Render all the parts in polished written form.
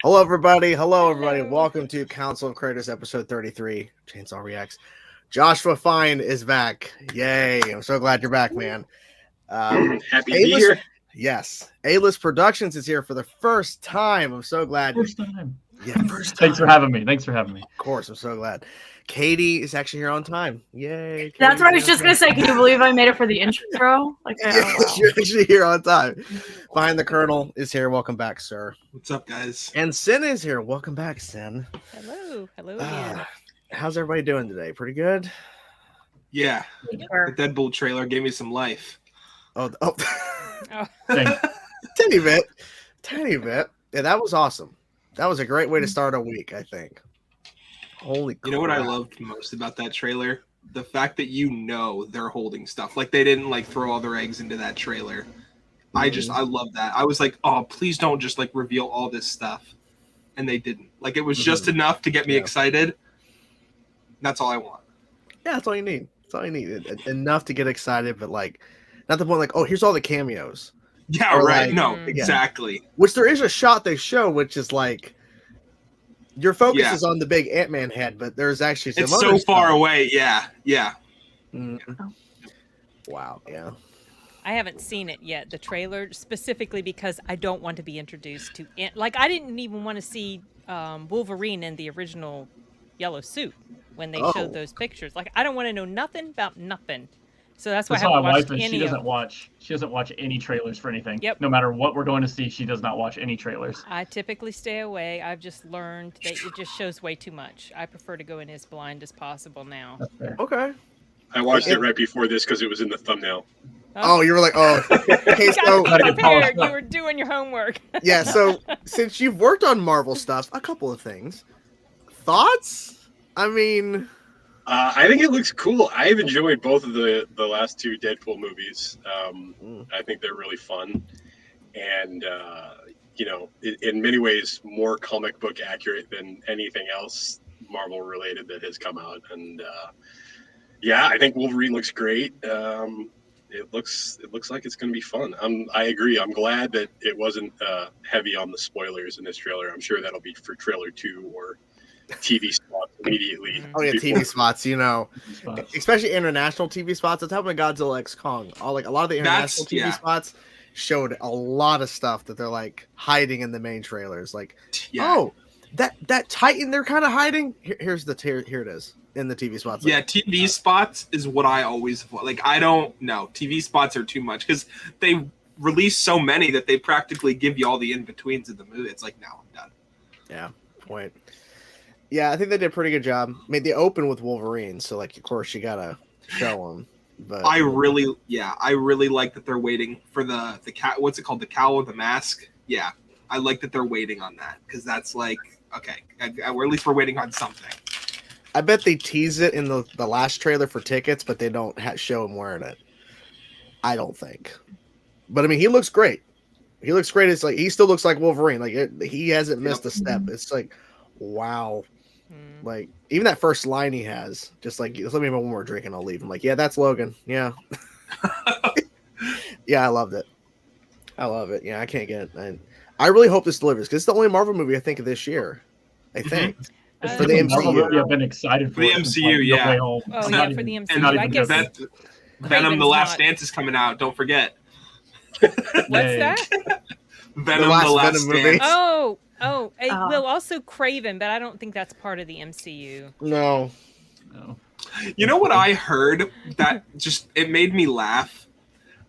Hello, everybody. Hello, everybody. Welcome to Council of Creators, episode 33, Chainsaw Reacts. Joshua Fine is back. Yay. I'm so glad you're back, man. Happy to be here. Yes. A-List Productions is here for the first time. I'm so glad. First time. Yeah, first time. Thanks for having me. Of course, I'm so glad. Katie is actually here on time. Yay. That's what I was just going to say. Can you believe I made it for the intro? Like, Yeah, you're actually here on time. Behind the Kernel is here. Welcome back, sir. What's up, guys? And Sin is here. Welcome back, Sin. Hello again. How's everybody doing today? Pretty good? Yeah, the Deadpool trailer gave me some life. Oh. Thanks. Tiny bit. Yeah, that was awesome. That was a great way to start a week, I think. Holy crap. You know what I loved most about that trailer? The fact that they're holding stuff. Like they didn't throw all their eggs into that trailer. I love that. I was like, oh, please don't just reveal all this stuff. And they didn't. It was just enough to get me excited. That's all I want. Yeah, that's all you need. That's all you need. Enough to get excited, but not the point oh, here's all the cameos. Yeah, or right. No, exactly. Which there is a shot they show, which is your focus is on the big Ant-Man head, but there's actually some it's other so far stuff. Away. Yeah. Mm-hmm. Wow. Yeah. I haven't seen it yet, the trailer, specifically because I don't want to be introduced to it. I didn't even want to see Wolverine in the original yellow suit when they showed those pictures. I don't want to know nothing about nothing. So that's why I haven't watched any she doesn't watch any trailers for anything. Yep. No matter what we're going to see, she does not watch any trailers. I typically stay away. I've just learned that it just shows way too much. I prefer to go in as blind as possible now. That's fair. Okay. I watched it right before this because it was in the thumbnail. Oh, you were okay, so prepared. You were doing your homework. Yeah, so since you've worked on Marvel stuff, a couple of things. Thoughts? I mean, I think it looks cool. I've enjoyed both of the last two Deadpool movies. I think they're really fun, and in many ways more comic book accurate than anything else Marvel related that has come out. And I think Wolverine looks great. It looks like it's going to be fun. I agree. I'm glad that it wasn't heavy on the spoilers in this trailer. I'm sure that'll be for trailer 2 or TV spots immediately. Oh yeah, TV spots. Especially international TV spots. That's happened with Godzilla X Kong. A lot of the international TV spots showed a lot of stuff that they're hiding in the main trailers. Oh, that Titan they're kind of hiding. Here it is in the TV spots. TV spots is what I always avoid. I don't know. TV spots are too much because they release so many that they practically give you all the in betweens of the movie. It's no, I'm done. Yeah, point. Yeah, I think they did a pretty good job. I mean, they open with Wolverine, so of course you gotta show him. But I really like that they're waiting for the cat. What's it called? The cowl with the mask. Yeah, I like that they're waiting on that because that's okay. Or at least we're waiting on something. I bet they tease it in the last trailer for tickets, but they don't show him wearing it. I don't think. But I mean, he looks great. He looks great. It's he still looks like Wolverine. He hasn't missed a step. It's wow. Even that first line he has, just let me have one more drink and I'll leave. I'm yeah, that's Logan. Yeah. Yeah, I loved it. I love it. Yeah, I can't get it. I really hope this delivers because it's the only Marvel movie I think of this year. I think. For the MCU. I've been excited for the MCU, yeah. Oh, yeah, for the MCU. I guess Venom: The Last Dance is coming out. Don't forget. What's that? Venom: The Last Dance. Oh, well, also Craven, but I don't think that's part of the MCU. No. You know what I heard that it made me laugh?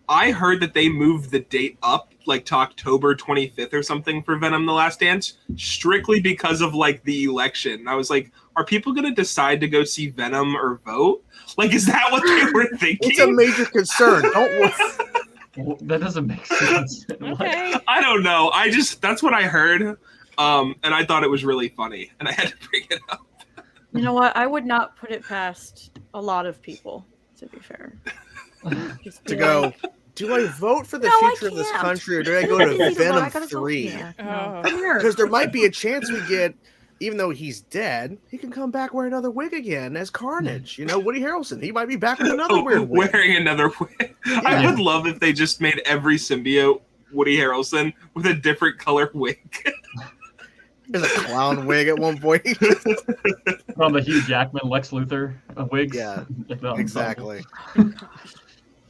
I heard that they moved the date up to October 25th or something for Venom: The Last Dance strictly because of the election. I was are people going to decide to go see Venom or vote? Is that what they were thinking? It's a major concern. Don't worry. Well, that doesn't make sense. Okay. I don't know. That's what I heard. And I thought it was really funny, and I had to bring it up. You know what? I would not put it past a lot of people, to be fair. To go, do I vote for the future of this country, or do I go to Venom 3? Because there might be a chance we get, even though he's dead, he can come back wearing another wig again as Carnage. Woody Harrelson. He might be back with another weird wig. Wearing another wig. Yeah. I would love if they just made every symbiote Woody Harrelson with a different color wig. There's a clown wig at one point. On the Hugh Jackman, Lex Luthor wigs. Yeah, No, exactly.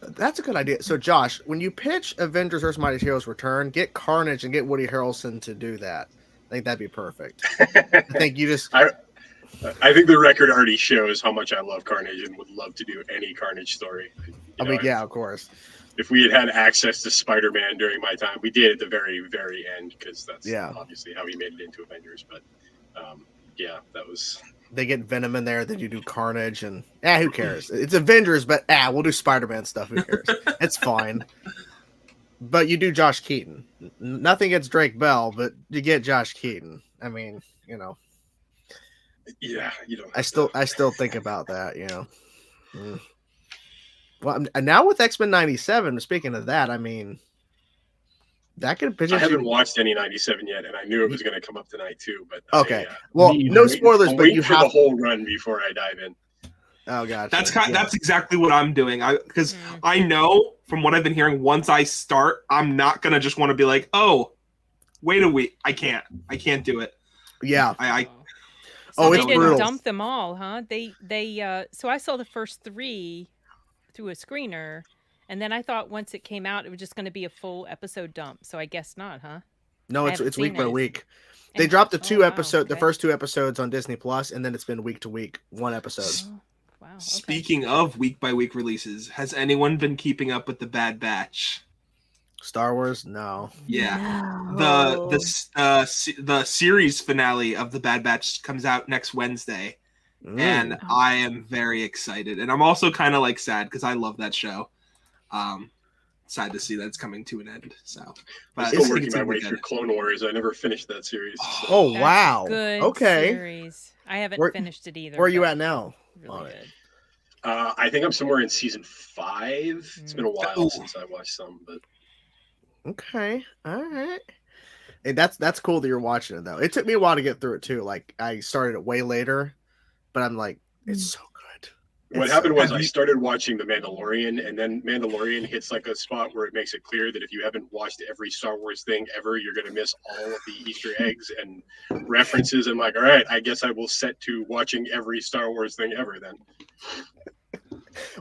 That's a good idea. So, Josh, when you pitch Avengers Earth's Mightiest Heroes Return, get Carnage and get Woody Harrelson to do that. I think that'd be perfect. I think you just... I think the record already shows how much I love Carnage and would love to do any Carnage story. I mean, yeah, of course. If we had access to Spider-Man during my time, we did at the very, very end because that's obviously how he made it into Avengers. But yeah, that was... They get Venom in there, then you do Carnage, and who cares? It's Avengers, but we'll do Spider-Man stuff. Who cares? It's fine. But you do Josh Keaton. Nothing against Drake Bell, but you get Josh Keaton. I mean, you know. Yeah, you don't. I still think about that, you know. Well, and now with X-Men 97, speaking of that, I mean, that could potentially... I haven't watched any 97 yet, and I knew it was going to come up tonight too. But okay, well, no spoilers, but you have the whole run before I dive in. Oh, gotcha. That's exactly what I'm doing. Because I know from what I've been hearing, once I start, I'm not gonna just want to be like, oh, wait a week. I can't do it. Yeah. So it's they didn't brutal. dump them all, huh? They so I saw the first 3 through a screener, and then I thought once it came out, it was just going to be a full episode dump. So I guess not, huh? No, I it's haven't week seen by it. week. They dropped the the okay. first 2 episodes on Disney Plus, and then it's been week to week, 1 episode. Oh, wow. Okay. Speaking of week by week releases, has anyone been keeping up with the Bad Batch? Star Wars, no. Yeah. No. The series finale of the Bad Batch comes out next Wednesday, and I am very excited. And I'm also kind of like sad because I love that show. Sad to see that it's coming to an end. So, but I'm still working my way through Clone Wars. I never finished that series. So. Oh, That's wow. Good Okay. series. I haven't finished it either. Where are you but at now? Really on it? good. I think I'm somewhere in season 5. It's been a while since I watched some, but Okay. All right. And that's cool that you're watching it, though. It took me a while to get through it, too. Like, I started it way later, but I'm like, it's so good. what happened was I started watching The Mandalorian, and then Mandalorian hits like a spot where it makes it clear that if you haven't watched every Star Wars thing ever, you're going to miss all of the Easter eggs and references. I'm like, all right, I guess I will set to watching every Star Wars thing ever then.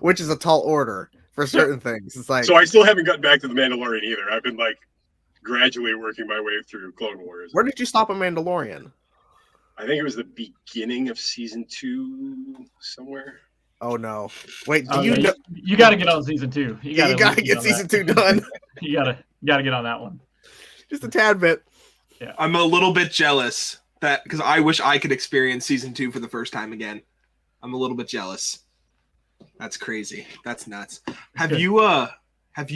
Which is a tall order for certain things. It's like, So I still haven't gotten back to The Mandalorian either. I've been like gradually working my way through Clone Wars. where did you stop on Mandalorian? I think it was the beginning of season 2 somewhere. Oh, no. Wait, do Oh, you yeah, know? you got to get on season 2. You You got to get on season that. 2 done. You gotta get on that one. Just a tad bit. I'm a little bit jealous that because I wish I could experience season 2 for the first time again. I'm a little bit jealous. That's crazy. That's nuts. Have you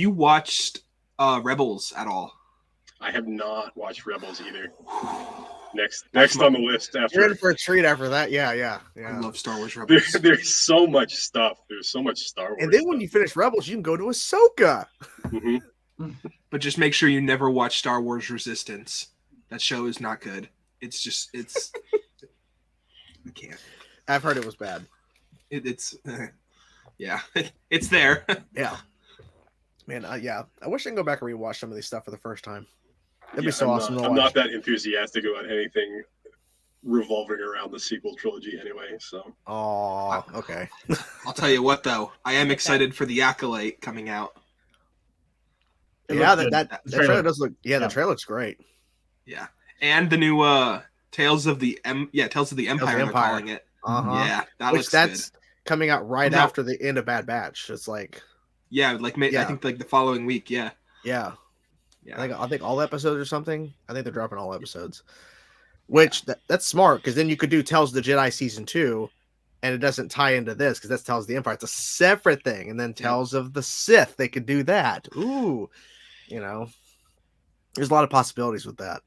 watched Rebels at all? I have not watched Rebels either. Next on the list You're after. in for a treat after that. Yeah. I love Star Wars Rebels. There's so much stuff. There's so much Star Wars. And then when you finish Rebels, you can go to Ahsoka. hmm But just make sure you never watch Star Wars Resistance. That show is not good. It's I can't. I've heard it was bad. It's yeah, it's there. Yeah. Man, yeah. I wish I could go back and rewatch some of these stuff for the first time. That'd be so awesome to I'm watch. not that enthusiastic about anything revolving around the sequel trilogy anyway. So. Oh, okay. I'll tell you what, though, I am excited for the Acolyte coming out. Yeah, looks good. that trailer does look. Yeah, the trailer looks great. Yeah, and the new Tales of the Empire. They're calling it. Uh-huh. Yeah, that Which looks that's good. coming out right No. after the end of Bad Batch. It's like, Yeah, like I think like the following week. Yeah. yeah. Yeah. I think all episodes or something. I think they're dropping all episodes. Which that's smart because then you could do Tales of the Jedi season 2, and it doesn't tie into this because that's Tales of the Empire. It's a separate thing, and then Tales of the Sith. They could do that. Ooh, there's a lot of possibilities with that.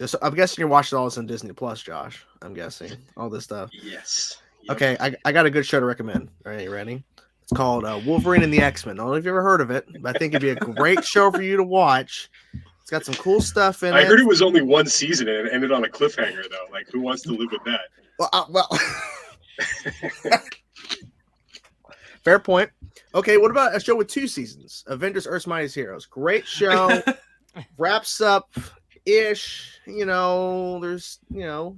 So I'm guessing you're watching all this on Disney Plus, Josh. I'm guessing all this stuff. Yes. Yep. Okay, I got a good show to recommend. All right, you ready? It's called Wolverine and the X-Men. I don't know if you've ever heard of it, but I think it'd be a great show for you to watch. It's got some cool stuff in it. I heard it was only one season and it ended on a cliffhanger, though. Like, who wants to live with that? Well, fair point. Okay, what about a show with 2 seasons? Avengers Earth's Mightiest Heroes. Great show. Wraps up ish. You know, there's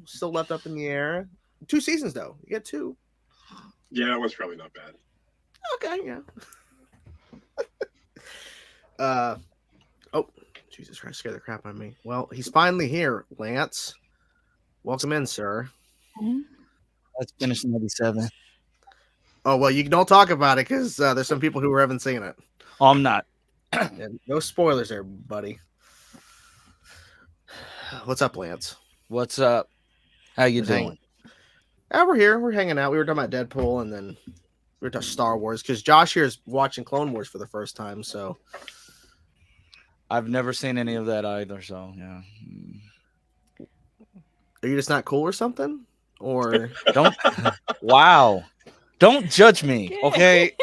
still left up in the air. 2 seasons though. You get 2. Yeah, that one's probably not bad. Okay, yeah. Oh, Jesus Christ, scared the crap out of me. Well, he's finally here, Lance. Welcome in, sir. Let's finish 97. Oh, well, you don't talk about it because there's some people who haven't seen it. Oh, I'm not. Yeah, no spoilers there, buddy. What's up, Lance? What's up? How you Just doing? hanging. We're here. We're hanging out. We were talking about Deadpool, and then we were talking Star Wars because Josh here is watching Clone Wars for the first time. So I've never seen any of that either. So yeah. are you just not cool or something? Or Don't. Wow. Don't judge me, okay?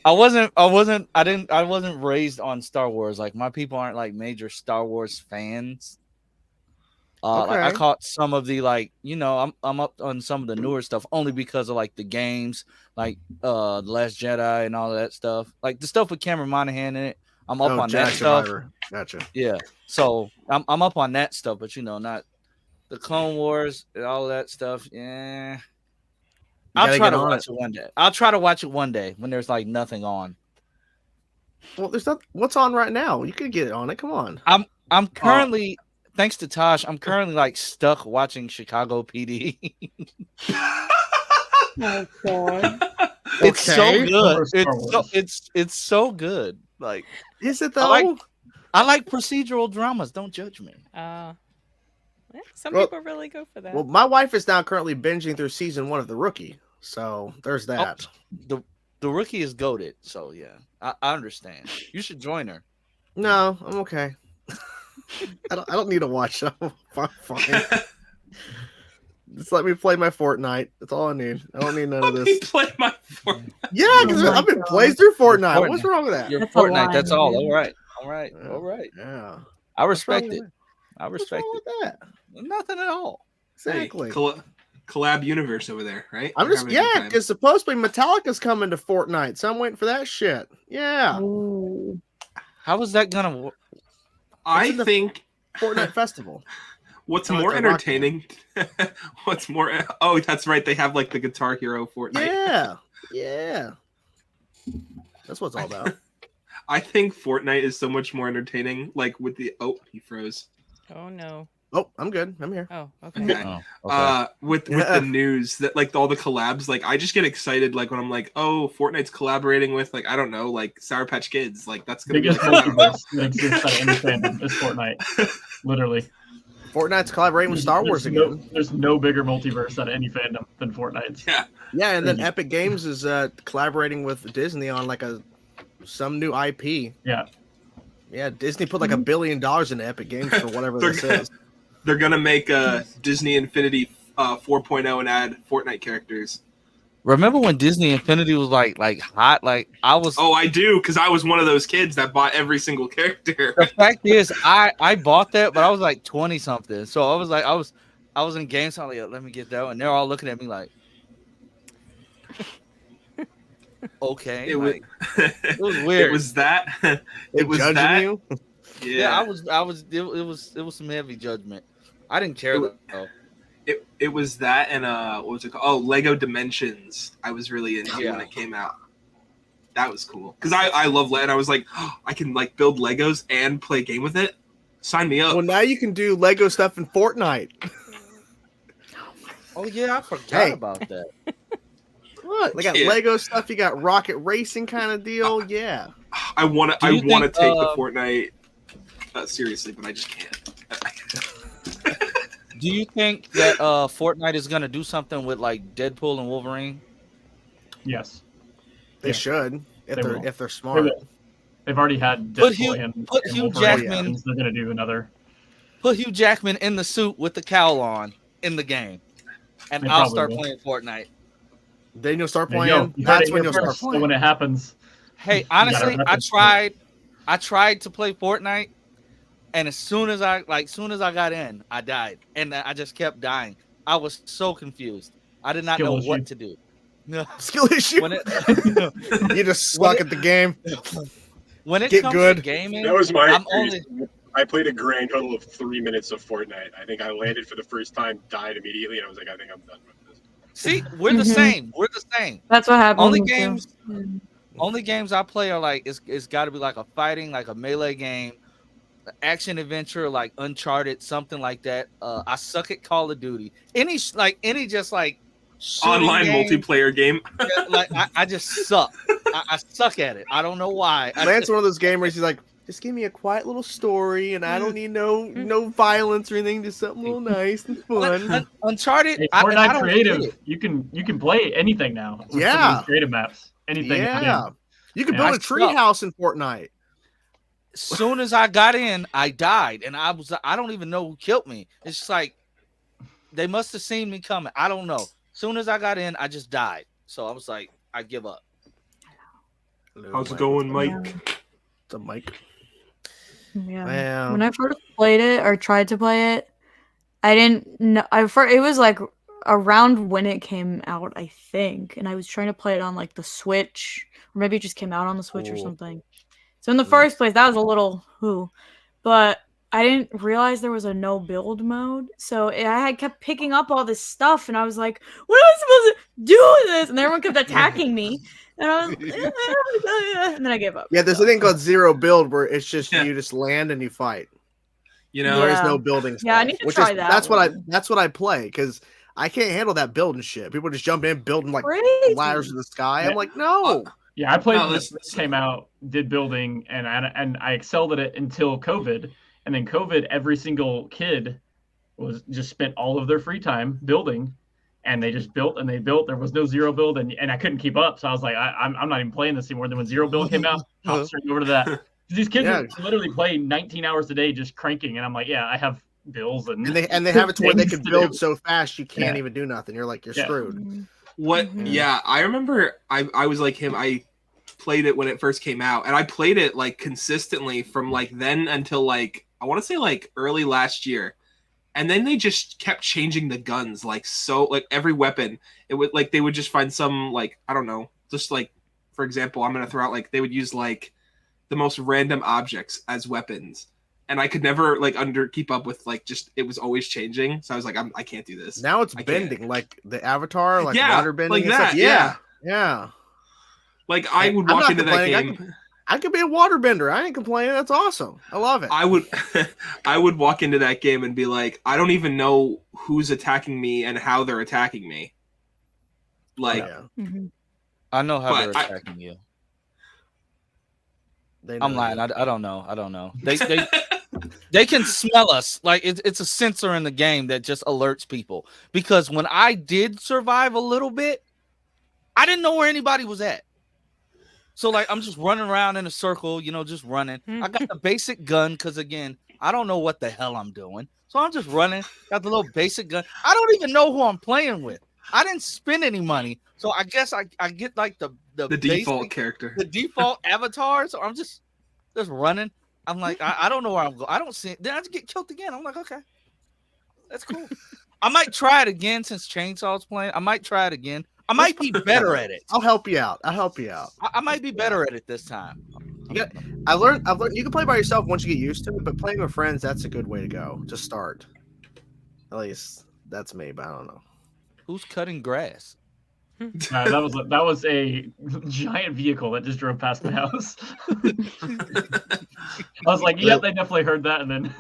I wasn't raised on Star Wars. Like my people aren't like major Star Wars fans. Like I Okay. caught some of the I'm up on some of the newer stuff only because of like the games, like The Last Jedi and all of that stuff. Like the stuff with Cameron Monaghan in it. I'm up on that Jedi stuff. Survivor. Gotcha. Yeah. So I'm up on that stuff, but not the Clone Wars and all of that stuff. Yeah. I'll gotta try get to on watch it one day. I'll try to watch it one day when there's like nothing on. Well, there's not. What's on right now? You could get on it. Come on. I'm currently, thanks to Tosh, I'm currently like stuck watching Chicago PD. Oh god. It's so Okay. good. It's so good. Like Is it I though? I like procedural dramas. Don't judge me. Some Well- people really go for that. Well, my wife is now currently binging through season 1 of The Rookie. So there's that. The Rookie is goated. So yeah, I understand. You should join her. No, I'm okay. I don't need to watch. I'm fine. Just let me play my Fortnite. That's all I need. I don't need none of Let me this. play my Fortnite. Yeah, because Oh my I've been God. playing through Fortnite. Fortnite. What's wrong with that? You're That's a Fortnite. lie, That's all. man. All right. All right. Yeah. All right. Yeah. I respect wrong it. with I What's respect wrong it. with that? Nothing at all. Exactly. Hey, collab universe over there, right? I'm We're just having a good time. because supposedly Metallica's coming to Fortnite, so I'm waiting for that shit. Yeah, Ooh. How is that gonna work? I in the- think Fortnite Festival. what's Sounds more like a rock entertaining. What's more? Oh, that's right. They have like the Guitar Hero Fortnite. Yeah, yeah. That's what it's all about. I think Fortnite is so much more entertaining. Like with the he froze. Oh no. Oh, I'm good. I'm here. Oh, okay. Okay. With the news that like all the collabs, like I just get excited like when I'm like, oh, Fortnite's collaborating with like I don't know, like Sour Patch Kids. Like that's gonna Biggest be like, multiverse that exists out of any fandom is Fortnite. Literally. Fortnite's collaborating with Star Wars again. There's no bigger multiverse out of any fandom than Fortnite's. Yeah, and then Epic Games is collaborating with Disney on like some new IP. Yeah. Yeah, Disney put like $1 billion into Epic Games for whatever this is. they're gonna make a Disney Infinity 4.0 and add Fortnite characters. Remember when Disney Infinity was like hot? Like I was. Oh, I do, because I was one of those kids that bought every single character. The fact is, I bought that, but I was like 20 something. So I was like, I was in games. I'm like, let me get that one. And they're all looking at me like, okay. It was, it was weird. It was that. They It was judging that. you. Yeah, I was. It was some heavy judgment. I didn't care though. It was that and what was it called? Oh, Lego Dimensions. I was really into Yeah. when it came out. That was cool because I love Lego. And I was like, oh, I can like build Legos and play a game with it. Sign me up. Well, now you can do Lego stuff in Fortnite. Oh yeah, I forgot Hey. about that. What? They got Yeah. Lego stuff. You got rocket racing kind of deal. Yeah. I want to. Do I you want to think, take the Fortnite seriously, but I just can't. Do you think that Fortnite is gonna do something with like Deadpool and Wolverine? Yes. They Yeah. should if They they're will. if they're smart. will. They've already had Put Deadpool Hugh- and put and Hugh Wolverine, Jackman- and they're gonna do another. Put Hugh Jackman in the suit with the cowl on in the game, and They I'll probably start will. playing Fortnite. Then you'll start There you go. playing. You heard That's it when here you'll start first. So playing. when it happens, Hey, honestly, I reference tried to play Fortnite, and as soon as I got in, I died, and I just kept dying. I was so confused. I did not Skill know issue. what to do. No, Skill issue. when it You just suck at the game. when it Get comes good. to gaming, That was my I'm experience. only I played a grand total of 3 minutes of Fortnite. I think I landed for the first time, died immediately, and I was like, I think I'm done with this. See, we're the same. We're the same. That's what happened. Only with me, too. games, only games I play are like it's got to be like a fighting, like a melee game, action adventure, like Uncharted, something like that. I suck at Call of Duty. Any just like Online game, multiplayer game. like I just suck. I suck at it. I don't know why. Lance one of those gamers. He's like, just give me a quiet little story, and I don't need no violence or anything. Just something a little nice and fun. Uncharted. Hey, I Fortnite don't creative. get it. You can play anything now. with some of Yeah. these creative maps. Anything. Yeah, you can Yeah, build I a treehouse in Fortnite. As soon as I got in, I died, and I don't even know who killed me. It's just like they must have seen me coming. I don't know. As soon as I got in, I just died. So I was like, I give up. How's it going, Mike? The mic. Yeah. Man. When I first played it or tried to play it, I didn't know. It was like around when it came out, I think, and I was trying to play it on like the Switch, or maybe it just came out on the Switch or Ooh. something. So in the first place, that was a little but I didn't realize there was a no build mode. So I kept picking up all this stuff, and I was like, "What am I supposed to do with this?" And everyone kept attacking me, and I was, and then I gave up. Yeah, there's a thing called zero build where it's just you just land and you fight. You know, There is Yeah. no building. Yeah, I stuff, need to which try is, that That's one. what I play because I can't handle that building shit. People just jump in building like Crazy. ladders in the sky. Yeah. I'm like, no. Yeah, I played No, when this- it first came out, did building, and I excelled at it until COVID. And then COVID, every single kid was just spent all of their free time building, and they just built and they built. There was no zero build, and I couldn't keep up. So I was like, I'm not even playing this anymore. Then when zero build came out, hopped straight over to that. These kids Yeah. are literally playing 19 hours a day just cranking, and I'm like, yeah, I have bills and And they have it to where they things can to build do. so fast you can't Yeah. even do nothing. You're like, you're Yeah. screwed. What? Mhm. Yeah, I remember. I was like him. I played it when it first came out, and I played it like consistently from like then until like I want to say like early last year, and then they just kept changing the guns like so like every weapon. It would like they would just find some like I don't know, just like for example, I'm gonna throw out like they would use like the most random objects as weapons. And I could never like keep up with like just it was always changing. So I was like, I can't do this. Now it's I can't. bending, like the Avatar, like Yeah, water bending like and stuff. that, Yeah. Yeah. Like I would I'm walk not into that complaining. game. I could be a water bender. I ain't complaining. That's awesome. I love it. I would I would walk into that game and be like, I don't even know who's attacking me and how they're attacking me. Like yeah. Mhm. I know how But they're I- attacking you. They I'm know lying. you. I don't know. I don't know. They can smell us. Like it's a sensor in the game that just alerts people. Because when I did survive a little bit, I didn't know where anybody was at. So like I'm just running around in a circle, just running. I got the basic gun because again, I don't know what the hell I'm doing. So I'm just running. Got the little basic gun. I don't even know who I'm playing with. I didn't spend any money, so I guess I get like the default basic, character. the default avatar. So I'm just running. I'm like, I don't know where I'm going. I don't see it. Then I just get killed again. I'm like, okay, that's cool. I might try it again since Chainsaw's playing. I might try it again. I might be better at it. I'll help you out. I might be better at it this time. I've learned you can play by yourself once you get used to it, but playing with friends, that's a good way to go to start. At least that's me, but I don't know. Who's cutting grass? That was a giant vehicle that just drove past my house. I was like, yep, they definitely heard that, and then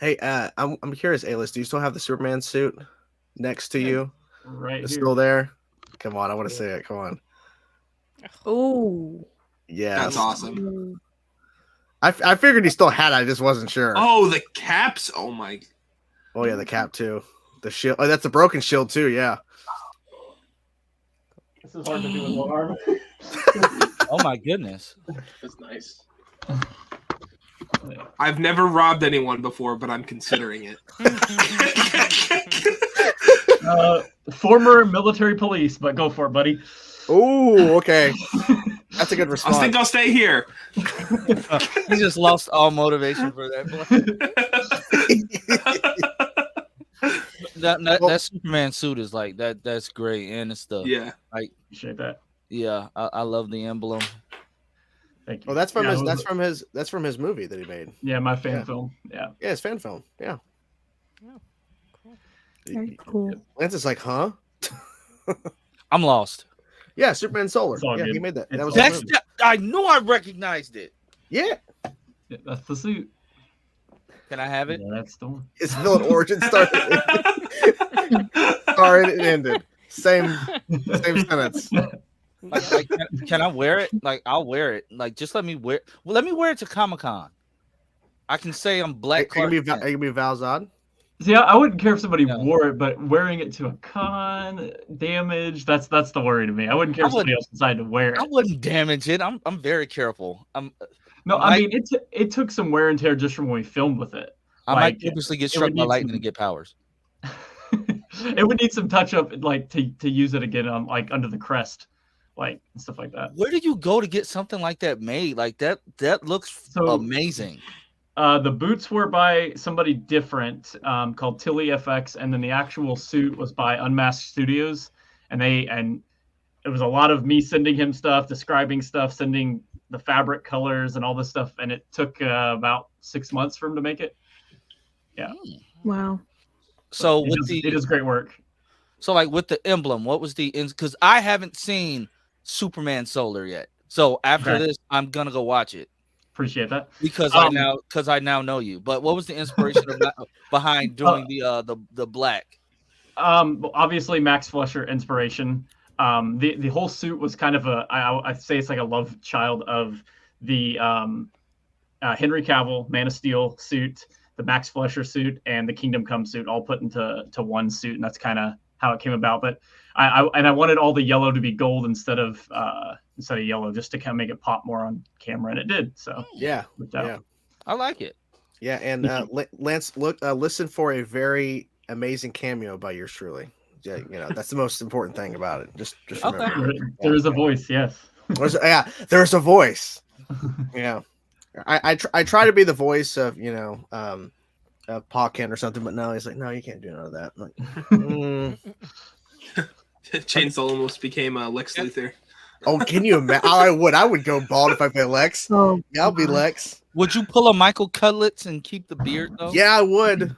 Hey, I'm curious, Alist, do you still have the Superman suit next to you? right It's here. still there? Come on, I want to see it. Come on. Oh. Yeah. That's awesome. I figured he still had it, I just wasn't sure. Oh, the caps. Oh my. Oh yeah, the cap too. The shield. Oh, that's a broken shield too, yeah. This is hard to do with one arm. Oh my goodness. That's nice. I've never robbed anyone before, but I'm considering it. Former military police, but go for it, buddy. Oh, okay. That's a good I response. think I'll stay here. He just lost all motivation for that. That Superman suit is like that. That's great, and it's the Yeah. Appreciate that. yeah. I love the emblem. Thank you. Oh, that's from Yeah, his. it was- That's from his movie that he made. Yeah, my fan Yeah. film. Yeah. Yeah, it's fan film. Yeah. Oh, cool. Very cool. Lance is like, huh? I'm lost. Yeah, Superman Solar. It's all Yeah, he good. made that. It's That was all his That's movie. I knew I recognized it. Yeah, Yeah, that's the suit. Can I have it? Yeah, that's the one. his villain origin started. Started and ended. Same sentence. Like, can I wear it? Like, I'll wear it. Like, just let me wear. Well, let me wear it to Comic-Con. I can say I'm Black It can be Clark Kent. Val Zod. See, I wouldn't care if somebody No. wore it, but wearing it to a con, damage, that's the worry to me. I wouldn't care if somebody else decided to wear I it. wouldn't damage it. I'm very careful. No, I I mean it took some wear and tear just from when we filmed with it. I Like, might purposely get it struck would by need lightning some- and get powers. It would need some touch up, like to use it again on like under the crest, like and stuff like that. Where do you go to get something like that made? Like that looks So- amazing. The boots were by somebody different called Tilly FX, and then the actual suit was by Unmasked Studios, and it was a lot of me sending him stuff, describing stuff, sending the fabric colors and all this stuff, and it took about 6 months for him to make it. Yeah. Wow. So It with does- it is great work. So like with the emblem, what was the because I haven't seen Superman Solar yet. So after Okay. this, I'm gonna go watch it Appreciate that. because Um, I now know you. But what was the inspiration behind doing the black? Obviously Max Fleischer inspiration. The whole suit was kind of I say it's like a love child of the Henry Cavill Man of Steel suit, the Max Fleischer suit, and the Kingdom Come suit all put into one suit, and that's kind of how it came about. But I wanted all the yellow to be gold instead of yellow, just to kind of make it pop more on camera, and it did. So Yeah, worked out. yeah. I like it. yeah. And Lance, listen for a very amazing cameo by yours truly. Yeah, that's the most important thing about it. Just remember. There is a voice, yes. There's a voice. Yeah, I try to be the voice of Paul Kent or something, but no, he's like, no, you can't do none of that. I'm like, Chainsaw almost became Lex Luthor. oh, can you imagine? I would go bald if I play Lex. Oh, Yeah, I'll be Lex. Would you pull a Michael Cutlets and keep the beard though? Yeah, I would.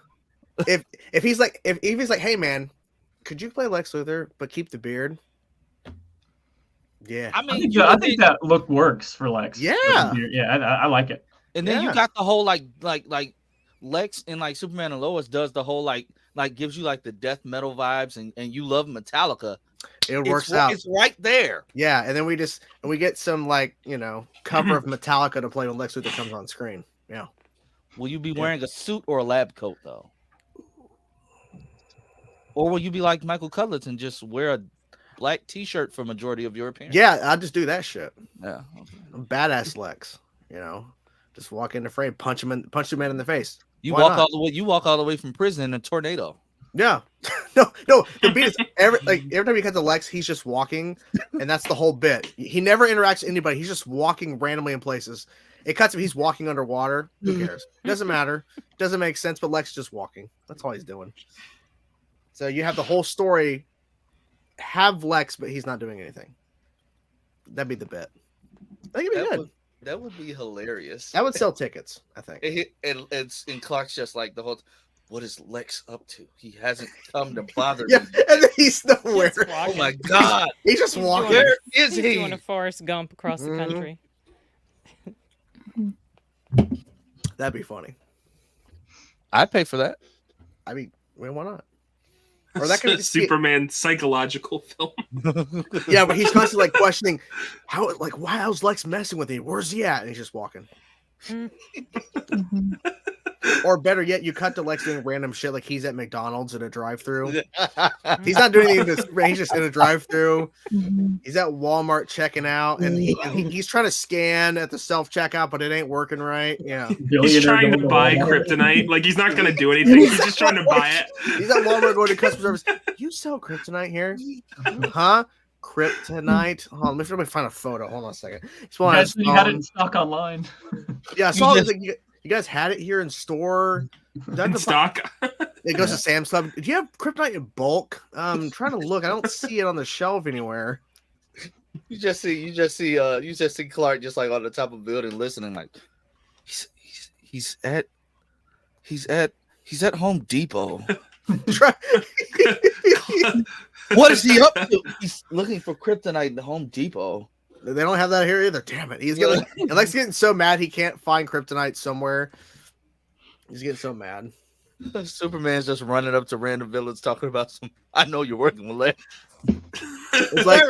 If he's like, if he's like, hey man, could you play Lex Luthor but keep the beard? Yeah. I mean, I think that look works for Lex. Yeah. Yeah, I like it. and then Yeah. you got the whole like Lex and like Superman and Lois does the whole like gives you like the death metal vibes, and you love Metallica. It works out. It's right there. Yeah, and then we get some cover of Metallica to play when Lex Luthor comes on screen. Yeah. Will you be wearing a suit or a lab coat though? Or will you be like Michael Cutlets and just wear a black T-shirt for majority of your appearance? Yeah, I'll just do that shit. Yeah. Okay. I'm badass Lex, just walk in the frame, punch the man in the face. You Why walk not? all the way. You walk all the way from prison in a tornado. Yeah. No. The beat is every time he cuts to Lex, he's just walking, and that's the whole bit. He never interacts with anybody. He's just walking randomly in places. It cuts him. He's walking underwater. Who cares? Doesn't matter. Doesn't make sense. But Lex is just walking. That's all he's doing. So you have the whole story. Have Lex, but he's not doing anything. That'd be the bit. I think it'd be good. That would be hilarious. That would sell tickets, I think. It's in Clark's just like the whole. What is Lex up to? He hasn't come to bother Yeah, me. and then he's nowhere. Just Oh walking. my god! He's just He's walking. doing Where is He's he? doing a Forrest Gump across the Mhm. country. That'd be funny. I'd pay for that. I mean, why not? Or that could be Superman psychological film. Yeah, but he's constantly like questioning how's Lex messing with me? Where's he at? And he's just walking. mhm. Or better yet, you cut to Lex doing random shit like he's at McDonald's in a drive-through. He's not doing anything. He's just in a drive-through. Mhm. He's at Walmart checking out, and he's trying to scan at the self-checkout, but it ain't working right. Yeah, He's Billionaire trying to going buy Walmart. kryptonite. Like he's not gonna do anything. He's just trying to buy it. he's at Walmart going to customer service. You sell kryptonite here? Huh? Kryptonite? Hold on, let me find a photo. Hold on a second. He's pulling out his You had it phone. in stock online. Yeah, I saw You it. Like, you guys had it here in store. In stock. It goes to Sam's Club. Do you have kryptonite in bulk? I'm trying to look. I don't see it on the shelf anywhere. You just see Clark just like on the top of a building listening, like he's at Home Depot. What is he up to? He's looking for kryptonite in the Home Depot. They don't have that here either. Damn it. He's getting so mad he can't find kryptonite somewhere. He's getting so mad. Superman's just running up to random villains talking about some. I know you're working with Lex. It's like,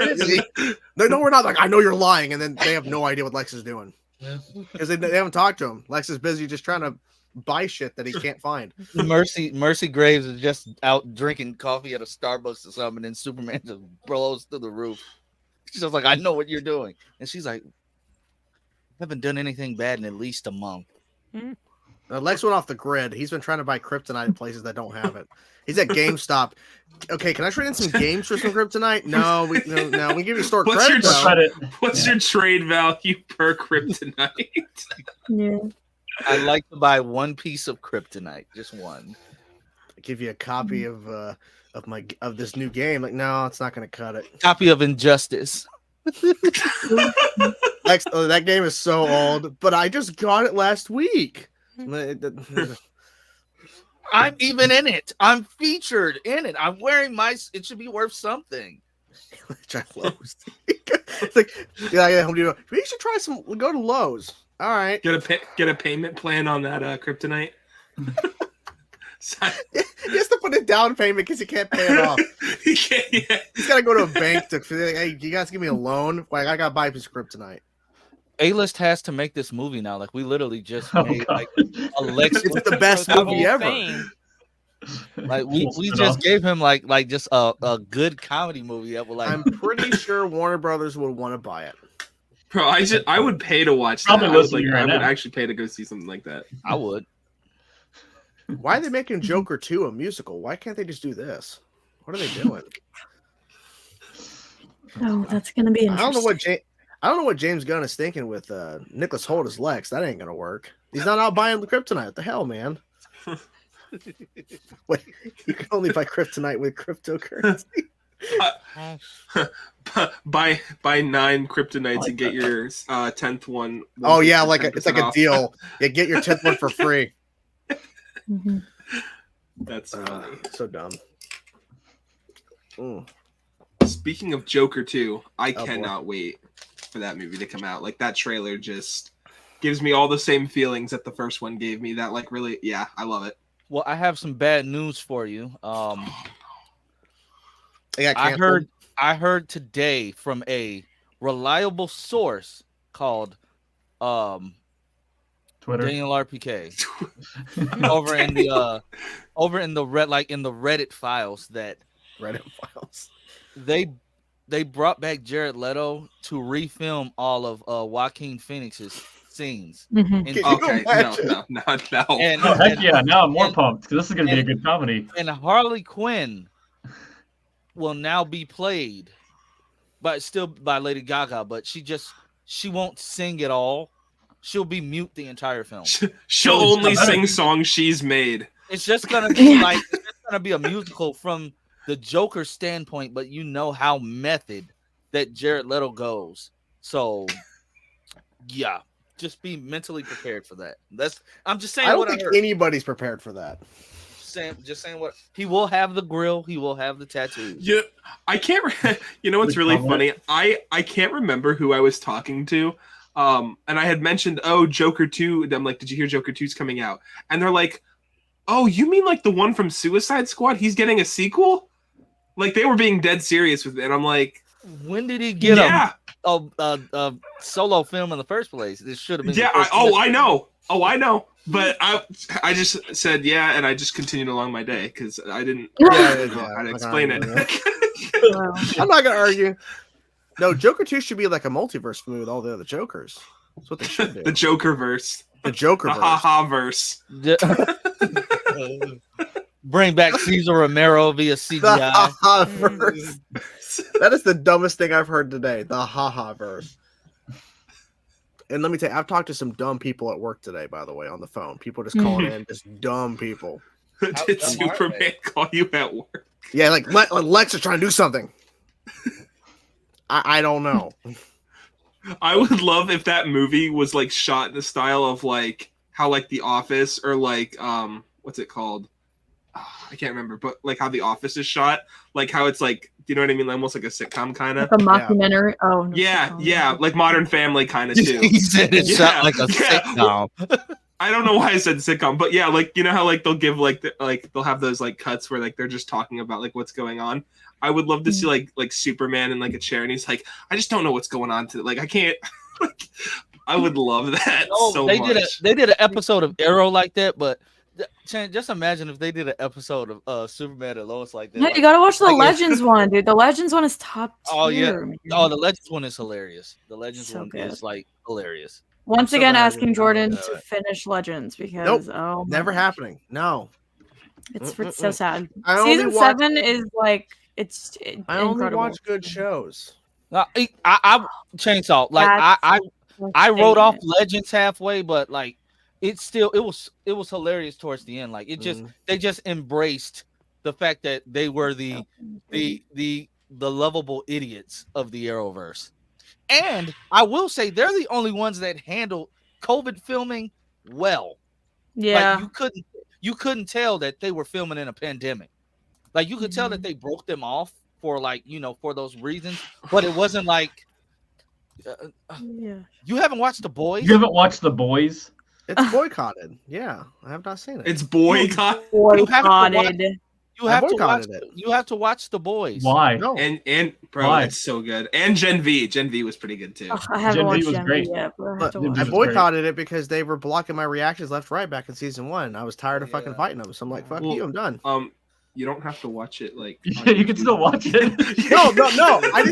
no, we're not. Like, I know you're lying, and then they have no idea what Lex is doing because they haven't talked to him. Lex is busy just trying to buy shit that he can't find. Mercy Graves is just out drinking coffee at a Starbucks or something, and Superman just blows through the roof. She's just like, I know what you're doing, and she's like, I haven't done anything bad in at least a month. Lex went off the grid. He's been trying to buy kryptonite in places that don't have it. He's at GameStop. Okay, can I trade in some games for some kryptonite? No, we give you store credit. What's your trade value per kryptonite? Yeah. I like to buy one piece of kryptonite, just one. I give you a copy of this new game. Like, no, it's not going to cut it. Copy of Injustice. Lex, that game is so old, but I just got it last week. I'm even in it. I'm featured in it. I'm wearing it should be worth something. Try Lowe's. It's like, yeah, we should try some. Go to Lowe's. All right. Get a payment plan on that kryptonite. He has to put a down payment because he can't pay it off. He's got to go to a bank to say, hey, you guys give me a loan? Like, I got to buy a piece of kryptonite. A-List has to make this movie now. Like, we literally just made like a Lex. It's the best movie ever. Like we just gave him like just a good comedy movie that will like. I'm pretty sure Warner Brothers would want to buy it. Bro, I would pay to watch that. I would actually pay to go see something like that. I would. Why are they making Joker 2 a musical? Why can't they just do this? What are they doing? Oh, that's gonna be interesting. I don't know what James Gunn is thinking with Nicholas Hoult as Lex. That ain't gonna work. He's not out buying the kryptonite. What the hell, man? Wait, you can only buy kryptonite with cryptocurrency. Buy 9 kryptonites and get your 10th one. Oh yeah, it's like a deal. Yeah, get your 10th one for free. Mm-hmm. That's funny. So dumb. Speaking of Joker 2, I cannot wait for that movie to come out. Like, that trailer just gives me all the same feelings that the first one gave me. That, like, really, yeah, I love it. Well, I have some bad news for you. I heard today from a reliable source called Twitter. Daniel RPK over in the Reddit files that they brought back Jared Leto to refilm all of Joaquin Phoenix's scenes. Mm-hmm. Okay, no. And, heck yeah, now I'm more pumped because this is gonna be a good comedy. And Harley Quinn will now be played, but still by Lady Gaga. But she won't sing at all. She'll be mute the entire film. She'll only sing songs she's made. It's just gonna be a musical from the Joker standpoint, but you know how method that Jared Leto goes. So yeah, just be mentally prepared for that. I'm just saying. I don't think anybody's prepared for that. Just saying what he will have the grill, he will have the tattoos. Yeah, I can't. You know what's really funny? I can't remember who I was talking to. And I had mentioned, Joker 2. I'm like, did you hear Joker 2's coming out? And they're like, oh, you mean like the one from Suicide Squad? He's getting a sequel? Like, they were being dead serious with it. And I'm like, when did he get a solo film in the first place? This should have been. Yeah. I know. I know. But I just said yeah, and I just continued along my day because I didn't. I'd explain it. I'm not gonna argue. No, Joker 2 should be like a multiverse movie with all the other Jokers. That's what they should do. The Joker-verse. The Joker-verse. The ha-ha-verse. Bring back Cesar Romero via CGI. The ha-ha-verse. That is the dumbest thing I've heard today. The ha-ha-verse. And let me tell you, I've talked to some dumb people at work today, by the way, on the phone. People just calling in, just dumb people. Did Superman call you at work? Yeah, like Lex is trying to do something. I don't know. I would love if that movie was like shot in the style of like how like The Office or like what's it called? I can't remember, but like how The Office is shot, like how it's like, you know what I mean, almost like a sitcom kind of. Like a mockumentary. Oh, no, Yeah, sitcom. yeah, like Modern Family kind of too. He said it's Yeah, shot like a yeah. sitcom. I don't know why I said sitcom, but yeah, like you know how like they'll give like they'll have those like cuts where like they're just talking about like what's going on. I would love to see like Superman in like a chair and he's like, I just don't know what's going on to like I can't. Like, I would love that so much. They did an episode of Arrow like that, but just imagine if they did an episode of Superman and Lois like that. No, like, you gotta watch the like, Legends one, dude. The Legends one is top tier. Oh yeah. Man. Oh, the Legends one is hilarious. The Legends So one good. is like hilarious. Once so again, glad I asking didn't know Jordan that. to finish Legends because oh, my Never gosh. happening. No. It's so sad. I only Season watch- 7 is like it's I only incredible. watch good shows. No, I Chainsaw. Like I wrote off Legends halfway, but like it was hilarious towards the end. Like it just they just embraced the fact that they were the lovable idiots of the Arrowverse. And I will say they're the only ones that handled COVID filming well. Yeah. Like you couldn't tell that they were filming in a pandemic. Like you could tell that they broke them off for like, for those reasons, but it wasn't like Yeah. you haven't watched The Boys? You haven't watched The Boys? It's boycotted. Yeah, I have not seen it. It's boycott. Boycotted. You have to watch boycotted it. You have to watch The Boys. Why? No. And bro, Why? it's so good. And Gen V was pretty good too. Oh, I haven't Gen V watched was Gen great. V yet, but I have But to Gen watch V I was it. great. boycotted it because they were blocking my reactions left, right, back in season 1. I was tired of fucking fighting them, so I'm like, fuck Well, you, I'm done. You don't have to watch it like. Yeah, you can still watch it. No. I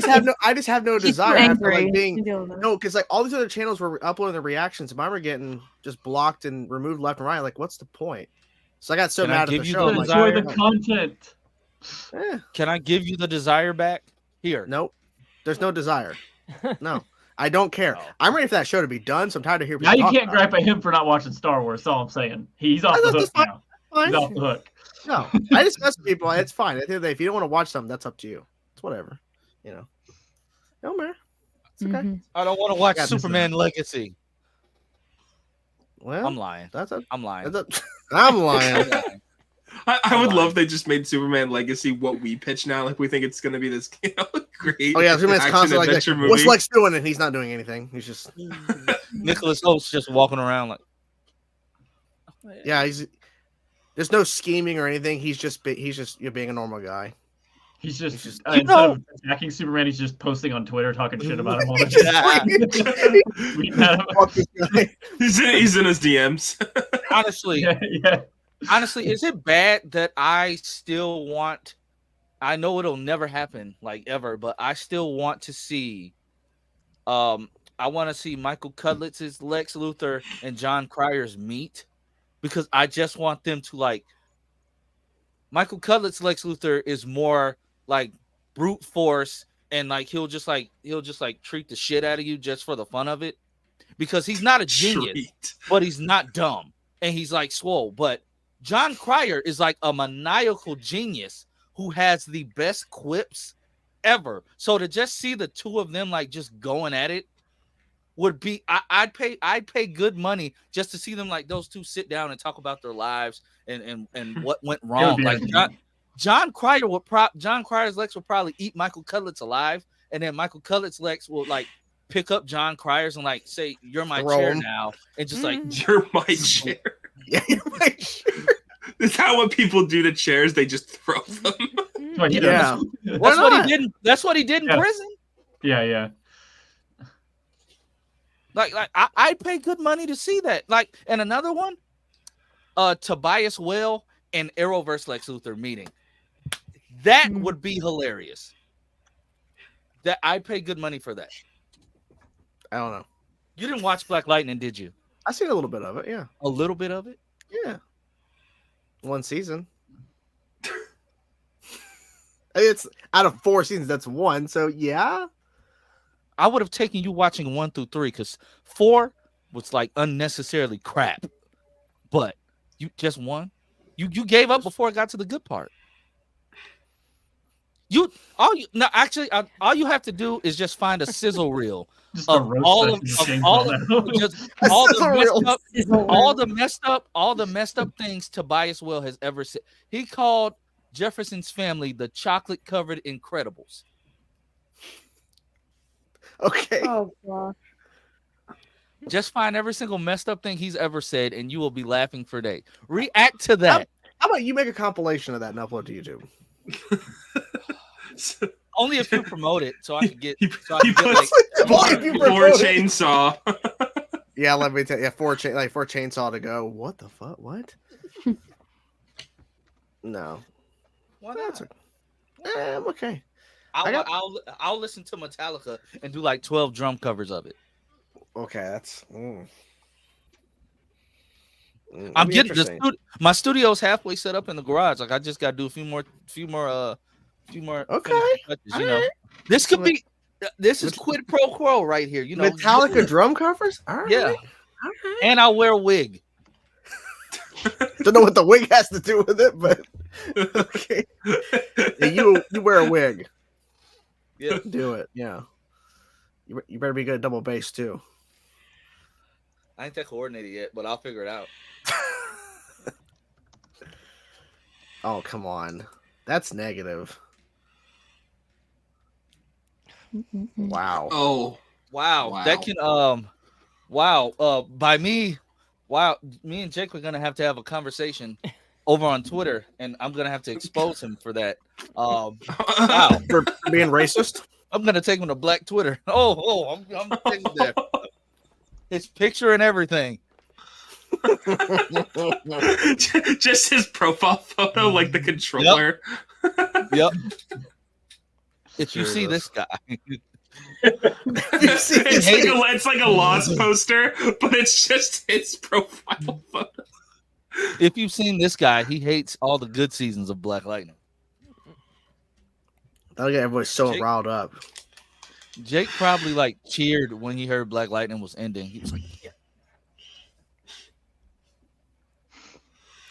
just have no desire. After, like, Angry. Deal with it. no, because like all these other channels were uploading the reactions, and mine were getting just blocked and removed left and right. Like, what's the point? So I got so Can I mad at give the you show. the I'm like, Enjoy desire? the content. Can I give you the desire back? Here. nope, there's no desire. No, I don't care. Oh. I'm ready for that show to be done. So I'm tired of hearing. Now you people can't talk about gripe at him for not watching Star Wars. That's all I'm saying. He's off I the thought hook this was now. it. He's off the hook. No, I discuss with people. It's fine. At the end of the day, if you don't want to watch something, that's up to you. It's whatever. No matter. It's okay. Mhm. I don't want to watch Yeah, Superman Legacy. Well, I'm lying. that's a. I'm lying. That's a I'm lying. I would love if they just made Superman Legacy what we pitch now. Like we think it's gonna be this great. Oh yeah, Superman's action constantly like, adventure what's movie. Lex doing? And he's not doing anything. He's just Nicholas Holt's just walking around like. yeah. There's no scheming or anything. He's just you're being a normal guy. He's just, just- instead of attacking Superman, he's just posting on Twitter talking shit about him all the time. Tweeting at him. Fuck this guy. He's in his DMs. Honestly, Yeah. honestly, is it bad that I still want? I know it'll never happen, like ever, but I still want to see. I want to see Michael Cudlitz's Lex Luthor and John Cryer's meet, because I just want them to like. Michael Cudlitz's Lex Luthor is more like brute force, and like he'll just treat the shit out of you just for the fun of it, because he's not a genius, Treat. but he's not dumb, and he's like swole. But John Cryer is like a maniacal genius who has the best quips ever. So to just see the two of them like just going at it would be I'd pay good money just to see them, like those two sit down and talk about their lives and what went wrong. be Like entertaining. John Cryer's Lex would probably eat Michael Cudlitz alive, and then Michael Cudlitz's Lex will like pick up John Cryer's and like say, "You're my Throw chair him. now," and just like You're my chair. Yeah, you're right. Is that what people do to chairs? They just throw them. That's what he Yeah. does. Why that's what not? he did. That's what he did in Yeah. prison. Yeah. Like I'd pay good money to see that. Like, and another one, Tobias Whale and Arrowverse Lex Luthor meeting. That would be hilarious. That I'd pay good money for that. I don't know. You didn't watch Black Lightning, did you? I seen a little bit of it. Yeah, A little bit of it. yeah. One season. I mean, it's out of 4 seasons. That's one. So yeah. I would have taken you watching 1 through 3 because 4 was like unnecessarily crap. But you just won. You gave up before it got to the good part. all you have to do is just find a sizzle reel Just of a roast all of session all with of James just A all sizzle reel. the messed up things Tobias Will has ever said. He called Jefferson's Family the chocolate covered Incredibles. Okay. Oh god. Just find every single messed up thing he's ever said, and you will be laughing for days. React to that. How about you make a compilation of that and upload to YouTube? Only if you promote it, so I can get. He So I can get puts If you four promote it. chainsaw. Yeah, let me tell you. Yeah, for chainsaw to go. What the fuck? What? No. Why That's not? I'm okay. I I'll listen to Metallica and do like 12 drum covers of it. Okay, that's. I'm getting my studio's halfway set up in the garage. Like I just got to do a few more. Okay. Touches, you know, this could be. This is quid pro quo right here. You know, Metallica drum covers. All right. Yeah, All right. and I'll wear a wig. Don't know what the wig has to do with it, but okay. Yeah, you wear a wig. Yeah, Do it. Yeah. You better be good at double bass too. I ain't that coordinated yet, but I'll figure it out. Oh, come on. That's negative. Wow. Oh, Wow. That can by me, me and Jake are gonna have to have a conversation over on Twitter, and I'm gonna have to expose him for that. Wow. For being racist? I'm gonna take him to Black Twitter. I'm taking that. His picture and everything. just his profile photo, like the controller. Yep. If you see this guy, it's like a Lost poster, but it's just his profile photo. If you've seen this guy, he hates all the good seasons of Black Lightning. That'll get everybody so Jake- riled up. Jake probably like cheered when he heard Black Lightning was ending. He was like, "Yeah."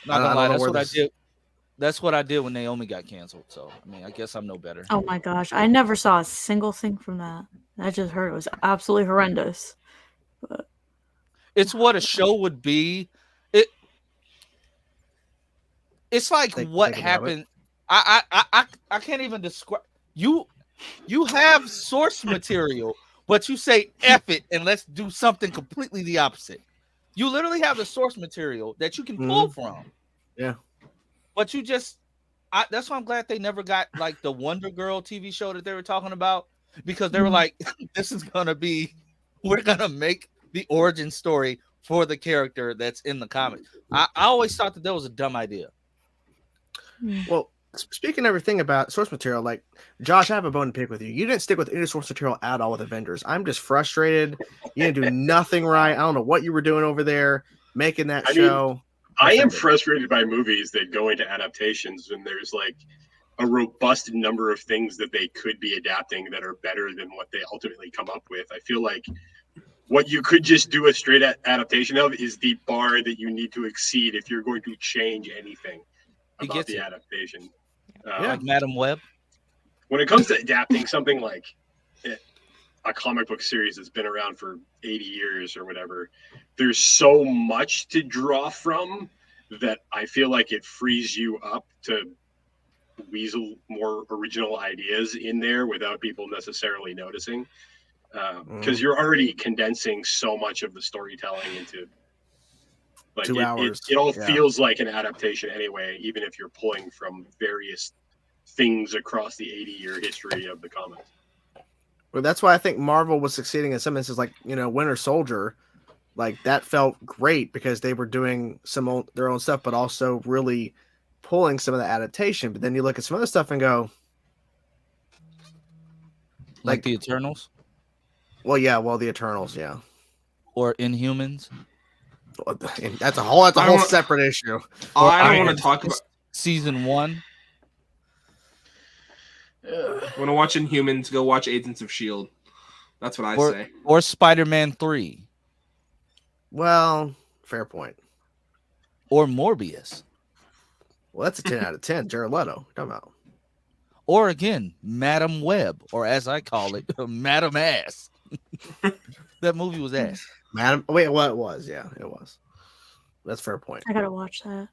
Not gonna lie, that's what I did. That's what I did when Naomi got canceled. So I mean, I guess I'm no better. Oh my gosh, I never saw a single thing from that. I just heard it was absolutely horrendous. But It's what a show would be. It's like what happened. I can't even describe. You have source material, but you say F it and let's do something completely the opposite. You literally have the source material that you can pull from. Yeah. But you just that's why I'm glad they never got like the Wonder Girl TV show that they were talking about, because they were like, this is gonna be, we're gonna make the origin story for the character that's in the comic. I always thought that was a dumb idea. Well, speaking of everything about source material, like Josh, I have a bone to pick with you. You didn't stick with any source material at all with Avengers. I'm just frustrated. You didn't do nothing right. I don't know what you were doing over there making that show. I am frustrated by movies that go into adaptations when there's like a robust number of things that they could be adapting that are better than what they ultimately come up with. I feel like what you could just do a straight adaptation of is the bar that you need to exceed if you're going to change anything about the adaptation. Like Madam Web. When it comes to adapting something like a comic book series that's been around for 80 years or whatever, there's so much to draw from that I feel like it frees you up to weasel more original ideas in there without people necessarily noticing, because you're already condensing so much of the storytelling into like 2 hours. It all feels like an adaptation anyway, even if you're pulling from various things across the 80-year history of the comics. Well, that's why I think Marvel was succeeding in some instances, like, Winter Soldier. Like, that felt great because they were doing their own stuff, but also really pulling some of the adaptation. But then you look at some other stuff and go, like the Eternals? The Eternals, yeah. Or Inhumans? That's a whole separate issue. I don't want to talk about season 1. Want to watch Inhumans? Go watch Agents of S.H.I.E.L.D. That's what I say. Or Spider-Man 3. Well, fair point. Or Morbius. Well, that's a 10 out of 10. Jared Leto. Talking about. or again, Madam Web, or as I call it, Madam Ass. That movie was ass. Madam, wait, what it was? Yeah, it was. That's a fair point. I gotta watch that.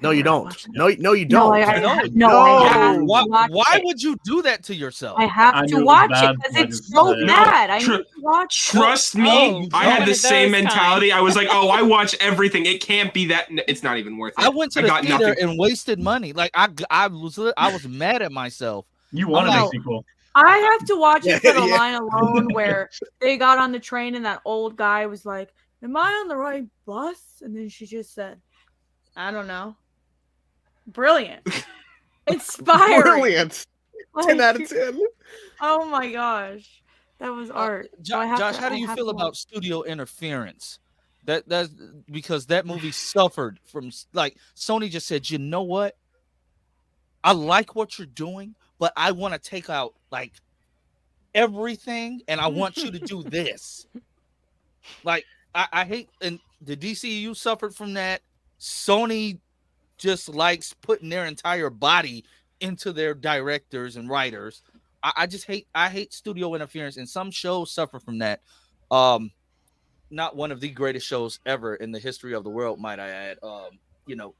No, you don't. No, you No, don't. I No, have to Why, watch why it. would you do that to yourself? I have I to knew it was watch bad, it because but I it's just so said- bad. I Tr- need to watch it. Trust me, Oh, I had one the of same those mentality. I was like, oh, I watch everything. It can't be that. It's not even worth it. I went to the got theater nothing. and wasted money. Like I was mad at myself. You wanted No. a sequel. I have to watch it for the Yeah. line alone where they got on the train and that old guy was like, "Am I on the right bus?" And then she just said, "I don't know." Brilliant. Inspiring. Brilliant. Like, 10 out of 10. oh my gosh. That was art. So I have Josh, to- how do I you have feel to about studio interference? That's because that movie suffered from, like, Sony just said, you know what? I like what you're doing, but I want to take out like everything, and I want you to do this. Like, I hate, and the DCU suffered from that. Sony just likes putting their entire body into their directors and writers. I hate studio interference, and some shows suffer from that. Not one of the greatest shows ever in the history of the world, might I add. You know,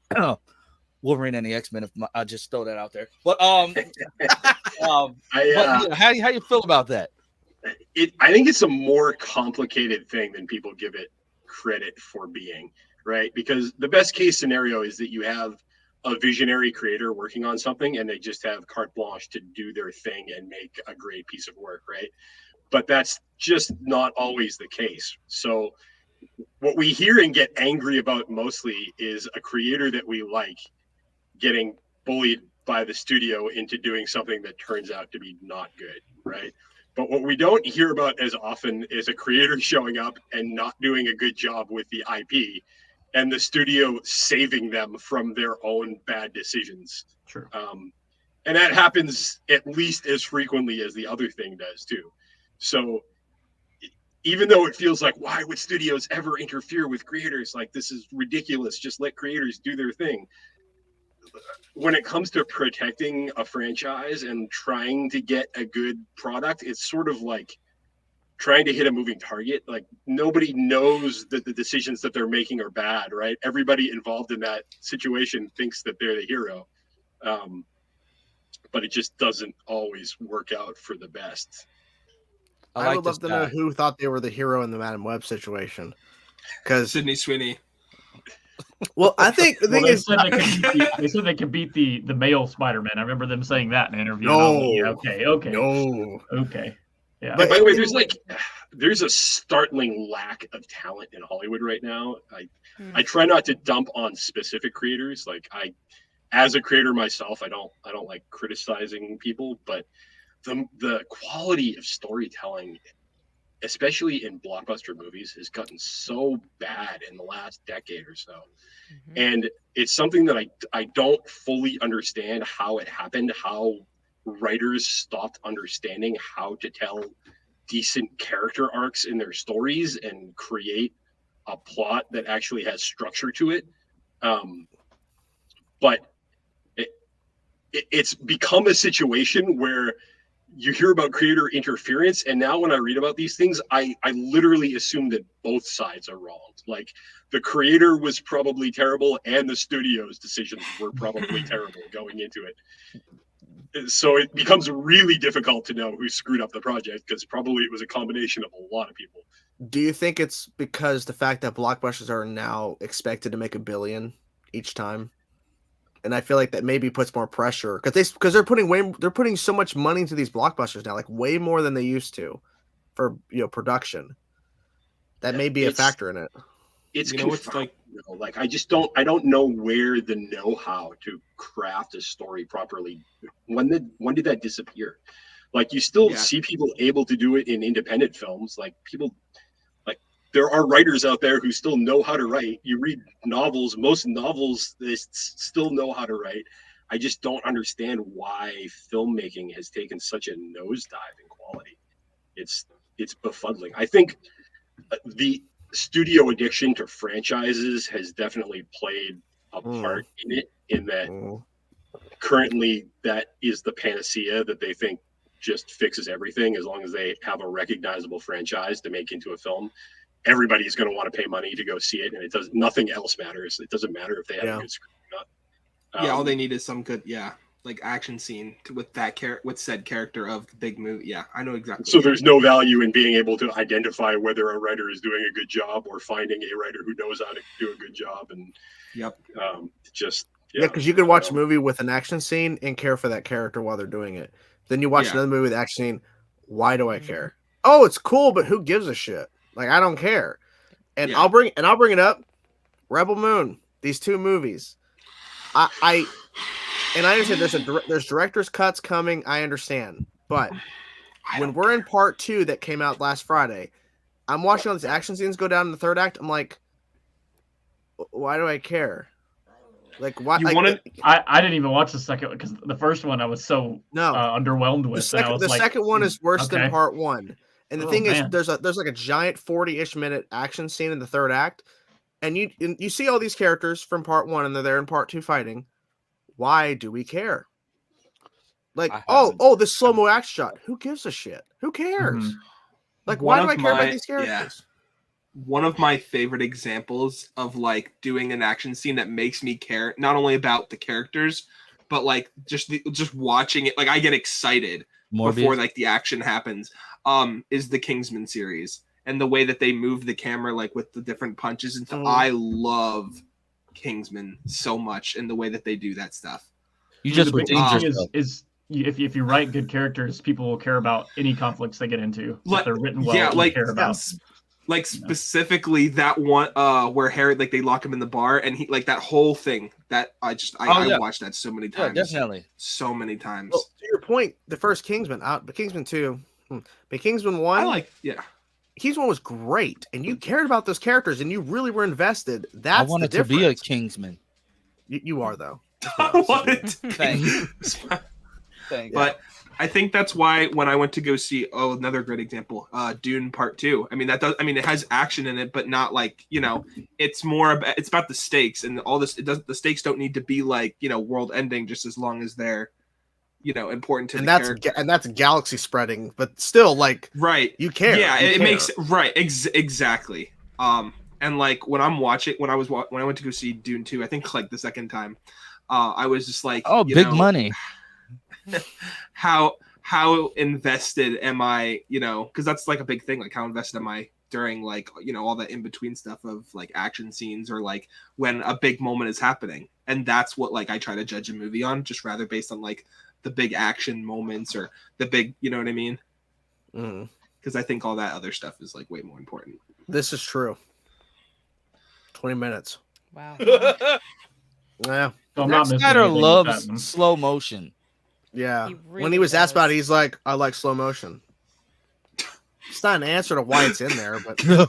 Wolverine and the X-Men. I just throw that out there. But how you feel about that? I think it's a more complicated thing than people give it credit for being, right? Because the best case scenario is that you have a visionary creator working on something and they just have carte blanche to do their thing and make a great piece of work, right? But that's just not always the case. So what we hear and get angry about mostly is a creator that we like getting bullied by the studio into doing something that turns out to be not good, right? But what we don't hear about as often is a creator showing up and not doing a good job with the IP and the studio saving them from their own bad decisions. True. And that happens at least as frequently as the other thing does too. So even though it feels like, why would studios ever interfere with creators? Like, this is ridiculous. Just let creators do their thing. When it comes to protecting a franchise and trying to get a good product, it's sort of like trying to hit a moving target. Like, nobody knows that the decisions that they're making are bad, right? Everybody involved in that situation thinks that they're the hero. But it just doesn't always work out for the best. I would love to know who thought they were the hero in the Madam Web situation. Because Sydney Sweeney. well, I think the thing Well, is, they said they could beat the male Spider-Man. I remember them saying that in an interview. No. Yeah, okay. no. Okay. Yeah. But by the way, there's a startling lack of talent in Hollywood right now. I try not to dump on specific creators. Like, as a creator myself, I don't like criticizing people, but the quality of storytelling, especially in blockbuster movies, has gotten so bad in the last decade or so. Mm-hmm. And it's something that I don't fully understand how it happened, how writers stopped understanding how to tell decent character arcs in their stories and create a plot that actually has structure to it. But it's become a situation where you hear about creator interference, and now when I read about these things, I literally assume that both sides are wrong. Like, the creator was probably terrible and the studio's decisions were probably terrible going into it. So it becomes really difficult to know who screwed up the project, because probably it was a combination of a lot of people. do you think it's because the fact that blockbusters are now expected to make $1 billion each time? And I feel like that maybe puts more pressure because they're putting so much money into these blockbusters now, like way more than they used to, for production. That may be a factor in it. It's like I don't know where the know-how to craft a story properly. When did that disappear? Like, you still see people able to do it in independent films. Like, there are writers out there who still know how to write. You read novels, most novelists still know how to write. I just don't understand why filmmaking has taken such a nosedive in quality. It's befuddling. I think the studio addiction to franchises has definitely played a part in it, in that currently that is the panacea that they think just fixes everything. As long as they have a recognizable franchise to make into a film, everybody's going to want to pay money to go see it, and nothing else matters. It doesn't matter if they have a good script or not. Yeah, all they need is some good like action scene with that with said character of the big movie. Yeah, I know exactly. So there's no value in being able to identify whether a writer is doing a good job or finding a writer who knows how to do a good job. And because you could watch a movie with an action scene and care for that character while they're doing it. Then you watch another movie with action scene. Why do I care? Oh, it's cool, but who gives a shit? Like, I don't care. And I'll bring it up. Rebel Moon. These two movies. I understand there's director's cuts coming. I understand, but when we're in part 2 that came out last Friday, I'm watching all these action scenes go down in the third act. I'm like, why do I care? Like, why? I didn't even watch the second one because the first one I was so underwhelmed with. The second one is worse than part 1. And the thing is, there's like a giant 40-ish minute action scene in the third act, and you see all these characters from part 1, and they're there in part 2 fighting. Why do we care? Like, this slow-mo action shot. Who gives a shit? Who cares? Mm-hmm. Like, why do I care about these characters? One of my favorite examples of like doing an action scene that makes me care not only about the characters, but like just watching it. Like, I get excited before like the action happens. Is the Kingsman series and the way that they move the camera, like with the different punches and stuff. I love Kingsman so much and the way that they do that stuff. You just if you write good characters, people will care about any conflicts they get into. If they're written well, care about. Like specifically that one where Harry, like, they lock him in the bar and he, like, that whole thing that I watched that so many times. Yeah, definitely. So many times. Well, to your point, the first Kingsman but Kingsman 2, but Kingsman 1, Kingsman was great, and you cared about those characters, and you really were invested. That's I wanted to be a Kingsman. You are, though. I wanted to Thanks. But I think that's why when I went to go see, another great example, Dune Part 2. I mean, it has action in it, but not like, it's it's about the stakes and all this. The stakes don't need to be like, world ending, just as long as they're, important to the character. And that's galaxy spreading, but still, like, right. You care. Yeah, it makes right. Exactly. And like when I went to go see Dune 2, I think like the second time, I was just like, big money. How invested am I, because that's like a big thing, like how invested am I during like, all that in between stuff of like action scenes or like when a big moment is happening. And that's what like I try to judge a movie on, just rather based on like the big action moments or the big, you know what I mean? Because I think all that other stuff is like way more important. This is true. 20 minutes. Wow. Yeah. Zack Snyder loves slow motion. Yeah. When he was asked about it, he's like, I like slow motion. It's not an answer to why it's in there, but can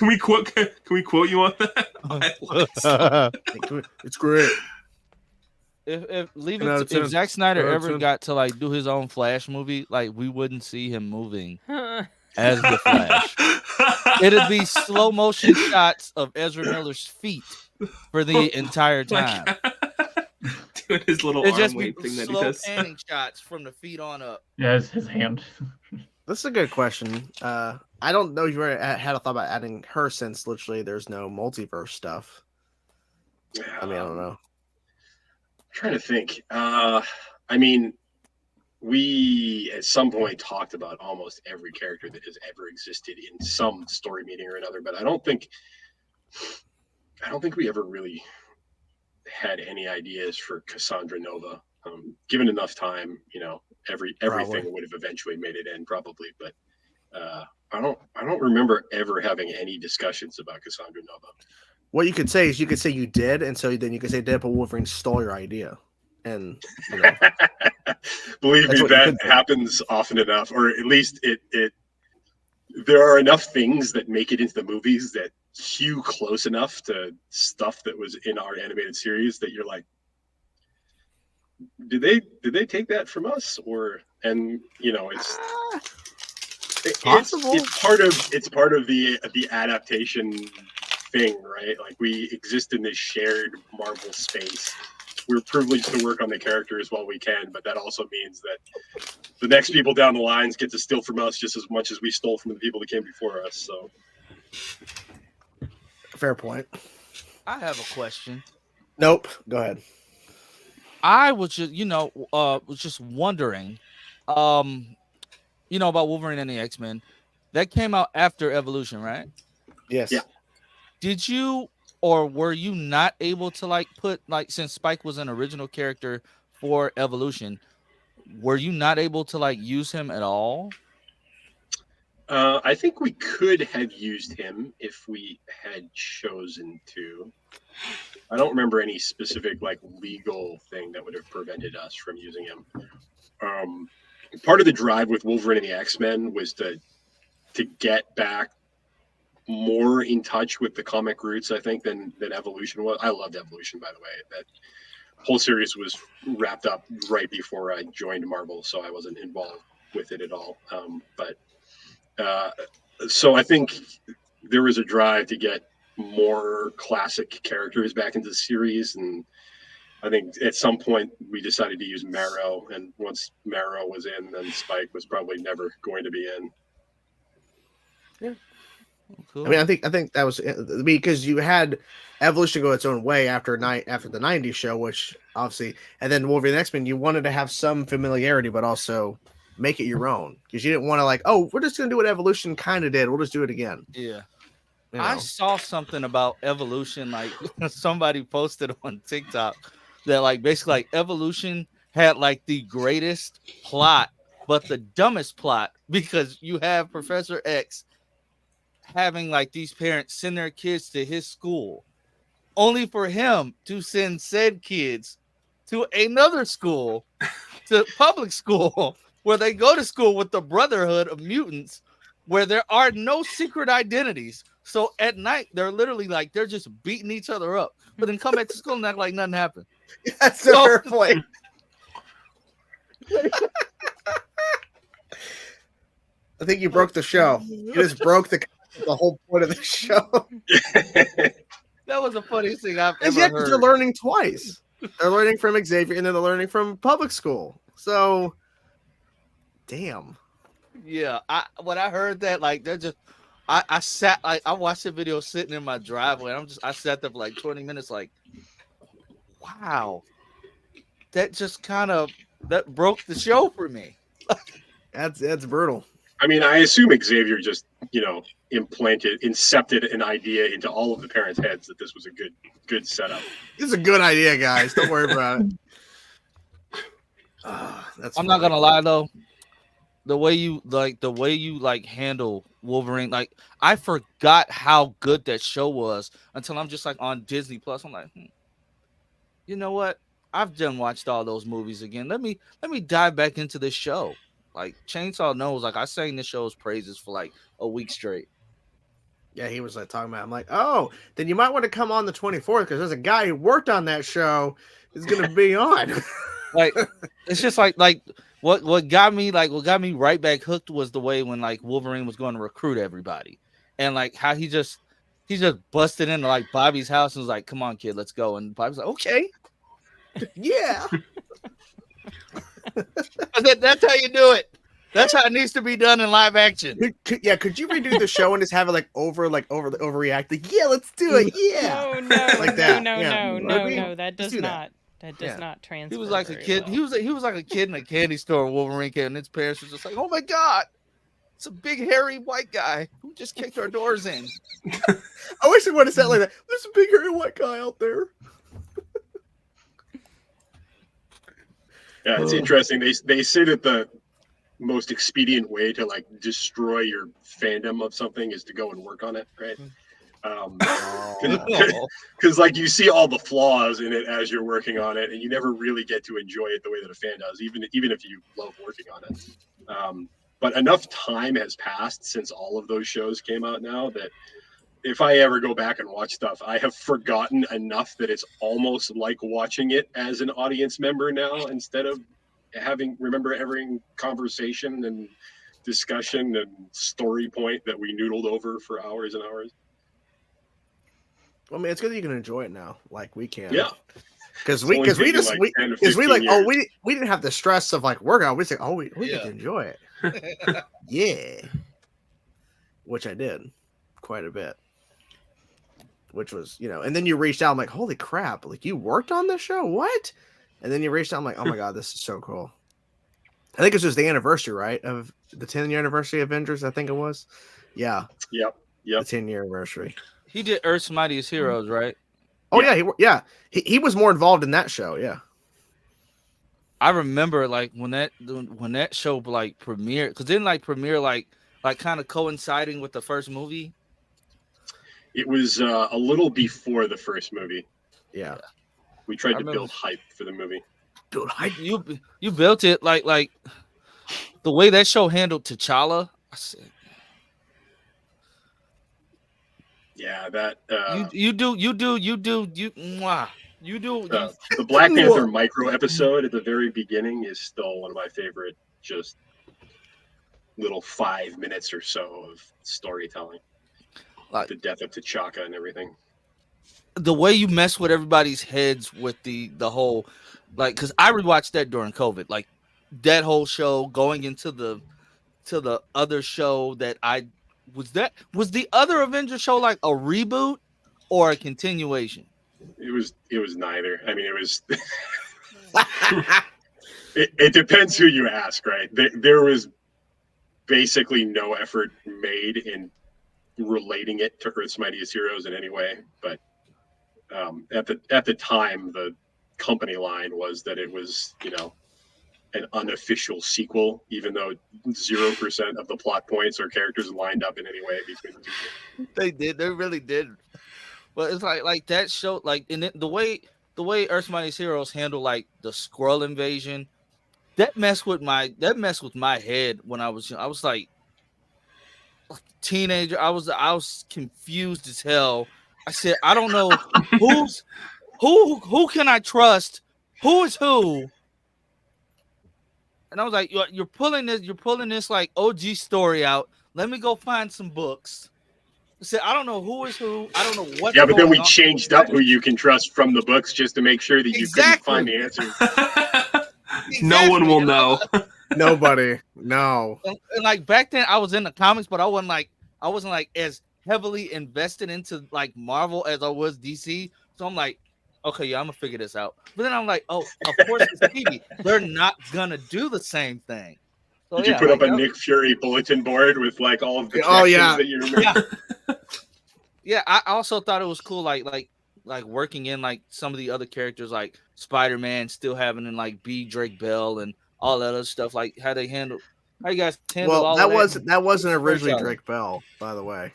we quote you on that? It's great. If Zack Snyder ever got to like do his own Flash movie, like we wouldn't see him moving as the Flash. It'd be slow motion shots of Ezra Miller's feet for the entire time. Doing his little arm wave thing that he does. Slow panning shots from the feet on up. Yeah, his hand. This is a good question. I don't know if you had a thought about adding her since literally there's no multiverse stuff. I mean, I don't know. I'm trying to think. I mean, we at some point talked about almost every character that has ever existed in some story meeting or another, but I don't think we ever really had any ideas for Cassandra Nova. Given enough time, everything would have eventually made it in probably, but I don't remember ever having any discussions about Cassandra Nova. What you could say is you did, and so then you could say Deadpool Wolverine stole your idea. And believe me, that happens often enough, or at least it there are enough things that make it into the movies that hew close enough to stuff that was in our animated series that you're like, did they take that from us? It's possible. It's part of the adaptation thing, right? Like we exist in this shared Marvel space, we're privileged to work on the characters while we can, but that also means that the next people down the lines get to steal from us just as much as we stole from the people that came before us. So, Fair point. I have a question. Nope. Go ahead. I was just, was just wondering, about Wolverine and the X-Men. That came out after Evolution, right? Yes. Yeah. Did you or were you not able to put since Spike was an original character for Evolution, were you not able to use him at all? I think we could have used him if we had chosen to. I don't remember any specific legal thing that would have prevented us from using him. Part of the drive with Wolverine and the X-Men was to get back more in touch with the comic roots, I think, than Evolution was. I loved Evolution, by the way. That whole series was wrapped up right before I joined Marvel, so I wasn't involved with it at all. So I think there was a drive to get more classic characters back into the series, and I think at some point we decided to use Marrow, and once Marrow was in, then Spike was probably never going to be in. Yeah. Cool. I mean, I think that was because you had Evolution go its own way after the 90s show, which obviously, and then Wolverine and X-Men, you wanted to have some familiarity, but also make it your own, because you didn't want to we're just going to do what Evolution kind of did. We'll just do it again. Yeah. You know? I saw something about Evolution, somebody posted on TikTok that basically Evolution had the greatest plot, but the dumbest plot, because you have Professor X having these parents send their kids to his school, only for him to send said kids to another school, to public school, where they go to school with the Brotherhood of Mutants, where there are no secret identities. So at night, they're literally they're just beating each other up, but then come back to school and act like nothing happened. That's a fair point. I think you broke the show. You just broke the whole point of the show. That was the funniest thing I've And ever yet heard. they're learning twice. They're learning from Xavier, and then they're learning from public school. So, damn. Yeah, when I heard that, they're just, I sat, I watched the video sitting in my driveway, and I sat there for 20 minutes, wow, that just that broke the show for me. That's brutal. I mean, I assume Xavier just, incepted an idea into all of the parents' heads that this was a good setup. This is a good idea, guys. Don't worry about it. I'm not gonna lie though, the way you handle Wolverine, I forgot how good that show was until I'm just on Disney Plus. I'm you know what? I've done watched all those movies again. Let me dive back into this show. Chainsaw knows, I sang this show's praises for a week straight. Yeah, he was talking about. I'm oh, then you might want to come on the 24th, because there's a guy who worked on that show is going to be on. It's just what got me right back hooked was the way when Wolverine was going to recruit everybody, and how he just busted into Bobby's house and was like, "Come on, kid, let's go." And Bobby's like, "Okay, yeah." That's how you do it. That's how it needs to be done in live action. Could you redo the show and just have it overreact? Yeah, let's do it. Yeah. No, Like that. no, Yeah. no. That does do not. that. That does not transfer. He was like a very kid. well. He was like a kid in a candy store. Wolverine came, and his parents were just like, "Oh my god, it's a big hairy white guy who just kicked our doors in." I wish they would have said like that. There's a big hairy white guy out there. Yeah, it's interesting. They say that the most expedient way to destroy your fandom of something is to go and work on it, right? Because you see all the flaws in it as you're working on it, and you never really get to enjoy it the way that a fan does, even if you love working on it. But enough time has passed since all of those shows came out now that if I ever go back and watch stuff, I have forgotten enough that it's almost like watching it as an audience member now, instead of having conversation and discussion and story point that we noodled over for hours and hours. Well, I mean, it's good that you can enjoy it now, like we can. Yeah. Because It's we only because we taken, just like, we 10 to because we 15 like years. we didn't have the stress of like working out. We said we get Yeah. to enjoy it. Yeah, which I did quite a bit. Which was, and then you reached out. I'm like, holy crap! Like you worked on this show? What? And then you reached out. I'm like, oh my god, this is so cool. I think it was just the anniversary, right, of the 10th anniversary of Avengers. I think it was. Yeah, Yep. the 10-year anniversary. He did Earth's Mightiest Heroes, right? Oh yeah, he was more involved in that show. Yeah. I remember like when that show like premiered, because didn't like premiere like kind of coinciding with the first movie. It was a little before the first movie. Yeah. We tried to remember- build hype for the movie. Dude, You built it like the way that show handled T'Challa. I said, Yeah, that you do. the Black Panther micro episode at the very beginning is still one of my favorite, just little 5 minutes or so of storytelling. Like The death of T'Chaka and everything. the way you mess with everybody's heads with the whole, like, because I rewatched that during COVID, like that whole show going into the other show that was the other Avengers show like a reboot or a continuation? It was neither. I mean, it was. it depends who you ask, right? There was basically no effort made in relating it to Earth's Mightiest Heroes in any way, but at the time, the company line was that it was, an unofficial sequel, even though 0% of the plot points or characters lined up in any way between the two. They really did. But it's like that show, like, and the way Earth's Mightiest Heroes handled like the Skrull invasion, that messed with my head when I was like teenager. I was confused as hell. I said, I don't know who can I trust? Who is who? And I was like, you're pulling this like OG story out. Let me go find some books. I said, I don't know who is who. I don't know what. Yeah, but then we changed up who you can trust from the books just to make sure that you couldn't find the answer. No one will know. Nobody. No. And like back then, I was in the comics, but I wasn't like as heavily invested into like Marvel as I was DC. So I'm like, okay, yeah, I'm gonna figure this out. But then I'm like, oh, of course it's TV. They're not gonna do the same thing. So, Did you put up a Nick Fury bulletin board with like all of the connections that you remember? Yeah, I also thought it was cool, like working in like some of the other characters, like Spider-Man, still having in like B. Drake Bell and all that other stuff. Like how you guys handle all that. That wasn't originally Drake Bell, by the way.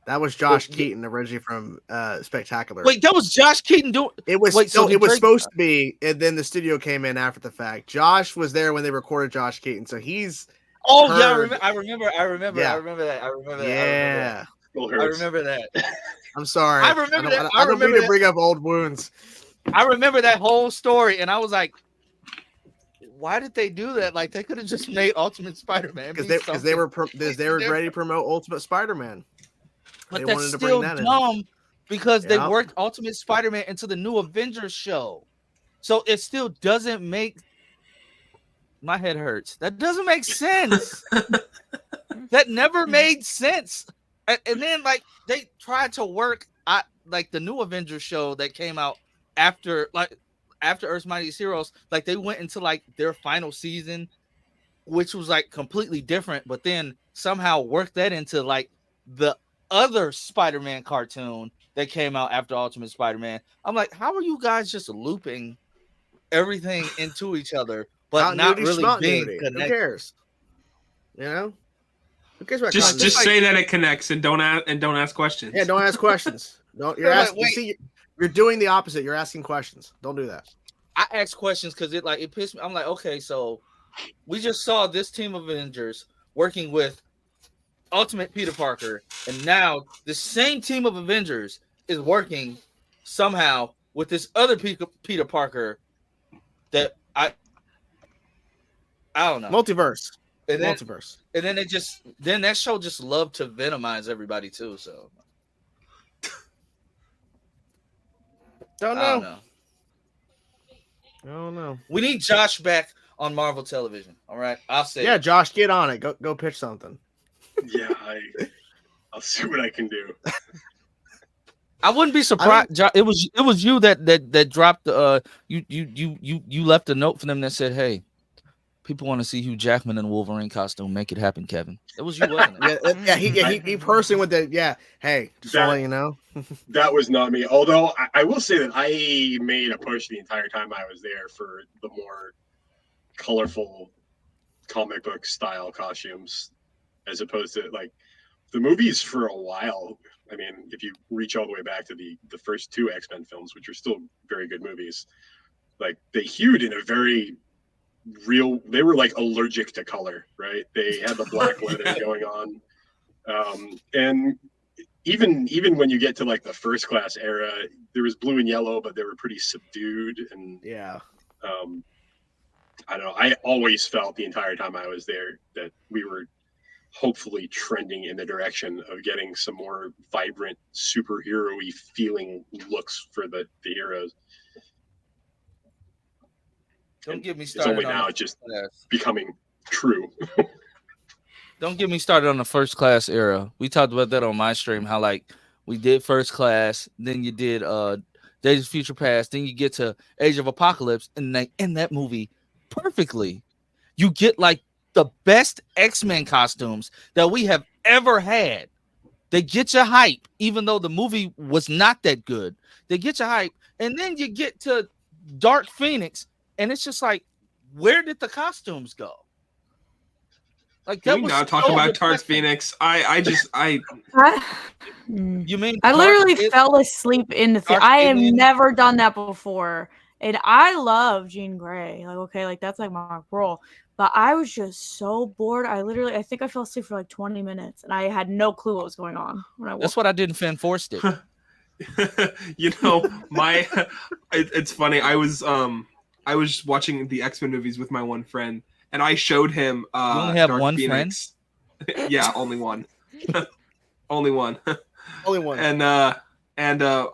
That was Josh Keaton originally from Spectacular. Wait, that was Josh Keaton doing it? Was wait, so it was supposed to be, and then the studio came in after the fact. Josh was there when they recorded Josh Keaton, so he's. Oh yeah, I remember that. I remember that. Yeah, I remember that. I'm sorry. I remember that. I don't mean to bring up old wounds. I remember that whole story, and I was like, why did they do that? Like they could have just made Ultimate Spider-Man because they were ready to promote Ultimate Spider-Man. But that's still dumb because they worked Ultimate Spider-Man into the new Avengers show. So it still doesn't make my head hurts. That doesn't make sense. That never made sense. And then like they tried to work like the new Avengers show that came out after Earth's Mightiest Heroes, like they went into like their final season, which was like completely different, but then somehow worked that into like the other Spider-Man cartoon that came out after Ultimate Spider-Man. I'm like, how are you guys just looping everything into each other, but not really being connected? Who cares? You know? Who cares about just say that it connects and don't ask questions. Yeah, don't ask questions. You're doing the opposite. You're asking questions. Don't do that. I ask questions because it pissed me. I'm like, okay, so we just saw this team of Avengers working with Ultimate Peter Parker, and now the same team of Avengers is working somehow with this other Peter Parker that I don't know. Multiverse. And then, Multiverse. And then that show just loved to venomize everybody too. So don't know. I don't know. We need Josh back on Marvel television. All right, I'll say. Yeah, it. Josh, get on it. Go pitch something. Yeah, I'll see what I can do. I wouldn't be surprised. It was you that dropped the you left a note for them that said, "Hey, people want to see Hugh Jackman in a Wolverine costume. Make it happen, Kevin." It was you, wasn't it? He personally with the Hey, just to let you know. That was not me. Although I will say that I made a push the entire time I was there for the more colorful comic book style costumes, as opposed to like the movies for a while. I mean, if you reach all the way back to the first two X-Men films, which are still very good movies, like they hewed in a very real. They were like allergic to color, right? They had the black leather going on, and even when you get to like the First Class era, there was blue and yellow, but they were pretty subdued. And I don't know. I always felt the entire time I was there that we were hopefully trending in the direction of getting some more vibrant superhero-y feeling looks for the heroes. Don't get me started. It's only now it's just becoming true. Don't get me started on the First Class era. We talked about that on my stream, how like we did First Class, then you did Days of Future Past, then you get to Age of Apocalypse, and they end that movie perfectly. You get like the best X-Men costumes that we have ever had. They get you hype, even though the movie was not that good. They get you hype, and then you get to Dark Phoenix, and it's just like, where did the costumes go? Like that. Can we now talk about Dark Phoenix? You mean I literally fell asleep in the theater. I have never done that before, and I love Jean Grey. Like, okay, like that's like my role. But I was just so bored. I think I fell asleep for like 20 minutes, and I had no clue what was going on when I woke. That's what I did in Fan Forced it. You know, it's funny. I was watching the X-Men movies with my one friend, and I showed him. You only have Dark one Phoenix. Friend? Yeah, only one. Only one. Only one. And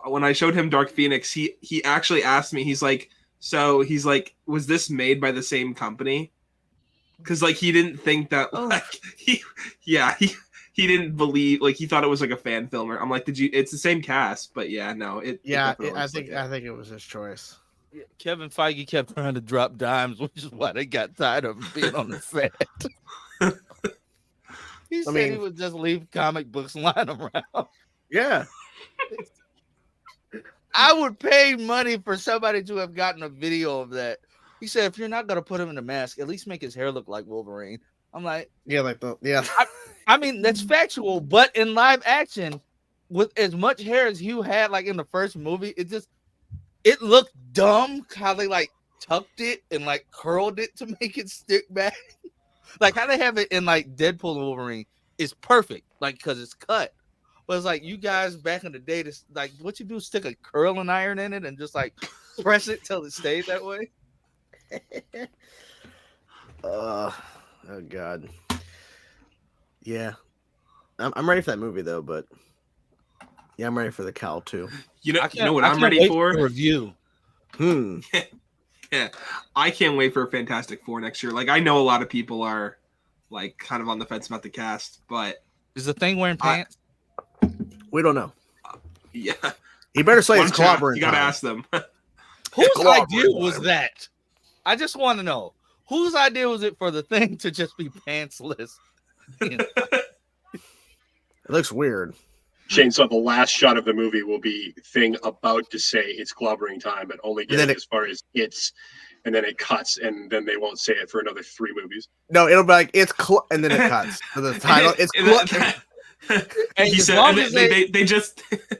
when I showed him Dark Phoenix, he actually asked me. He's like, was this made by the same company? Because like he didn't think that he didn't believe, like he thought it was like a fan film. I'm like, it's the same cast, but yeah, no, I think it was his choice. Kevin Feige kept trying to drop dimes, which is why they got tired of being on the set. He said he would just leave comic books lying around. Yeah. I would pay money for somebody to have gotten a video of that. He said, if you're not going to put him in a mask, at least make his hair look like Wolverine. I'm like, I mean, that's factual, but in live action, with as much hair as Hugh had, like in the first movie, it looked dumb how they like tucked it and like curled it to make it stick back. Like how they have it in like Deadpool and Wolverine is perfect, like because it's cut. But it's like you guys back in the day, like what you do, stick a curling iron in it and just like press it till it stays that way. Oh God. Yeah. I'm ready for that movie though, but yeah, I'm ready for the cowl too. You know what I'm ready for? Review. Yeah. I can't wait for Fantastic Four next year. Like I know a lot of people are like kind of on the fence about the cast, but is the Thing wearing pants? We don't know. Yeah. You better say it's clobbering. You gotta ask them. Whose idea was that? I just want to know. Whose idea was it for the Thing to just be pantsless? It looks weird. Shane, so the last shot of the movie will be Thing about to say it's clobbering time, but only get as far as it's, and then it cuts, and then they won't say it for another 3 movies. No, it'll be like it's and then it cuts. For the title, it's and he said, and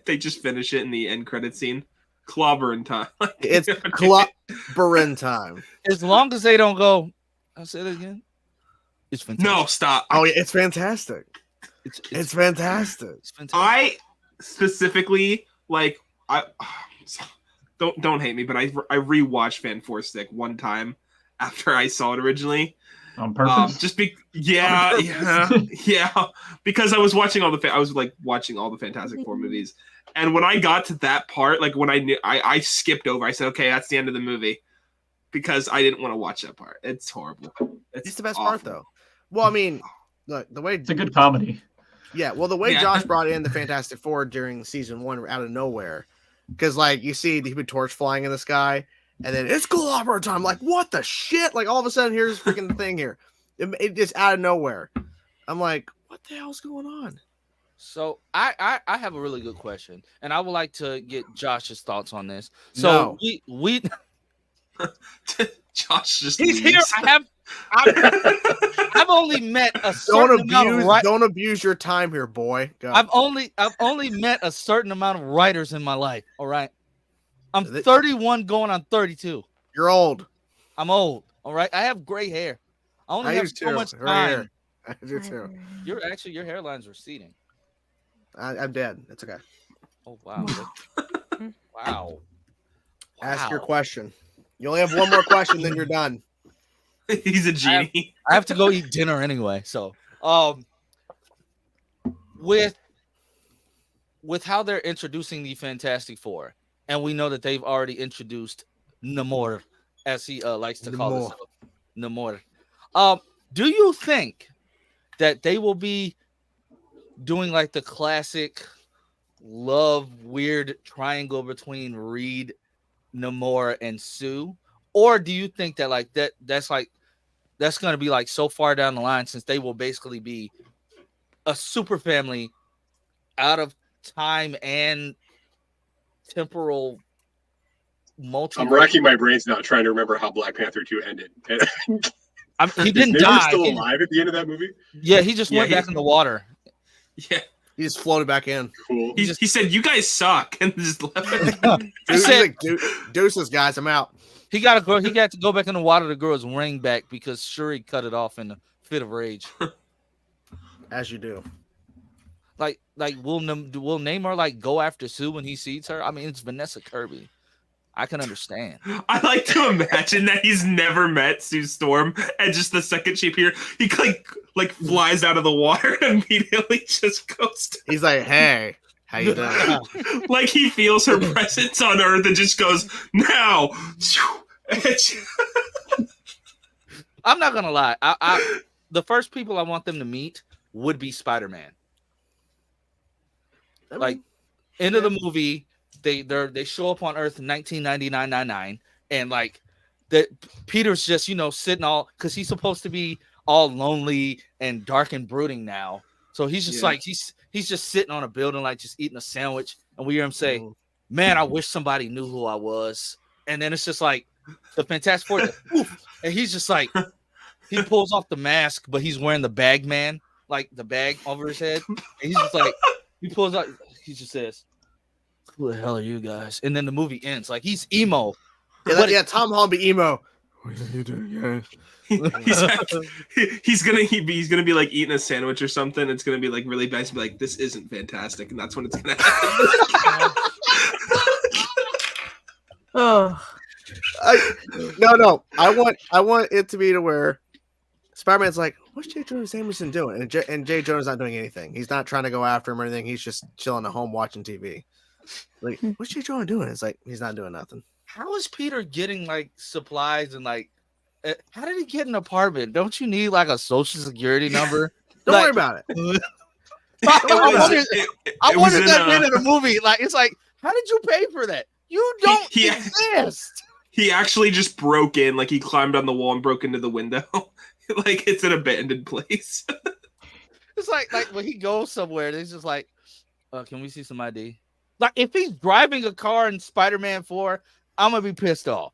they just finish it in the end credit scene. Clobbering time. It's clobbering time. As long as they don't go, I'll say it again. It's fantastic. No, stop. Oh, yeah, it's fantastic. It's fantastic. It's fantastic. I specifically like don't hate me, but I rewatched Fan Four Stick one time after I saw it originally. On purpose? Because I was watching watching all the Fantastic Four movies. And when I got to that part, like when I knew, I skipped over. I said, okay, that's the end of the movie. because I didn't want to watch that part. It's horrible. It's the best awful. part, though. Well, I mean, look, the way It's a good comedy. Yeah, well, the way Yeah. Josh brought in the Fantastic Four during season 1 out of nowhere, because like you see the human torch flying in the sky, and then it's Glover time. Like, what the shit? Like all of a sudden, here's freaking thing here. It just out of nowhere. I'm like, what the hell's going on? So I have a really good question, and I would like to get Josh's thoughts on this. So No. we Josh just he's leaves. here. I've only met a certain amount of Don't abuse your time here, boy. Go. I've only met a certain amount of writers in my life. All right, I'm Is it- 31 going on 32. You're old. I'm old. All right, I have gray hair. I only I have used so to. much Right time. here. I do too. Your hairline's receding. I'm dead. It's okay. Oh wow. Wow. Ask your Wow. question. You only have one more question, then you're done. He's a genie. I have to go eat dinner anyway. So, with how they're introducing the Fantastic Four, and we know that they've already introduced Namor, as he likes to call himself, Namor. Do you think that they will be doing like the classic love weird triangle between Reed, Namor, and Sue, or do you think that like that's going to be like so far down the line, since they will basically be a super family out of time and temporal multiverse? I'm racking my brains now trying to remember how Black Panther 2 ended. He didn't Is Namor die. still alive at the end of that movie? Yeah, he just went Yeah, back in the water. Yeah. He just floated back in. Cool. He said, "You guys suck," and just left. He's said- like, deuces, guys. I'm out. He got to go back in the water to grow his ring back because Shuri cut it off in a fit of rage. As you do. Like will Namor like go after Sue when he sees her? I mean, it's Vanessa Kirby. I can understand. I like to imagine that he's never met Sue Storm, and just the second she appears, he like flies out of the water and immediately just goes to, He's like, hey, how you doing? like he feels her presence on Earth and just goes, now. I'm not gonna lie. I the first people I want them to meet would be Spider-Man. Like end of the movie, they show up on Earth in 1999, and like that Peter's just sitting all because he's supposed to be all lonely and dark and brooding now. So he's just like he's just sitting on a building like just eating a sandwich, and we hear him say, "Man, I wish somebody knew who I was." And then it's just like the Fantastic Four, and he's just like he pulls off the mask, but he's wearing the bag man, like the bag over his head, and he's just like he pulls out, he just says, "Who the hell are you guys?" And then the movie ends like he's emo. Yeah, Tom Holland be emo. What are you doing, he's gonna be like eating a sandwich or something. It's gonna be like really bad. He's gonna be like, "This isn't fantastic," and that's when it's gonna happen. Oh, No. I want it to be to where Spider-Man's like, what's J. Jonah Jameson doing? And J. Jonah's not doing anything. He's not trying to go after him or anything. He's just chilling at home watching TV. Like, what's J. Jonah doing? It's like he's not doing nothing. How is Peter getting like supplies and like? How did he get an apartment? Don't you need like a social security number? Don't Like- worry about it. I wanted that bit in the movie. Like it's like, how did you pay for that? You don't He- exist. He actually just broke in, like he climbed on the wall and broke into the window. Like it's an abandoned place. It's like when he goes somewhere, it's just like, can we see some ID? Like if he's driving a car in Spider-Man 4, I'm gonna be pissed off.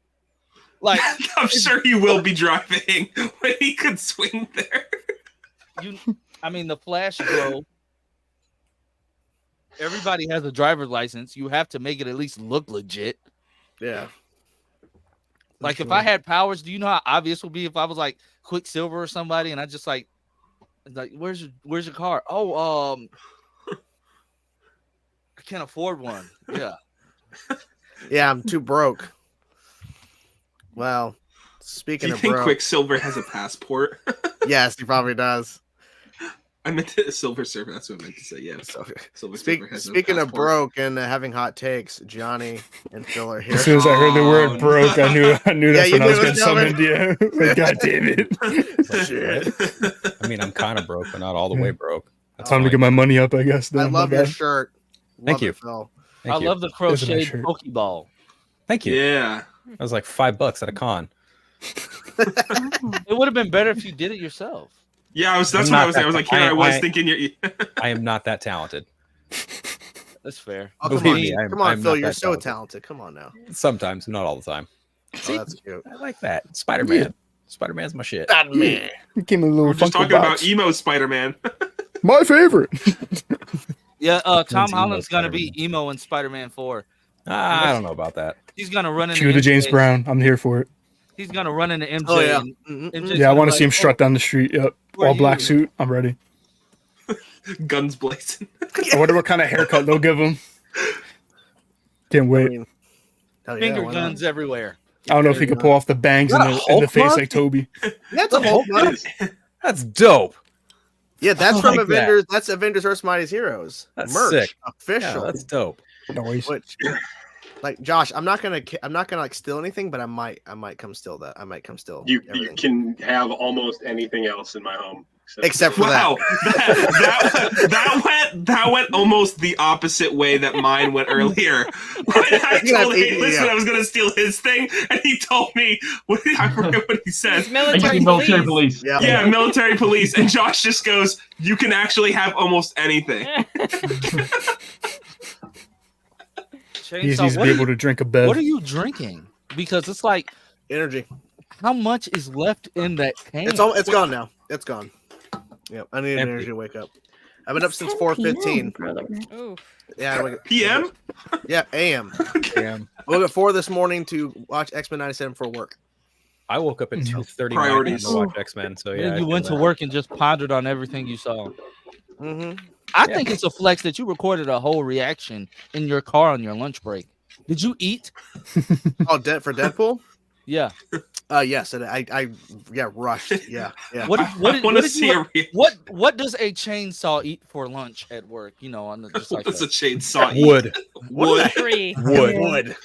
Like I'm sure he will be driving when he could swing there. the Flash, bro. Everybody has a driver's license. You have to make it at least look legit. Yeah. Like if I had powers, do you know how obvious it would be if I was like Quicksilver or somebody and I just like where's your car? Oh, I can't afford one. Yeah. Yeah, I'm too broke. Well, Do speaking you of think broke, Quicksilver has a passport? yes, he probably does. I meant to Silver Surfer. That's what I meant to say. Yeah. So, Silver Surfer has no speaking of passport. broke and having hot takes, Johnny and Phil are here. As soon as I heard the Oh, word broke, I knew that's you when I was knew it getting was summoned. coming. Yeah. Like, God damn it. Shit. I mean, I'm kind of broke, but not all the way broke. That's Time to fine. get my money up, I guess. I then. love My your bad. shirt. Thank Love you. it, Phil. Thank you. I love the That's a nice crocheted shirt. Pokeball. Thank you. Yeah. That was like $5 at a con. It would have been better if you did it yourself. Yeah, that's I'm what not I was saying. I was like, that- here I was I- thinking you're. I am not that talented. That's fair. Oh, come Believe on, me, I'm- come on, I'm Phil. not You're that so talented. talented. Come on now. Sometimes, not all the time. Oh, that's cute. I like that. Spider-Man. Spider-Man's my shit. Man. It came in a little We're just Funko talking box. about emo Spider-Man. My favorite. Yeah, Tom Emo Holland's gonna Spider-Man. be emo in Spider-Man 4. I don't know about that. He's gonna run into Cue the James MJ. Brown. I'm here for it. He's gonna run into MJ. Oh yeah. and Mm-mm-mm. MJ's Yeah, I gonna want be to see him like, strut down the street. Yep. who are All black you? suit. I'm ready. Guns blazing. I wonder what kind of haircut they'll give him. Can't I wait. mean, hell yeah, Finger why not? guns everywhere. I don't know if he could pull off the bangs in Is that a the Hulk face mug? like Toby. Yeah, it's a Hulk mug. That's dope. Yeah, that's I from like that. Avengers. That's Avengers Earth's Mightiest Heroes. That's Merch, sick. official. Yeah, that's dope. Noise. Which, like Josh, I'm not gonna like steal anything, but I might come steal that. I might come steal. You everything. can have almost anything else in my home Except for Wow, that went almost the opposite way that mine went earlier. When I Yeah, told him, listen, yeah. I was going to steal his thing, and he told me, I forget what he said. It's Thank military you, military police. police. Yeah. Yeah, military police. And Josh just goes, you can actually have almost anything. He just Chainsaw, needs to what, be are able you, to drink a bed. what are you drinking? Because it's like, Energy. how much is left in that can? It's gone now. It's gone. Yep. I need Empty. energy to wake up. I've been up since 10 p.m., 4:15. brother. Oof. Yeah. I wake up- PM? Yeah. AM. Damn. I woke up 4 this morning to watch X-Men 97 for work. I woke up at 2:30 Priorities. to watch X-Men. So yeah, Then I you feel went to that. work and just pondered on everything you saw. Mm-hmm. I Yeah. think it's a flex that you recorded a whole reaction in your car on your lunch break. Did you eat? Oh, for Deadpool? Yeah. Yes. And I rushed. Yeah. Yeah. What I what want what to did see you, a reaction. what does a chainsaw eat for lunch at work? You know, on the just like What's a that. chainsaw? Wood. Wood. Three. Wood. Wood.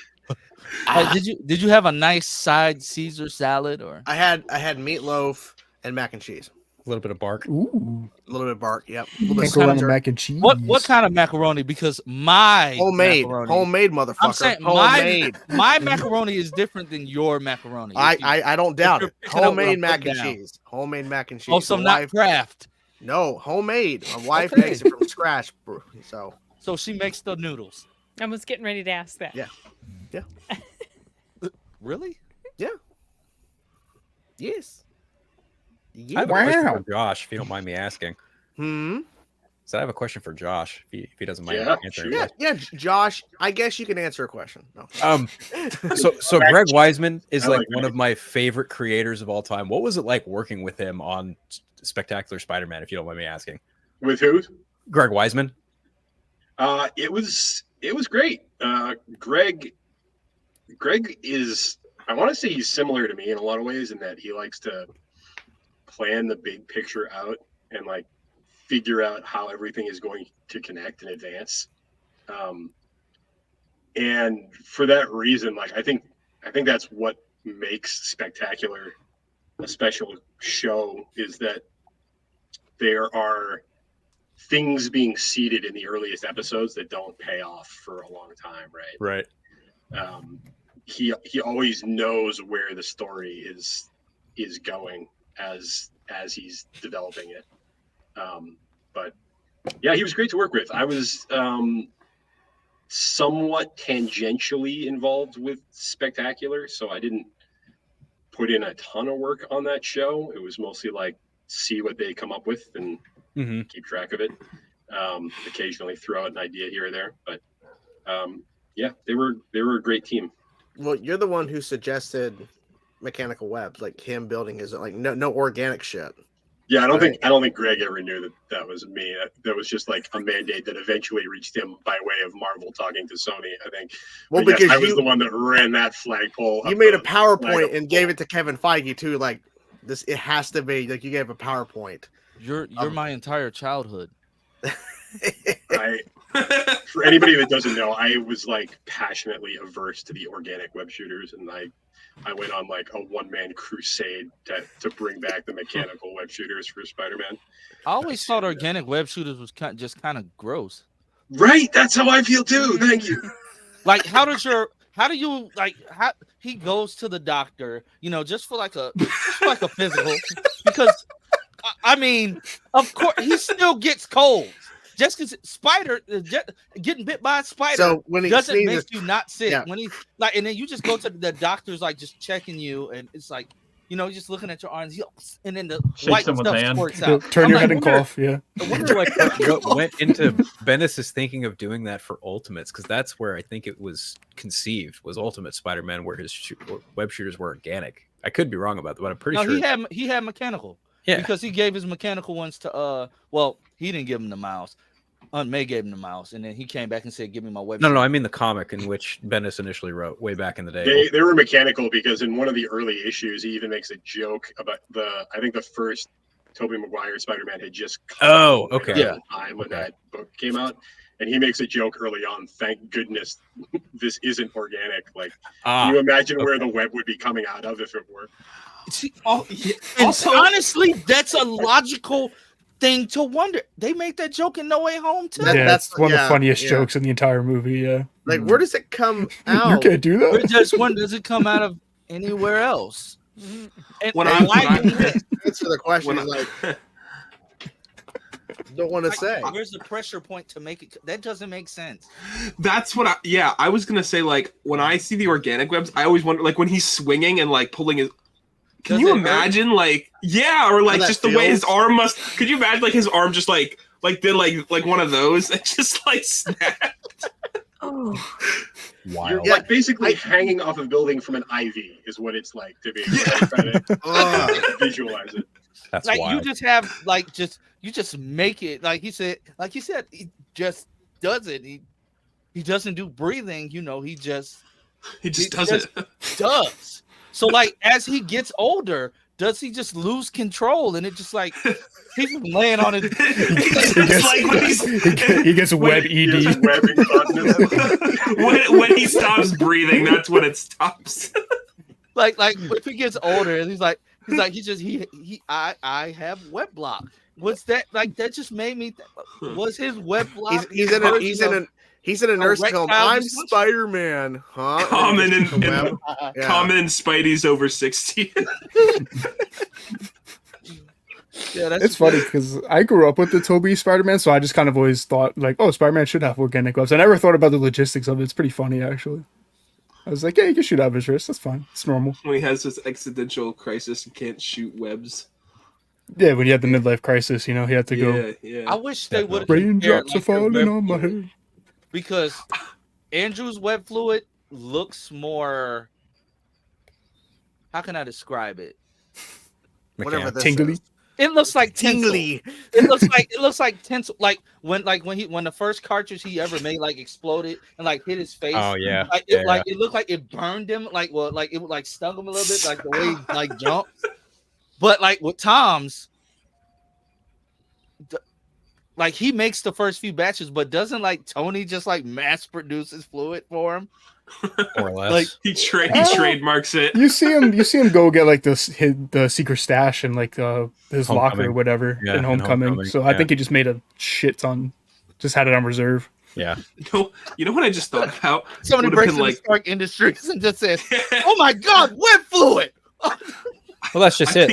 Did you have a nice side Caesar salad or? I had meatloaf and mac and cheese. A little bit of bark. Ooh. A little bit of bark. Yep. A little bit Can't of go wrong with center. mac and cheese. What kind of macaroni? Because my Homemade. macaroni, Homemade, motherfucker. I'm saying Homemade. my macaroni is different than your macaroni. If you- I don't doubt you're it. picking up what Homemade I'm mac putting and down. cheese. Homemade mac and cheese. oh, so My not wife- Kraft. No, homemade. My wife Okay. makes it from scratch, bro. So So she makes the noodles. I was getting ready to ask that. Yeah. Really? yes. I have a question Wow. for Josh, if you don't mind me asking. Hmm. So I have a question for Josh, if he doesn't mind Yeah, answering. sure. Yeah. Josh. I guess you can answer a question. No. So Greg Wiseman is I like like one that. of my favorite creators of all time. What was it like working with him on Spectacular Spider-Man, if you don't mind me asking? With who? Greg Wiseman. It was great. Greg is, I want to say he's similar to me in a lot of ways in that he likes to plan the big picture out and like figure out how everything is going to connect and advance. And for that reason, like I think that's what makes Spectacular a special show, is that there are things being seeded in the earliest episodes that don't pay off for a long time, right? Right. He always knows where the story is going as he's developing it. But yeah, he was great to work with. I was somewhat tangentially involved with Spectacular, so I didn't put in a ton of work on that show. It was mostly like see what they come up with and keep track of it. Occasionally throw out an idea here or there, but yeah, they were a great team. Well, you're the one who suggested mechanical webs, like him building his like no organic shit. Yeah, I don't Right. think Greg ever knew that was me. That was just like a mandate that eventually reached him by way of Marvel talking to Sony, I think. Well, But yes, because I was the one that ran that flagpole. you up made a the PowerPoint flagpole. and gave it to Kevin Feige too. Like this, it has to be like you gave a PowerPoint. You're my entire childhood. For anybody that doesn't know, I was like passionately averse to the organic web shooters, and I went on like a one-man crusade to bring back the mechanical web shooters for Spider-Man. I always thought organic web shooters was just kind of gross. Right, that's how I feel too. Thank you. Like, how do you he goes to the doctor, just for like a physical, because I mean, of course he still gets colds. Just because getting bit by a spider doesn't make you not sick. Yeah. When he and then you just go to the doctor's just checking you, and it's like, just looking at your arms, and then the white stuff squirts out. Turn your head and cough. Yeah. I wonder what went into Bendis' thinking of doing that for Ultimates, because that's where I think it was conceived, was Ultimate Spider-Man, where his web shooters were organic. I could be wrong about that, but I'm pretty sure he had mechanical. Yeah, because he gave his mechanical ones to he didn't give him the mouse. Aunt May gave him the mouse, and then he came back and said, "Give me my web." No, I mean the comic in which Bendis initially wrote way back in the day. They were mechanical because in one of the early issues, he even makes a joke about I think the first Tobey Maguire Spider-Man had just come at the time when that book came out, and he makes a joke early on. Thank goodness this isn't organic. Like, can you imagine where the web would be coming out of if it were? See, also, honestly, that's a logical thing to wonder. They made that joke in No Way Home too. That's one of the funniest jokes in the entire movie. Yeah, like where does it come out? You can't do that. Does it come out of anywhere else? And answer the question, don't want to say. Where's the pressure point to make it? That doesn't make sense. That's what I was gonna say. Like, when I see the organic webs, I always wonder, like, when he's swinging and like pulling his. Can you imagine, or like just the way his arm must? Could you imagine, like, his arm just like did like one of those and just like snapped? Oh, wow! You're basically hanging off a building from an IV is what it's like to be trying to visualize it. That's like wild. You just have you just make it like he said. He just does it. He doesn't do breathing. He just does it. Does. So, like, as he gets older, does he just lose control? And it just like he's laying on it. He gets web ED. When he stops breathing, that's when it stops. like if he gets older, and I have web block. What's that? Like, that just made me. Was his web block? He's in a nursing home. I'm Spider-Man, huh? Common in Spidey's over 60. It's funny because I grew up with the Tobey Spider-Man, so I just kind of always thought like, oh, Spider-Man should have organic webs. I never thought about the logistics of it. It's pretty funny, actually. I was like, yeah, you can shoot out of his wrist. That's fine. It's normal. When he has this existential crisis and can't shoot webs. Yeah, when he had the midlife crisis, he had to go. Yeah. I wish they would have. Raindrops are falling on my head. Because Andrew's web fluid looks more. How can I describe it? Whatever this tingly. Is. It looks like tingly. It looks like tinsel. Like when the first cartridge he ever made exploded and hit his face. Oh yeah. It looked like it burned him. It would stung him a little bit, like the way he jumped. But with Tom's. He makes the first few batches, but doesn't Tony just mass produce his fluid for him? More or less. He trademarks it. You see him go get the secret stash and his locker or whatever in Homecoming. So I think he just made a shit ton, just had it on reserve. Yeah. You know what I just thought about? Somebody breaks into Stark Industries and just says, "Oh my God, web fluid!" Well, that's just it.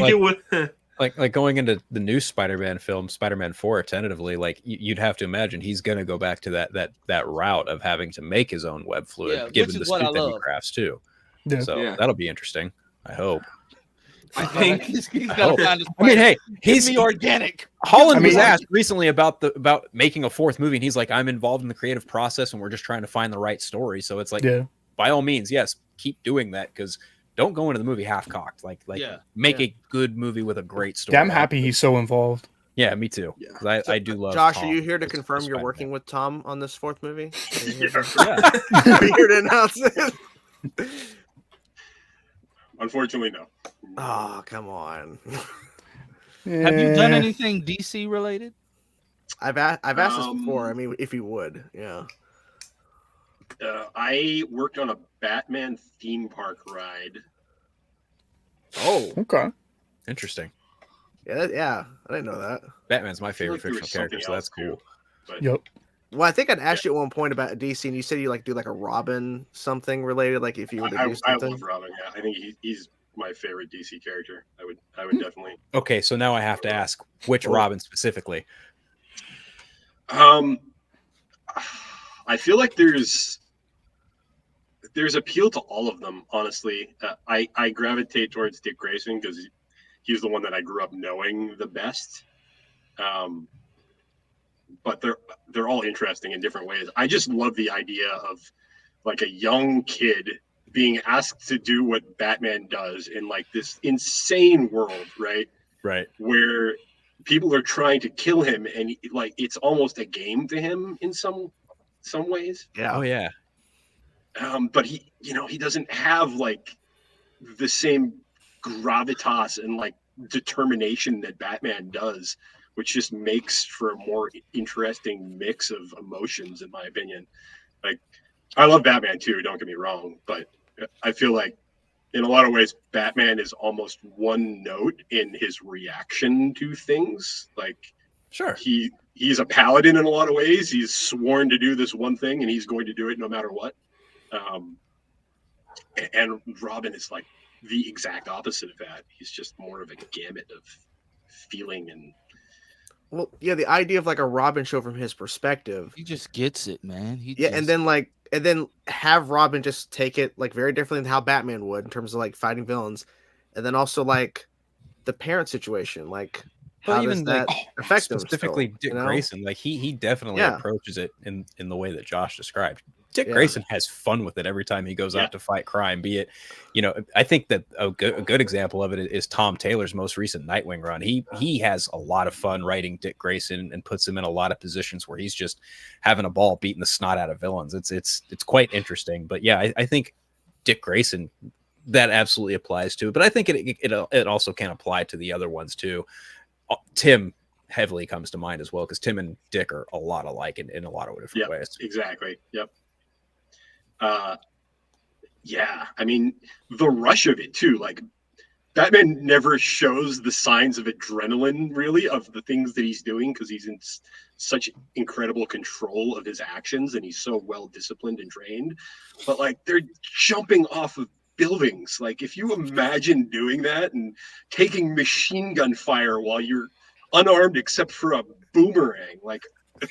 Like going into the new Spider-Man film, Spider-Man 4, tentatively, you'd have to imagine he's going to go back to that route of having to make his own web fluid, given the suit that he crafts too. Yeah. So that'll be interesting. I hope. I think he's got to find his. I mean, hey, he's organic. Holland was asked recently about making a fourth movie, and he's like, "I'm involved in the creative process, and we're just trying to find the right story." So it's by all means, yes, keep doing that because. Don't go into the movie half-cocked. Make a good movie with a great story. Yeah, I'm happy he's so involved. Yeah, me too. Yeah. I do love Josh, Tom. are you here to confirm you're working with Tom on this fourth movie? Are you here to announce it? Unfortunately, no. Oh, come on. Have you done anything DC related? I've asked this before. I mean, if you would, yeah. I worked on a Batman theme park ride. Oh, Okay. Interesting. Yeah, I didn't know that. Batman's my favorite fictional character, so that's cool. Yep. Well, I think I'd asked you at one point about DC, and you said you like do like a Robin something related, like if you were to do something. I love Robin. Yeah, I think he's my favorite DC character. I would definitely. Okay, so now I have to ask which Robin specifically. I feel like there's appeal to all of them. Honestly, I gravitate towards Dick Grayson because he's the one that I grew up knowing the best. But they're all interesting in different ways. I just love the idea of like a young kid being asked to do what Batman does in like this insane world, right? Right. Where people are trying to kill him, and like it's almost a game to him in some ways. Yeah. Oh yeah. But he doesn't have like the same gravitas and like determination that Batman does, which just makes for a more interesting mix of emotions, in my opinion. Like, I love Batman too, don't get me wrong, but I feel like in a lot of ways, Batman is almost one note in his reaction to things. Like, sure, he's a paladin in a lot of ways. He's sworn to do this one thing, and he's going to do it no matter what. And Robin is like the exact opposite of that. He's just more of a gamut of feeling and. Well, yeah, the idea of like a Robin show from his perspective. He just gets it, man. And then have Robin just take it like very differently than how Batman would in terms of like fighting villains, and then also like the parent situation, like how does that affect them? Specifically, still, Dick Grayson, like he definitely approaches it in the way that Josh described. Dick Grayson has fun with it every time he goes out to fight crime. Be it, I think that a good example of it is Tom Taylor's most recent Nightwing run. He has a lot of fun writing Dick Grayson and puts him in a lot of positions where he's just having a ball beating the snot out of villains. It's quite interesting. But yeah, I think Dick Grayson, that absolutely applies to it. But I think it also can apply to the other ones too. Tim heavily comes to mind as well, because Tim and Dick are a lot alike in a lot of different ways. Exactly. Yep. I mean, the rush of it too, like Batman never shows the signs of adrenaline really of the things that he's doing, because he's in such incredible control of his actions and he's so well disciplined and trained. But like they're jumping off of buildings. Like if you imagine doing that and taking machine gun fire while you're unarmed except for a boomerang, like and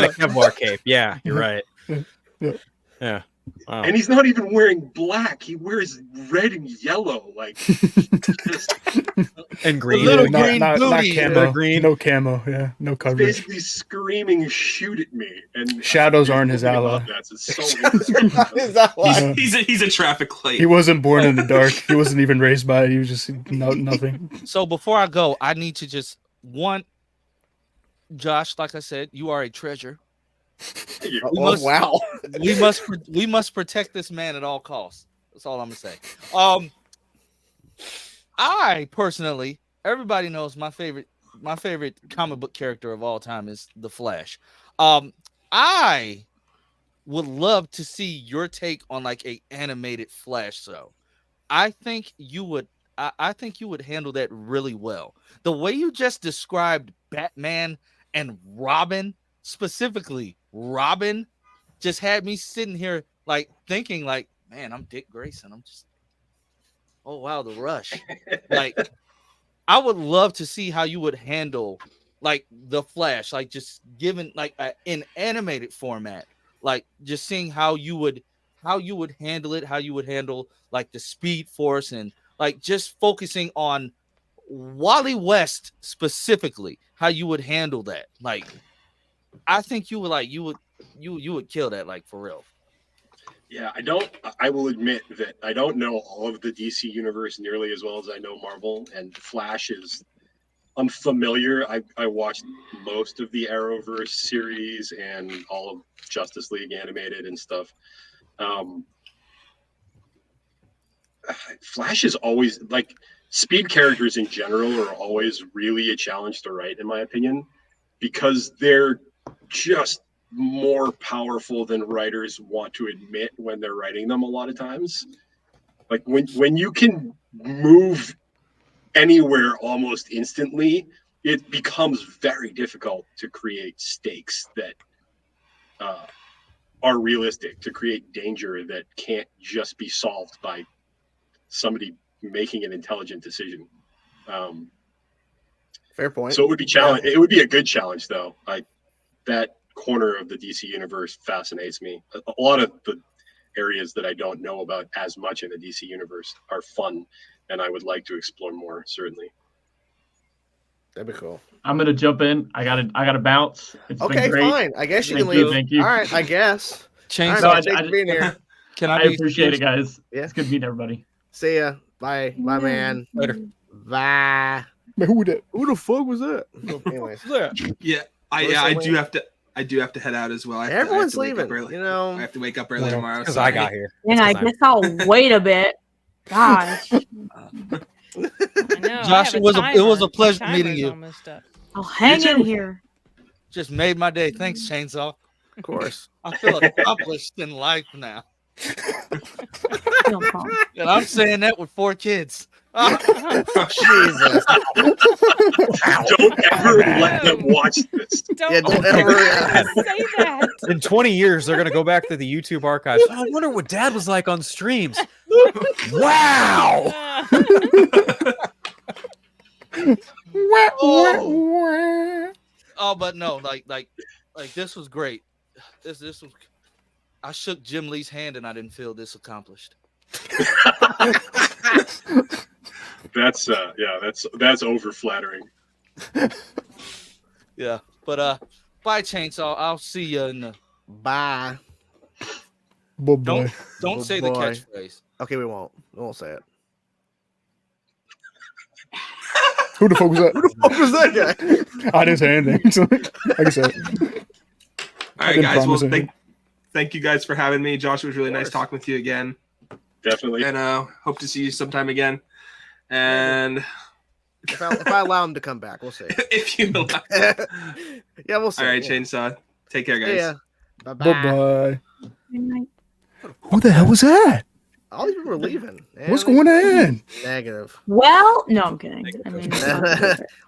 a Kevlar cape. Yeah, you're right. Yeah. Wow. And he's not even wearing black. He wears red and yellow, like and green. Not camo. Green. No camo. Yeah, no coverage. He's basically screaming, "Shoot at me!" And shadows aren't his ally. He's a traffic light. He wasn't born in the dark. He wasn't even raised by it. He was just nothing. So before I go, I need to just Josh, like I said, you are a treasure. We must protect this man at all costs. That's all I'm gonna say. I personally, everybody knows my favorite comic book character of all time is the Flash. I would love to see your take on like a animated Flash show. I think you would handle that really well. The way you just described Batman and Robin, specifically Robin, just had me sitting here like thinking like, man, I'm Dick Grayson. I'm just, oh wow, the rush. Like, I would love to see how you would handle like the Flash, like just given like an animated format, like just seeing how you would handle it, how you would handle like the Speed Force, and like just focusing on Wally West specifically, how you would handle that. Like, I think you would kill that, like, for real. Yeah, I will admit that I don't know all of the DC universe nearly as well as I know Marvel, and Flash I'm familiar. I watched most of the Arrowverse series and all of Justice League animated and stuff. Flash is always like, speed characters in general are always really a challenge to write, in my opinion, because they're just more powerful than writers want to admit when they're writing them a lot of times. Like when you can move anywhere almost instantly, it becomes very difficult to create stakes that are realistic, to create danger that can't just be solved by somebody making an intelligent decision. Fair point. So it would be challenge. It would be a good challenge, though. That corner of the DC universe fascinates me. A lot of the areas that I don't know about as much in the DC universe are fun, and I would like to explore more. Certainly. That'd be cool. I'm gonna jump in. I gotta bounce. It's Okay, been great. fine. I guess you Thank can leave. Thank you. All right, I guess. Change. All right, No, thanks for being here. Can I be appreciate it, excused? guys. Yeah. It's good meeting everybody. See ya. Bye. Bye, man. Later. Bye. Man, who that? Who the fuck was that? Anyways. Yeah, I do have to head out as well. I have to- Everyone's I have to wake up leaving. early. You know. I have to wake up early tomorrow. Because so I got here. And I guess I'll wait a bit. Gosh, I know. Josh, it was a pleasure meeting you. I'll hang You in too. here. Just made my day. Thanks, Chainsaw. Of course. I feel accomplished in life now. No problem. And I'm saying that with 4 kids. Jesus. Don't ever let them watch this. Don't, Yeah, don't ever. say that. In 20 years, they're gonna go back to the YouTube archives. Oh, I wonder what Dad was like on streams. Wow. Oh, but no, like this was great. This was. I shook Jim Lee's hand and I didn't feel this accomplished. That's over flattering. Yeah, but bye, Chainsaw. I'll see you in the. Bye. Bye-bye. Don't Oh, say the boy. catchphrase. Okay, we won't. We won't say it. Who the fuck was that? Who the fuck was that guy? I didn't say anything. So, like I said, All right, didn't guys. Well, promise anything. thank you guys for having me. Josh, it was really nice course. talking with you again, Definitely. and hope to see you sometime again. And If I allow him to come back, we'll see. if you allow. Yeah, we'll see. All right, Yeah. Chainsaw. Take care, guys. See ya. Bye-bye. bye-bye. Good night. Who the hell was that? All these people are leaving. What's going on? Negative. Well, no, I'm kidding. I mean,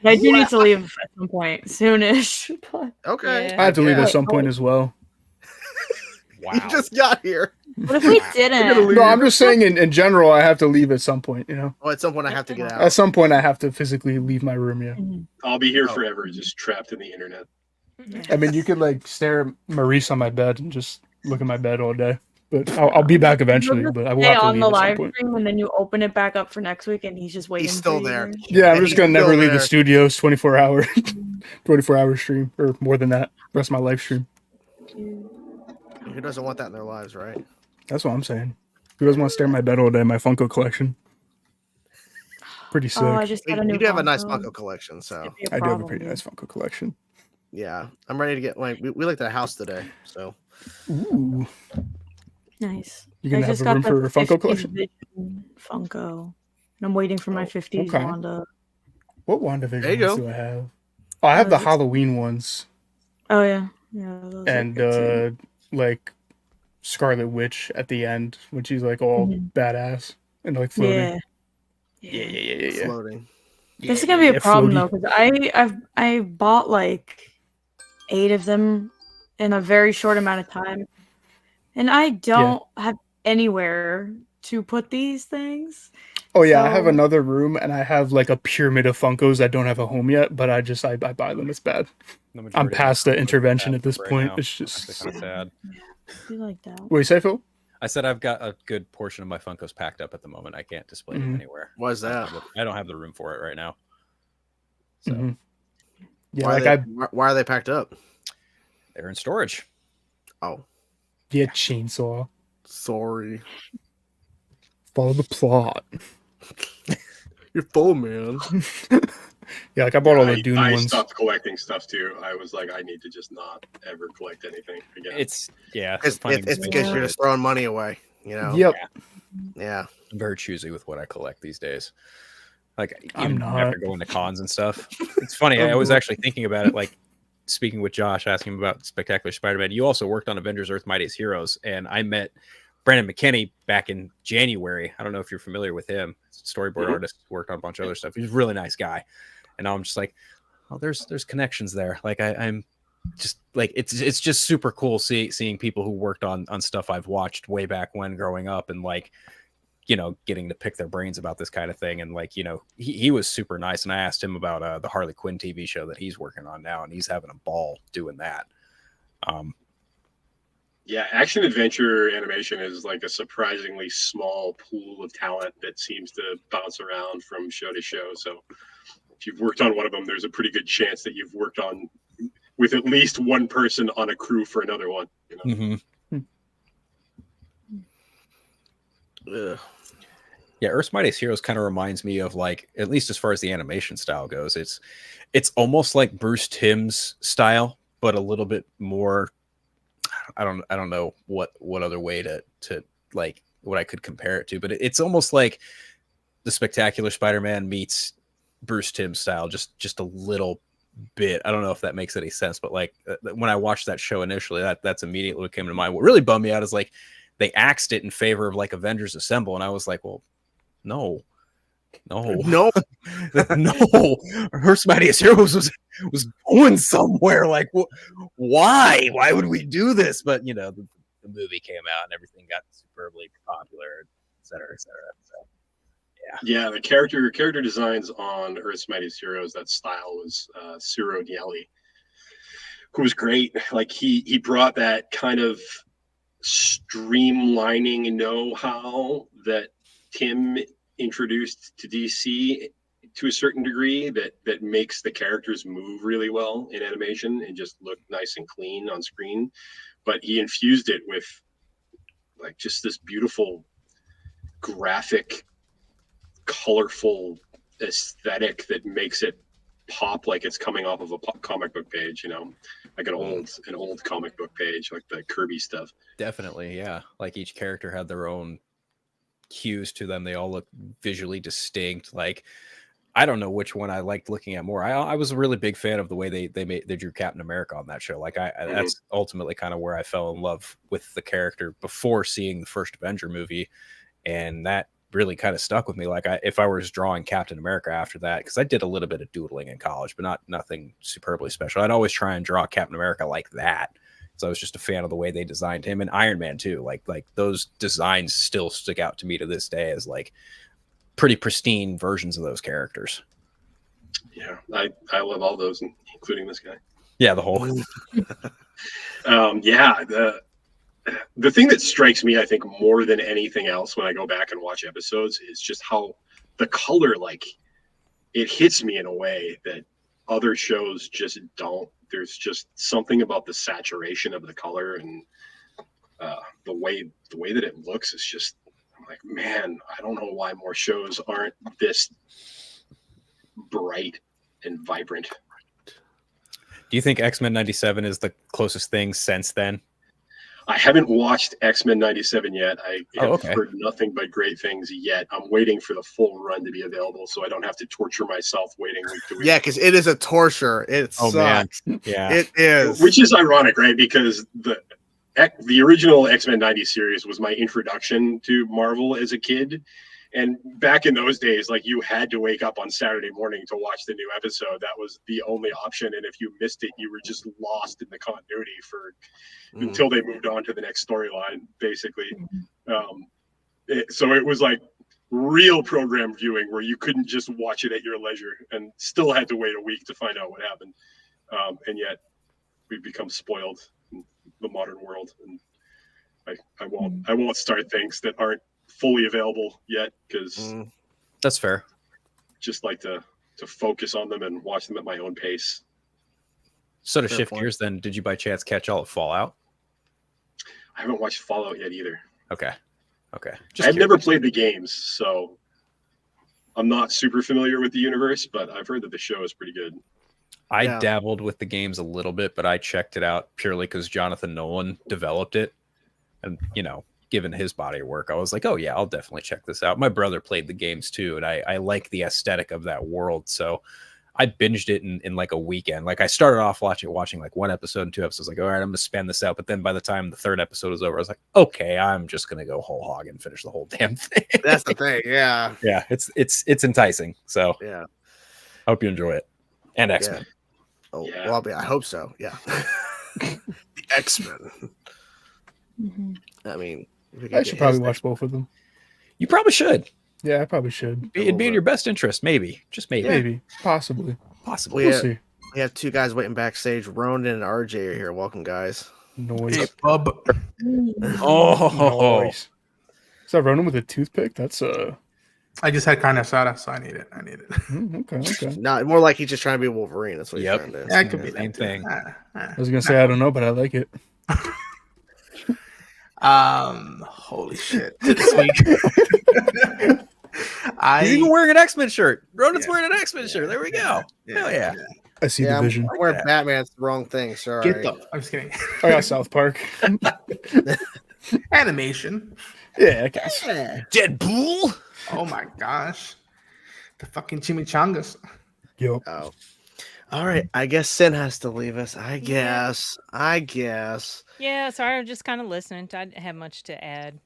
I do need to leave at some point soonish. But Okay. Yeah. I have to leave Yeah. at some point as well. Wow. You just got here. what if we didn't? No, I'm just saying in general, I have to leave at some point, you know? Oh, at some point I have to get At out. some point, I have to physically leave my room, yeah. I'll be here forever, just trapped in the internet. I mean, you could, like, stare at Maurice on my bed and just look at my bed all day. But I'll be back eventually, You'll but I just will stay have to on leave the at some live point. stream and then you open it back up for next week and he's just waiting. He's still for you. there. Yeah, I'm And just going to he's never still leave the there. studios 24 hour, 24-hour stream, or more than that, rest of my live stream. Who doesn't want that in their lives, right? That's what I'm saying. Who doesn't want to stare at my bed all day? My Funko collection. Pretty sick. Oh, I just got a new You do have a nice Funko. Funko collection, so It'd be a I do have a problem, pretty dude. nice Funko collection. yeah. I'm ready to get like we looked at a house today, so Ooh. Nice. You gonna I have just a got room the for a Funko 50s collection? Vision Funko. And I'm waiting for my 50s okay. Wanda. What WandaVision There you ones go. do I have? Oh, I have the Just- Halloween ones. Oh yeah. Yeah. Those And are good, too. like Scarlet Witch at the end when she's like all Mhm. badass and like floating. Yeah. Yeah. floating. This is gonna be a problem floaty. though, because I bought like 8 of them in a very short amount of time, and I don't have anywhere to put these things. Oh yeah, I have So- another room and I have like a pyramid of Funkos that don't have a home yet, but I buy them. It's bad. The majority I'm of past my the Funkos are intervention bad at this right point. now. It's just Actually kind of sad. I feel like that. What do you say, Phil? I said I've got a good portion of my Funkos packed up at the moment. I can't display them Mhm. anywhere. Why is that? I don't have the room for it right now. So Mhm. Yeah, why, like are they, why are they packed up? they're in storage. Oh, yeah, chainsaw. sorry. Follow the plot. You're full, man. Yeah, like I bought all the Dune I ones. stopped collecting stuff too. I was like, I need to just not ever collect anything again. It's It's finding because space you're for just it. throwing money away. You know. Yep. Yeah. I'm very choosy with what I collect these days. Like I'm even not. after going to cons and stuff. It's funny. I was actually thinking about it, like speaking with Josh, asking him about Spectacular Spider-Man. You also worked on Avengers: Earth's Mightiest Heroes, and I met Brandon McKinney back in January. I don't know if you're familiar with him. Storyboard artist, worked on a bunch of other stuff. He's a really nice guy. And now I'm just like, oh, there's connections there. Like I'm just like, it's just super cool seeing people who worked on stuff I've watched way back when growing up, and like, you know, getting to pick their brains about this kind of thing. And like, you know, he was super nice. And I asked him about the Harley Quinn TV show that he's working on now, and he's having a ball doing that. Yeah, action adventure animation is like a surprisingly small pool of talent that seems to bounce around from show to show. So if you've worked on one of them, there's a pretty good chance that you've worked on with at least one person on a crew for another one. You know? Mm-hmm. Yeah, Earth's Mightiest Heroes kind of reminds me of, like, at least as far as the animation style goes, it's almost like Bruce Timm's style, but a little bit more. I don't know what other way to like what I could compare it to, but it's almost like the Spectacular Spider-Man meets Bruce Timm style, just a little bit. I don't know if that makes any sense, but like when I watched that show initially, that's immediately what came to mind. What really bummed me out is like they axed it in favor of like Avengers Assemble, and I was like, well, no. Earth's Mightiest Heroes was going somewhere. Like, why would we do this? But you know, the movie came out and everything got superbly popular, et cetera, et cetera. So yeah, the character designs on Earth's Mightiest Heroes, that style was Ciro Nieli, who was great. Like he brought that kind of streamlining know-how that Tim introduced to DC to a certain degree, that makes the characters move really well in animation and just look nice and clean on screen. But he infused it with like just this beautiful graphic, colorful aesthetic that makes it pop like it's coming off of a comic book page, you know, like an old comic book page, like the Kirby stuff. Definitely, yeah. Like each character had their own cues to them. They all look visually distinct. Like I don't know which one I liked looking at more. I was a really big fan of the way they drew Captain America on that show. Like that's ultimately kind of where I fell in love with the character before seeing the first Avenger movie, and that really kind of stuck with me. Like if I was drawing Captain America after that, because I did a little bit of doodling in college, but nothing superbly special. I'd always try and draw Captain America like that. So I was just a fan of the way they designed him, and Iron Man too. Like those designs still stick out to me to this day as like pretty pristine versions of those characters. Yeah, I love all those, including this guy. Yeah, the whole. The thing that strikes me, I think, more than anything else when I go back and watch episodes is just how the color, like, it hits me in a way that other shows just don't. There's just something about the saturation of the color and the way that it looks is just, I'm like, man, I don't know why more shows aren't this bright and vibrant. Do you think X-Men 97 is the closest thing since then? I haven't watched X-Men 97 yet. I have heard nothing but great things yet. I'm waiting for the full run to be available so I don't have to torture myself waiting week to week. Yeah, because it is a torture. It sucks. Man. Yeah, it is. Which is ironic, right? Because the original X-Men 90 series was my introduction to Marvel as a kid. And back in those days, like, you had to wake up on Saturday morning to watch the new episode. That was the only option. And if you missed it, you were just lost in the continuity until they moved on to the next storyline, basically. So it was like real program viewing where you couldn't just watch it at your leisure and still had to wait a week to find out what happened. And yet we've become spoiled in the modern world. And I won't start things that aren't fully available yet, because that's fair. Just like to focus on them and watch them at my own pace. So to shift gears, then, did you by chance catch all of Fallout? I haven't watched Fallout yet either. Okay. I've never played the games, so I'm not super familiar with the universe, but I've heard that the show is pretty good. I dabbled with the games a little bit, but I checked it out purely because Jonathan Nolan developed it, and given his body of work, I was like, oh yeah, I'll definitely check this out. My brother played the games too, and I like the aesthetic of that world. So I binged it in like a weekend. Like I started off watching like one episode and 2 episodes, like, all right, I'm gonna span this out. But then by the time the 3rd episode was over, I was like, okay, I'm just gonna go whole hog and finish the whole damn thing. That's the thing, yeah. Yeah, it's enticing. So yeah, I hope you enjoy it. And X-Men. Yeah. Oh, yeah. Well, I hope so. Yeah. The X-Men. Mm-hmm. I mean, I should probably watch both of them. You probably should. Yeah, I probably should. It'd be in your best interest, maybe. Just maybe. Maybe. Possibly. We'll see. We have 2 guys waiting backstage. Ronin and RJ are here. Welcome, guys. Noise. Hey, bub. Oh, Noise. Is that Ronin with a toothpick? That's I just had carne asada, so I need it. okay. No, more like he's just trying to be Wolverine. That's what he's trying to do. That could be same thing. I was gonna say I don't know, but I like it. Holy shit. This week. He's even wearing an X-Men shirt. Ronin's wearing an X-Men shirt. There we go. Hell yeah. I see the vision. I'm wearing Batman. It's the wrong thing. Sorry. I'm just kidding. I got South Park. Animation. Yeah, I guess. Deadpool. Oh my gosh. The fucking chimichangas. Yep. Oh. All right. I guess Sin has to leave us. I guess. Yeah, sorry, I'm just kind of listening. I didn't have much to add.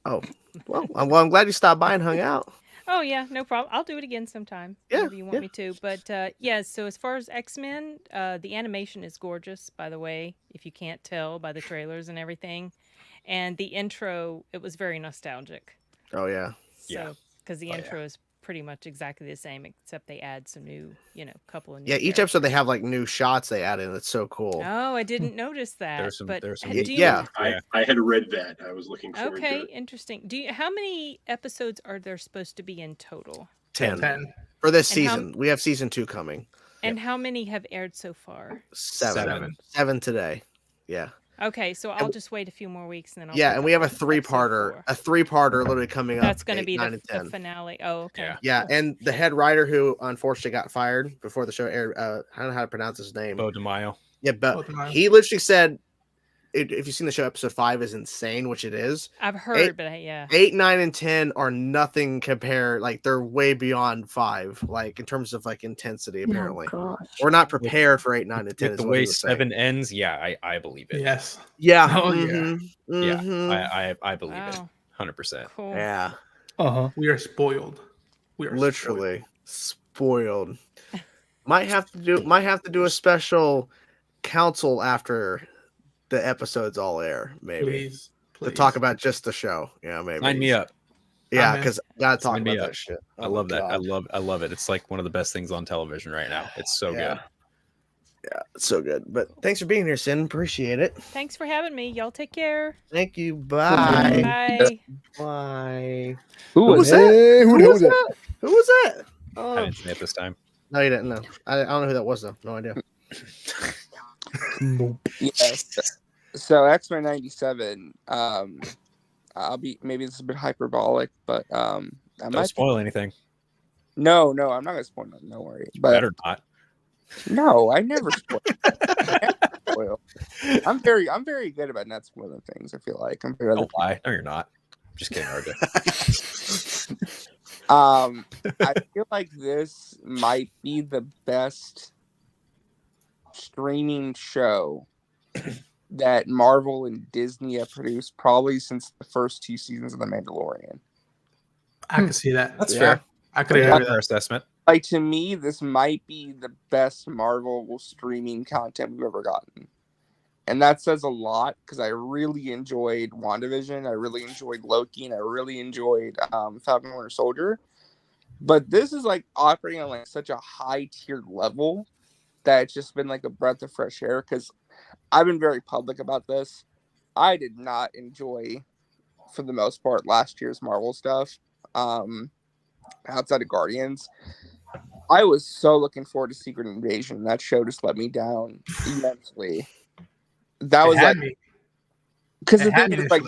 Oh. Well, I'm glad you stopped by and hung out. Oh, yeah, no problem. I'll do it again sometime. Yeah, Whenever you want me to. But, yeah, so as far as X-Men, the animation is gorgeous, by the way, if you can't tell by the trailers and everything. And the intro, it was very nostalgic. Oh, yeah. So, because the intro is pretty much exactly the same, except they add some new, couple of new Yeah, each episode they have like new shots they add in. It's so cool. Oh, I didn't notice that. There's some I had read that. I was looking forward to it. Okay, interesting. How many episodes are there supposed to be in total? 10. For this season. We have season 2 coming. And how many have aired so far? 7 today. Yeah. Okay, so I'll just wait a few more weeks and then I'll and we have a 3-parter. A 3-parter literally coming up. That's going to be 9 the and 10. finale. Oh, okay. Yeah, and the head writer who unfortunately got fired before the show aired, I don't know how to pronounce his name. Bo DeMaio. Yeah, but he literally said, if you've seen the show, episode 5 is insane, which it is. I've heard, but yeah. 8, 9, and 10 are nothing compared. Like, they're way beyond 5, like, in terms of, like, intensity, apparently. Oh, gosh. We're not prepared for 8, 9, and 10. With the way 7 ends, I believe it. Yes. Yeah. Oh, yeah. I believe it. 100%. Cool. Yeah. We are spoiled. We are literally spoiled. Might have to do a special council after the episodes all air, maybe. Please. To talk about just the show. Yeah, maybe. Sign me up. Yeah, because gotta talk about that shit. I love that. I love it. It's like one of the best things on television right now. It's so good. Yeah, it's so good. But thanks for being here, Sin. Appreciate it. Thanks for having me. Y'all take care. Thank you. Bye. Bye. Bye. Who was that? Who was that? Who was that? I didn't say it this time. No, you didn't. No, I don't know who that was though. No idea. Yes. So X-Men 97. I'll be, maybe this is a bit hyperbolic, but don't spoil anything. No, I'm not gonna spoil it. Don't worry. But better not. No, I never spoil. I'm very good about not spoiling things. I feel like compared to Don't lie. No, you're not. Just kidding, RJ. I feel like this might be the best streaming show that Marvel and Disney have produced probably since the first 2 seasons of The Mandalorian. I can see that. That's fair. I could agree with that assessment. Like, to me, this might be the best Marvel streaming content we've ever gotten. And that says a lot because I really enjoyed WandaVision, I really enjoyed Loki, and I really enjoyed Falcon Winter Soldier. But this is like operating on like such a high-tiered level that it's just been like a breath of fresh air because I've been very public about this. I did not enjoy, for the most part, last year's Marvel stuff. Outside of Guardians, I was so looking forward to Secret Invasion. That show just let me down immensely. That was like because the thing is, like,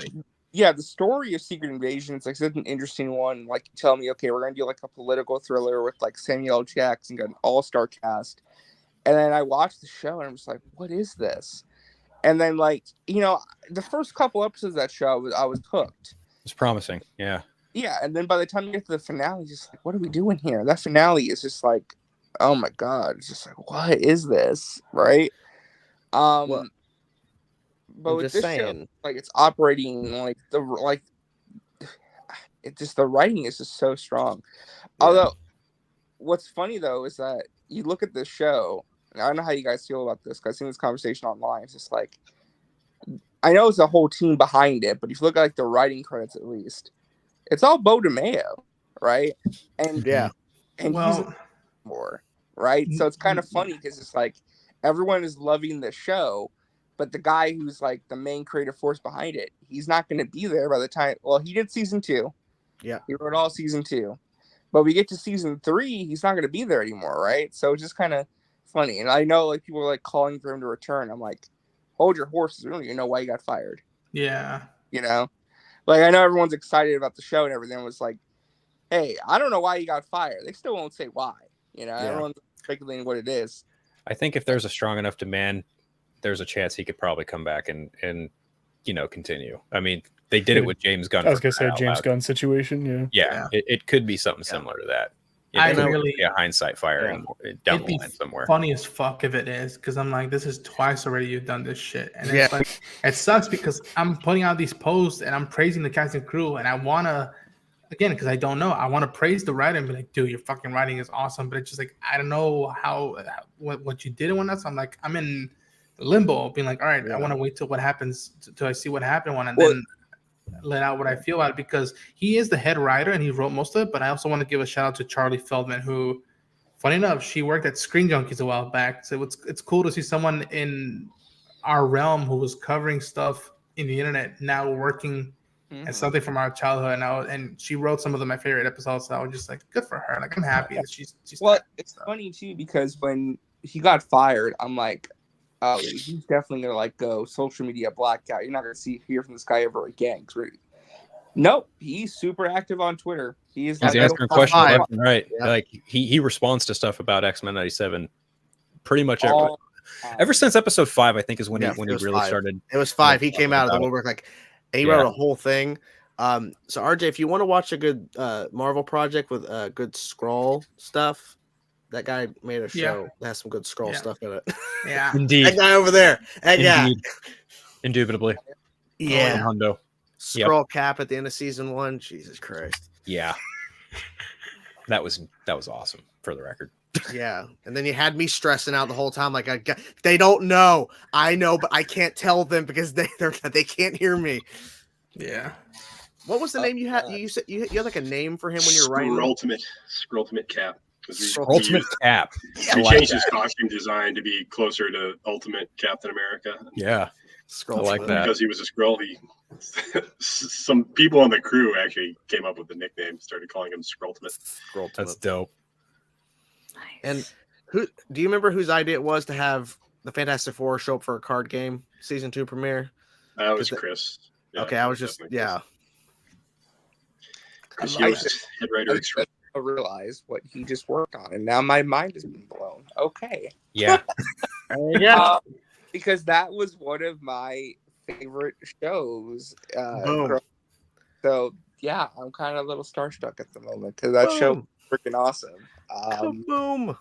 yeah, the story of Secret Invasion is like such an interesting one. Like, you tell me, okay, we're gonna do like a political thriller with like Samuel L. Jackson, got an all-star cast, and then I watched the show and I'm just like, what is this? And then, like, you know, the first couple episodes of that show, I was hooked. It's promising, yeah. Yeah, and then by the time you get to the finale, just like, what are we doing here? That finale is just like, oh my god, it's just like, what is this, right? Well, but I'm with just this saying. show, like, it's operating it just, the writing is just so strong. Yeah. Although, what's funny though is that you look at this show, and I don't know how you guys feel about this, because I've seen this conversation online. It's just like, I know it's a whole team behind it, but if you look at like the writing credits at least, it's all Bo DeMayo, right? And Yeah. and he's more, right? So it's kind of funny because it's like everyone is loving the show, but the guy who's like the main creative force behind it, he's not going to be there by the time. Well, he did season 2. Yeah. He wrote all season 2. But we get to season 3, he's not going to be there anymore, right? So it's just kind of funny. And I know like people are like calling for him to return. I'm like, hold your horses. We don't even know why he got fired. Yeah. You know? Like, I know everyone's excited about the show and everything. It was like, hey, I don't know why he got fired. They still won't say why. You know, everyone's speculating what it is. I think if there's a strong enough demand, there's a chance he could probably come back and you know, continue. I mean, they did it with James Gunn. I was gonna say James Gunn situation. Yeah. It could be something similar to that. I It could really be a hindsight firing down the line somewhere. Funny as fuck if it is, because I'm like, this is twice already you've done this shit, and it's like, it sucks because I'm putting out these posts and I'm praising the cast and crew, and I wanna, again, because I don't know, I want to praise the writer and be like, dude, your fucking writing is awesome, but it's just like, I don't know what you did and whatnot. So I'm like, I'm in limbo, being like, all right, I want to wait till what happens, till I see what happened and then let out what I feel about it, because he is the head writer and he wrote most of it. But I also want to give a shout out to Charlie Feldman, who, funny enough, she worked at Screen Junkies a while back. So it's cool to see someone in our realm who was covering stuff in the internet now working at something from our childhood. And she wrote some of my favorite episodes. So I was just like, good for her. Like, I'm happy that she's well, it's funny too, because when he got fired, I'm like, oh, he's definitely gonna like go social media blackout. You're not gonna hear from this guy ever again. Nope, he's super active on Twitter. He's like, answering questions left and right. Yeah. Like he responds to stuff about X-Men 97 pretty much ever since episode 5, I think, is when he really started. It was 5. He came out of the woodwork and he wrote a whole thing. So RJ, if you want to watch a good Marvel project with good Skrull stuff, that guy made a show that has some good Skrull stuff in it. Yeah, indeed. That guy over there. That guy. Indubitably. Yeah. Hundo. Skrull Cap at the end of season 1. Jesus Christ. Yeah. That was awesome, for the record. Yeah. And then you had me stressing out the whole time. Like, they don't know. I know, but I can't tell them because they can't hear me. Yeah. What was the name you had? You said you had like a name for him when you were writing? Ultimate Cap. Ultimate Cap. He changed his costume design to be closer to Ultimate Captain America. Yeah. I like that. Because he was a Skrull, some people on the crew actually came up with the nickname, started calling him Skrulltimate. That's dope. And who do you remember whose idea it was to have the Fantastic Four show up for a card game season 2 premiere? That was Chris. Yeah, okay, I was just Chris Yost, head writer. I realize what he just worked on, and now my mind has been blown. Okay. Yeah. Because that was one of my favorite shows. So yeah, I'm kind of a little starstruck at the moment because that show was freaking awesome. Boom.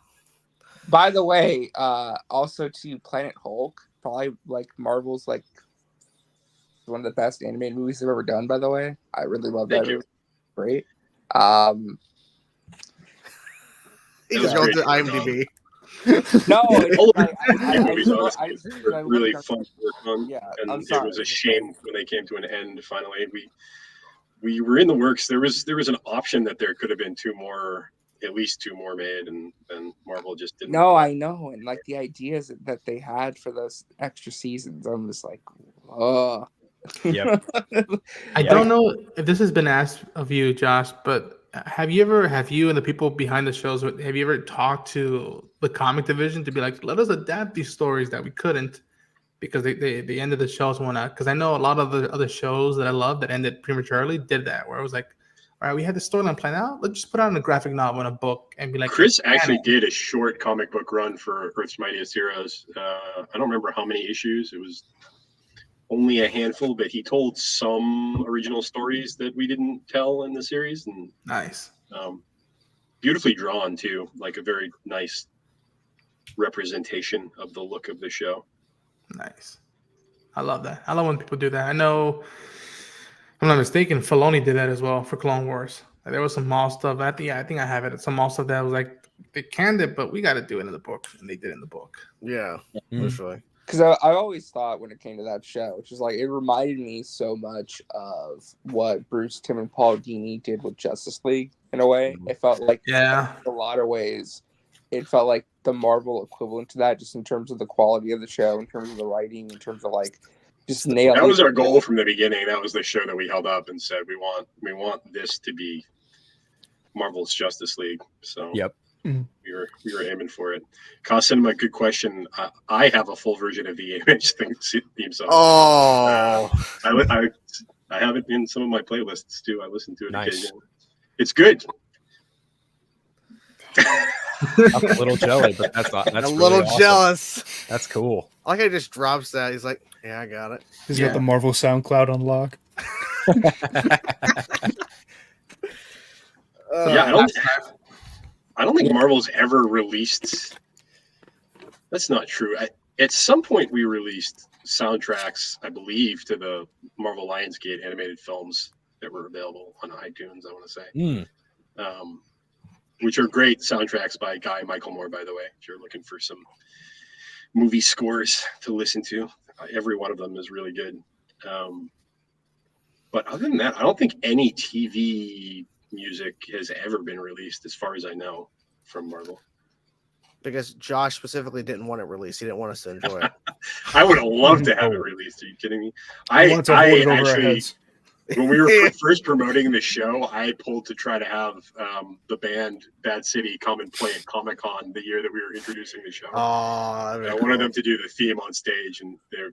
By the way, also to Planet Hulk, probably like Marvel's like one of the best animated movies they've ever done. By the way, I really love that. Movie. Great. He just goes to IMDb. No, I really fun to work on. Yeah, and it was a shame when they came to an end. Finally, we were in the works. There was an option that there could have been at least two more made, and Marvel just didn't. No, I know, and like the ideas that they had for those extra seasons, I'm just like, oh. Yep. I don't know if this has been asked of you, Josh, but have you and the people behind the shows, have you ever talked to the comic division to be like, let us adapt these stories that we couldn't because they ended the shows and whatnot? Because I know a lot of the other shows that I love that ended prematurely did that, where it was like, All right, we had the storyline planned out. Let's just put out in a graphic novel and a book and be like. Chris actually did a short comic book run for Earth's Mightiest Heroes. I don't remember how many issues. It was only a handful, but he told some original stories that we didn't tell in the series. And nice. Beautifully drawn too, like a very nice representation of the look of the show. Nice. I love that. I love when people do that. I know, if I'm not mistaken, Filoni did that as well for Clone Wars. There was some mall stuff. I think I have it. Some mall stuff that was like, they canned it, but we got to do it in the book. And they did it in the book. Yeah, literally. Because I always thought when it came to that show, which is like, it reminded me so much of what Bruce Timm and Paul Dini did with Justice League in a way. It felt like, in a lot of ways, it felt like the Marvel equivalent to that, just in terms of the quality of the show, in terms of the writing, in terms of like just nailing. That was our goal from the beginning. That was the show that we held up and said we want this to be Marvel's Justice League. So yep. We were aiming for it. Kacinema, good question. I have a full version of the Image theme song. Oh, I have it in some of my playlists too. I listen to it occasionally. It's good. I'm a little jelly, but that's a really little awesome. jealous. That's cool. I like how he just drops that. He's like, "Yeah, I got it." He's got the Marvel SoundCloud on lock. I don't think Marvel's ever released. That's not true. At some point, we released soundtracks, I believe, to the Marvel Lionsgate animated films that were available on iTunes. I want to say, which are great soundtracks by Guy Michael Moore, by the way. If you're looking for some movie scores to listen to, every one of them is really good. But other than that, I don't think any TV music has ever been released, as far as I know, from Marvel. Because Josh specifically didn't want it released. He didn't want us to enjoy it. I would have loved to have it released. Are you kidding me? I actually, when we were first promoting the show, I pulled to try to have the band Bad City come and play at Comic-Con the year that we were introducing the show. I wanted them to do the theme on stage, and their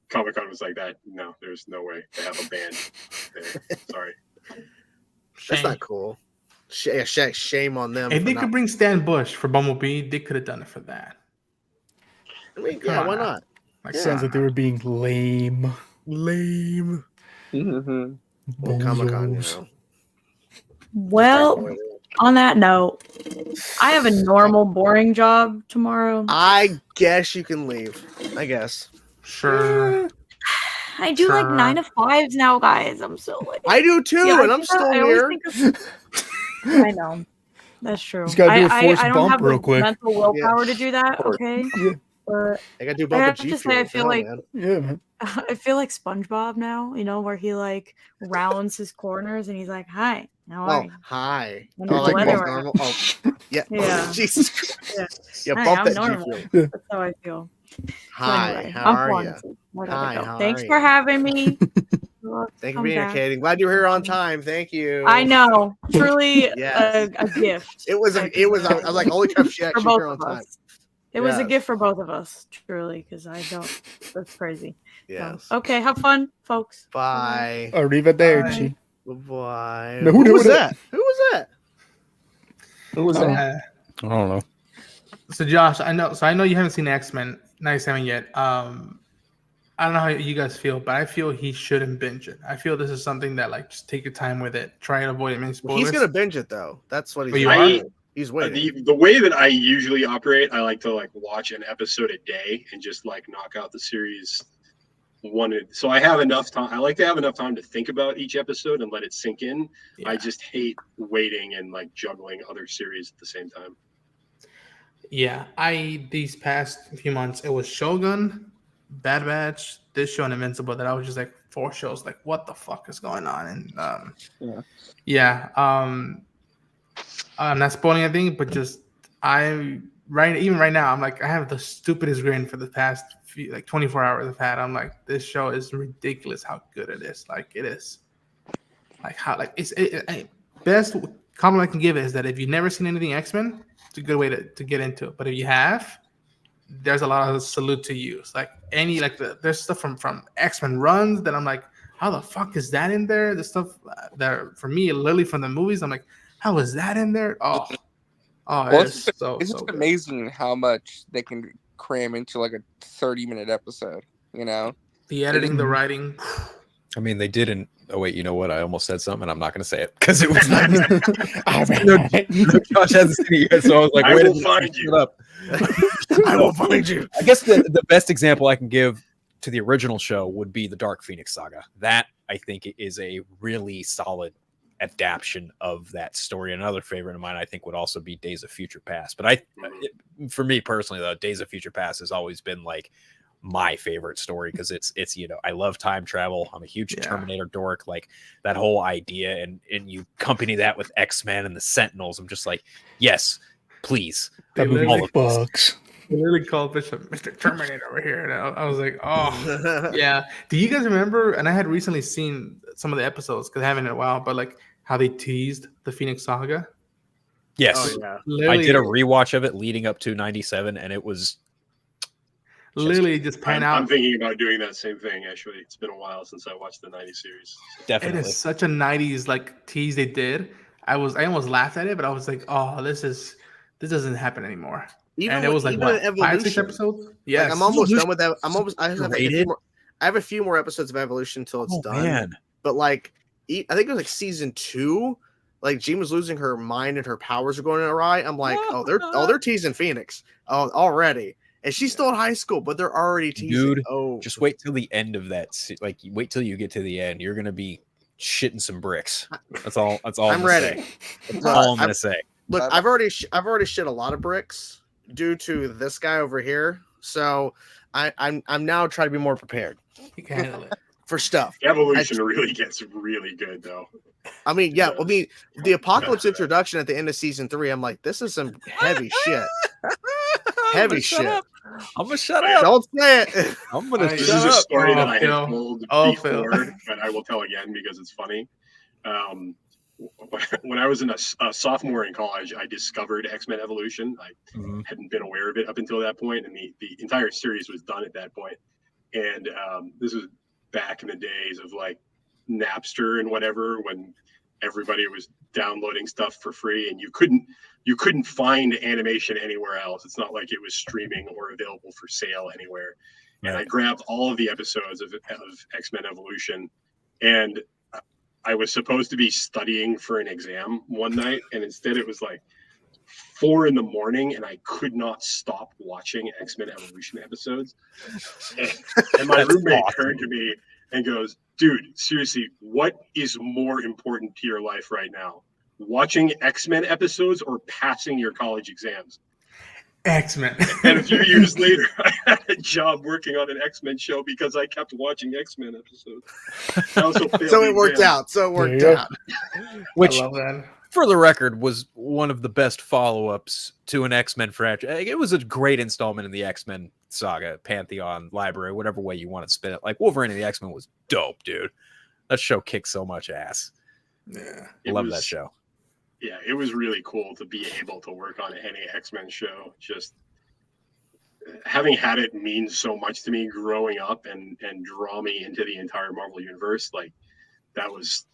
Comic-Con was like that. No, there's no way to have a band there. Sorry. That's not cool. Shame on them. If they could bring Stan Bush for Bumblebee, they could have done it for that. I mean, yeah, why not? Sounds like they were being lame. Lame. Mm-hmm. Comic-Con, you know. Well, on that note, I have a normal, boring job tomorrow. I guess you can leave. I guess. Sure. I do like 9 to 5s now, guys. I'm so like. I do too, and I'm still here. I know. That's true. Just gotta do a forced I don't bump have real the quick. mental willpower to do that, okay? I gotta do I both have the to G say, I feel like man. I feel like SpongeBob now, you know, where he like rounds his corners and he's like, "Hi, how are you?" Hi. Wonder Like whether most normal. Oh, yeah. Yeah. Jesus Christ. Yeah. Yeah, Hi, bump I'm that normal. G field. That's how I feel. Hi, Anyway, how I'm are you? quarantined. I gotta Hi, go. how Thanks are for you? having me. Thank you Come for being here, back. Katie. Glad you were here on time. Thank you. I know, truly Yes. a gift. It was. I was like, holy crap, she For actually both here on of time. us. It was a Yes. gift for both of us, truly, because I don't. That's crazy. Yes. So, okay, have fun, folks. Bye. Arrivederci. Bye. No, Who was that? Who was that? Who was that? I don't know. So Josh, I know you haven't seen X-Men 97 yet. I don't know how you guys feel, but I feel he shouldn't binge it. I feel this is something that like just take your time with it. Try and avoid any spoilers. He's gonna binge it though. That's what he's. you are? He's waiting. The way that I usually operate, I like to like watch an episode a day and just like knock out the series so I have enough time. I like to have enough time to think about each episode and let it sink in. Yeah. I just hate waiting and like juggling other series at the same time. Yeah, these past few months it was Shogun, Bad Batch, this show, and Invincible that I was just like 4 shows. Like, what the fuck is going on? And I'm not spoiling anything, but just even right now, I'm like, I have the stupidest grin for the past 24 hours I've had. I'm like, this show is ridiculous how good it is. Like, it is. Like, how, like, best compliment I can give it is that if you've never seen anything X-Men, it's a good way to get into it. But if you have, there's a lot of salute to you. It's like there's stuff from X-Men runs that I'm like, how the fuck is that in there? The stuff that for me, literally from the movies, I'm like, how is that in there? Oh, It's so just good. amazing how much they can cram into like a 30-minute episode. You know, the editing, the writing. I mean, they didn't. Oh wait, you know what? I almost said something. I'm not going to say it because it was not. Josh hasn't seen it yet, so I was like, I "Wait, will find you." Up. I will find you. I guess the best example I can give to the original show would be the Dark Phoenix saga. That I think is a really solid adaptation of that story. Another favorite of mine, I think, would also be Days of Future Past. But for me personally, though, Days of Future Past has always been like my favorite story because it's you know, I love time travel. I'm a huge Terminator dork. Like that whole idea, and you accompany that with X-Men and the Sentinels. I'm just like, yes, please. That movie bugs. They literally called Bishop Mr. Terminator over here. And I was like, oh, yeah. Do you guys remember? And I had recently seen some of the episodes because I haven't in a while, but like how they teased the Phoenix Saga. Yes. Oh, yeah. I did a rewatch of it leading up to 97, and it was literally just pan out. I'm thinking about doing that same thing, actually. It's been a while since I watched the 90s series. Definitely. It is such a 90s like tease they did. I almost laughed at it, but I was like, oh, this doesn't happen anymore. And it was like what, 5-6 episodes? Yeah, like, I'm almost done with that. I have a few more episodes of Evolution until it's done. Man. But like, I think it was like season 2. Like Jean was losing her mind and her powers are going awry. I'm like, they're teasing Phoenix already, and she's still in high school, but they're already teasing. Dude, just wait till the end of that. Like, wait till you get to the end. You're gonna be shitting some bricks. That's all. I'm ready. That's all I'm gonna say. Look, I've already shit a lot of bricks due to this guy over here, so I'm now trying to be more prepared. You can handle it for stuff. Evolution really gets really good though. I mean, yeah. I mean, the Apocalypse introduction at the end of season 3. I'm like, this is some heavy shit. Heavy shit. I'm gonna shut up. Don't say it. I'm gonna. This is a story that I had told before, but I will tell again because it's funny. When I was in a sophomore in college, I discovered X-Men Evolution. I hadn't been aware of it up until that point, and the entire series was done at that point. And this was back in the days of like Napster and whatever, when everybody was downloading stuff for free, and you couldn't find animation anywhere else. It's not like it was streaming or available for sale anywhere. Right. And I grabbed all of the episodes of X-Men Evolution, and I was supposed to be studying for an exam one night, and instead it was like 4 a.m, and I could not stop watching X-Men Evolution episodes. And my roommate turned to me and goes, "Dude, seriously, what is more important to your life right now? Watching X-Men episodes or passing your college exams?" X-Men. And a few years later, I had a job working on an X-Men show because I kept watching X-Men episodes. So it worked out. Which, for the record, was one of the best follow-ups to an X-Men franchise. It was a great installment in the X-Men saga, Pantheon, library, whatever way you want to spin it. Like Wolverine and the X-Men was dope, dude. That show kicked so much ass. Yeah, I love that show. Yeah, it was really cool to be able to work on any X-Men show. Just having had it mean so much to me growing up and draw me into the entire Marvel universe. Like that was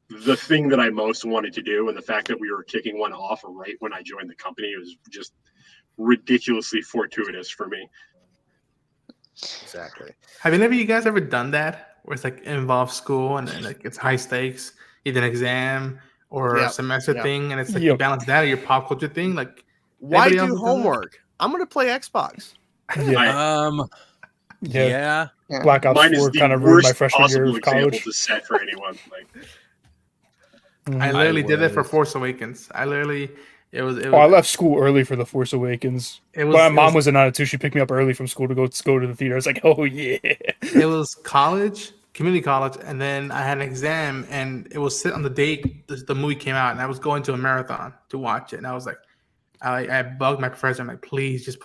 the thing that I most wanted to do. And the fact that we were kicking one off right when I joined the company was just ridiculously fortuitous for me. Exactly. Have any of you guys ever done that where it's like involves school and like it's high stakes, either an exam or a semester thing, and it's like you balance that or your pop culture thing? Like, why do homework? I'm gonna play Xbox. Yeah. Black Ops 4 kind of ruined my freshman year of college. To set for anyone. I literally did it for Force Awakens. I left school early for the Force Awakens. My mom was in on it too. She picked me up early from school to go to the theater. I was like, oh yeah. It was community college, and then I had an exam, and it was set on the date the movie came out, and I was going to a marathon to watch it. And I was like, I bugged my professor. I'm like, please just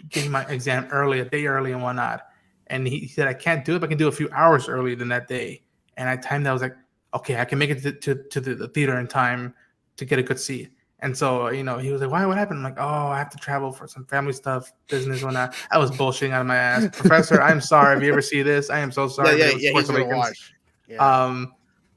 give me my exam early, a day early and whatnot. And he said, I can't do it, but I can do a few hours earlier than that day. And I timed that. I was like, okay, I can make it to the theater in time to get a good seat. And so, he was like, why? What happened? I'm like, oh, I have to travel for some family stuff, business, whatnot. I was bullshitting out of my ass. Professor, I'm sorry. If you ever see this, I am so sorry. Yeah, he's gonna watch. Yeah.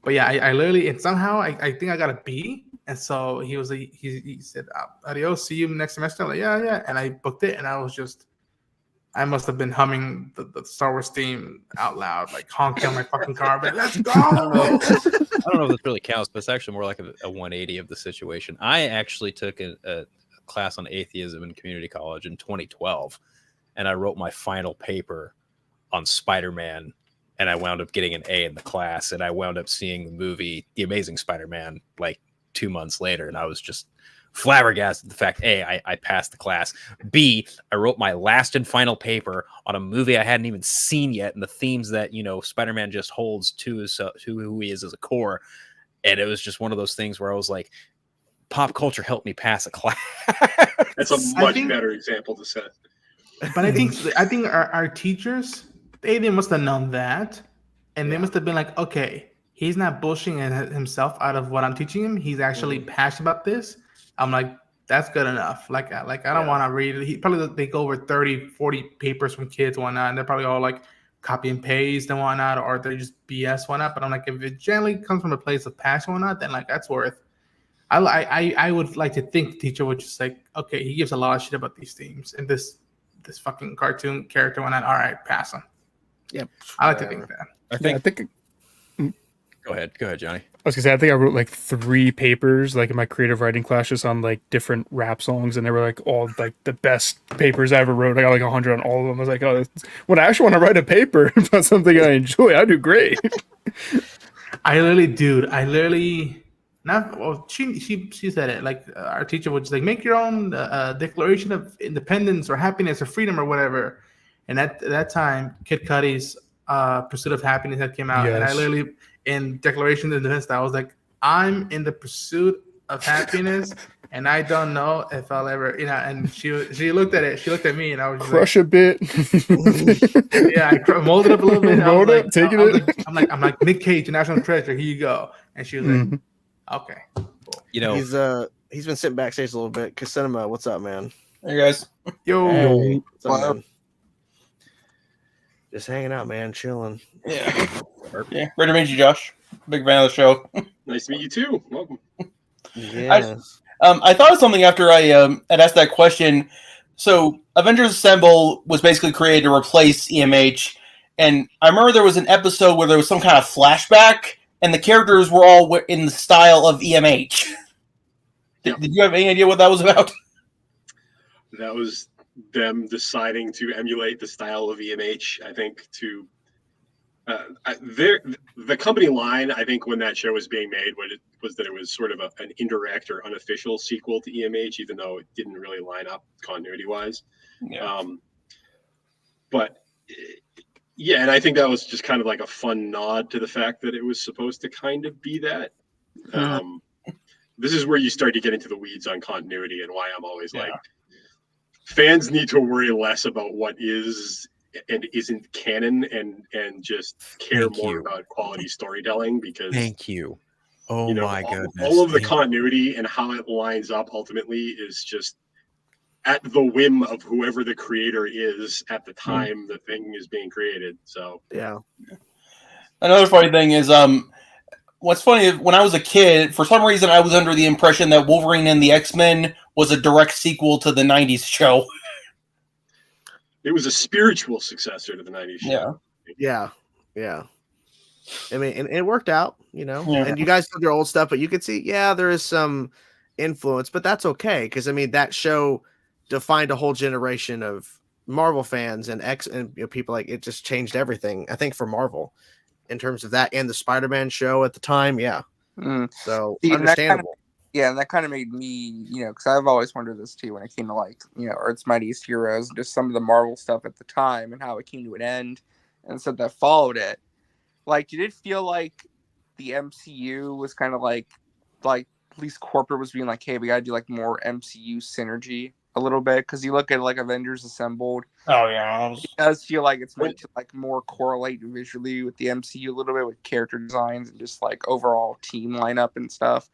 But yeah, I literally, and somehow I think I got a B. And so he was like, he said, adios, see you next semester. I'm like, yeah. And I booked it, and I must have been humming the Star Wars theme out loud, like honking on my fucking car, but let's go. I don't know if this really counts, but it's actually more like a 180 of the situation. I actually took a class on atheism in community college in 2012, and I wrote my final paper on Spider-Man, and I wound up getting an A in the class, and I wound up seeing the movie The Amazing Spider-Man like 2 months later, and I was just flabbergasted the fact A, I passed the class, B, I wrote my last and final paper on a movie I hadn't even seen yet, and the themes that Spider-Man just holds to who he is as a core. And it was just one of those things where I was like, pop culture helped me pass a class. That's a much better example to set. But I think our teachers, they must have known that, and they must have been like, okay, he's not bullshitting himself out of what I'm teaching him. He's actually passionate about this. I'm like, that's good enough. Like I don't want to read it. They go over 30, 40 papers from kids and whatnot, and they're probably all like copy and paste and whatnot, or they're just BS whatnot. But I'm like, if it generally comes from a place of passion and whatnot, then like that's worth. I would like to think the teacher would just like, okay, he gives a lot of shit about these themes and this fucking cartoon character whatnot. All right, pass him. Yep. I like to think that. I think. Go ahead, Johnny. I was gonna say, I think I wrote like 3 papers, like in my creative writing class, just on like different rap songs, and they were like all like the best papers I ever wrote. I got like 100 on all of them. I was like, oh, when I actually want to write a paper about something I enjoy, I do great. I literally. Not well. She said it like our teacher would just like make your own declaration of independence or happiness or freedom or whatever. And at that time, Kid Cudi's Pursuit of Happiness had came out, and I literally in Declaration of Independence, I was like, I'm in the pursuit of happiness, and I don't know if I'll ever, And she looked at it. She looked at me, and I was just crush a bit. Yeah, I molded up a little bit. Mold up, taking it. I'm like Nick Cage, National Treasure. Here you go. And she was like, okay. Cool. He's been sitting backstage a little bit. Kacinema, what's up, man? Hey guys. Yo. Hey, what's up, man? Just hanging out, man, chilling. Yeah. Great to meet you, Josh. Big fan of the show. Nice to meet you too. Welcome. Yes. I thought of something after I had asked that question. So Avengers Assemble was basically created to replace EMH, and I remember there was an episode where there was some kind of flashback, and the characters were all in the style of EMH. Did you have any idea what that was about? That was them deciding to emulate the style of EMH. I think the company line. I think when that show was being made, was that it was sort of an indirect or unofficial sequel to EMH, even though it didn't really line up continuity wise. Yeah. But yeah, and I think that was just kind of like a fun nod to the fact that it was supposed to kind of be that. This is where you start to get into the weeds on continuity and why I'm always like, fans need to worry less about what is and isn't canon and just care more about quality storytelling, because Thank you. Oh my goodness. All of the continuity and how it lines up ultimately is just at the whim of whoever the creator is at the time the thing is being created. So yeah. Another funny thing is what's funny is when I was a kid, for some reason I was under the impression that Wolverine and the X-Men was a direct sequel to the 90s show. It was a spiritual successor to the 90s show. Yeah. I mean, and it worked out, and you guys did your old stuff, but you could see, there is some influence, but that's okay. Cause I mean, that show defined a whole generation of Marvel fans and people like it just changed everything. I think for Marvel in terms of that and the Spider-Man show at the time. Yeah. So understandable. And that kind of made me, because I've always wondered this too when it came to like, Earth's Mightiest Heroes, just some of the Marvel stuff at the time and how it came to an end and stuff that followed it. Like, did it feel like the MCU was kind of like at least corporate was being like, hey, we got to do like more MCU synergy a little bit? Because you look at like Avengers Assembled. Oh, yeah. It does feel like it's meant to like more correlate visually with the MCU a little bit with character designs and just like overall team lineup and stuff.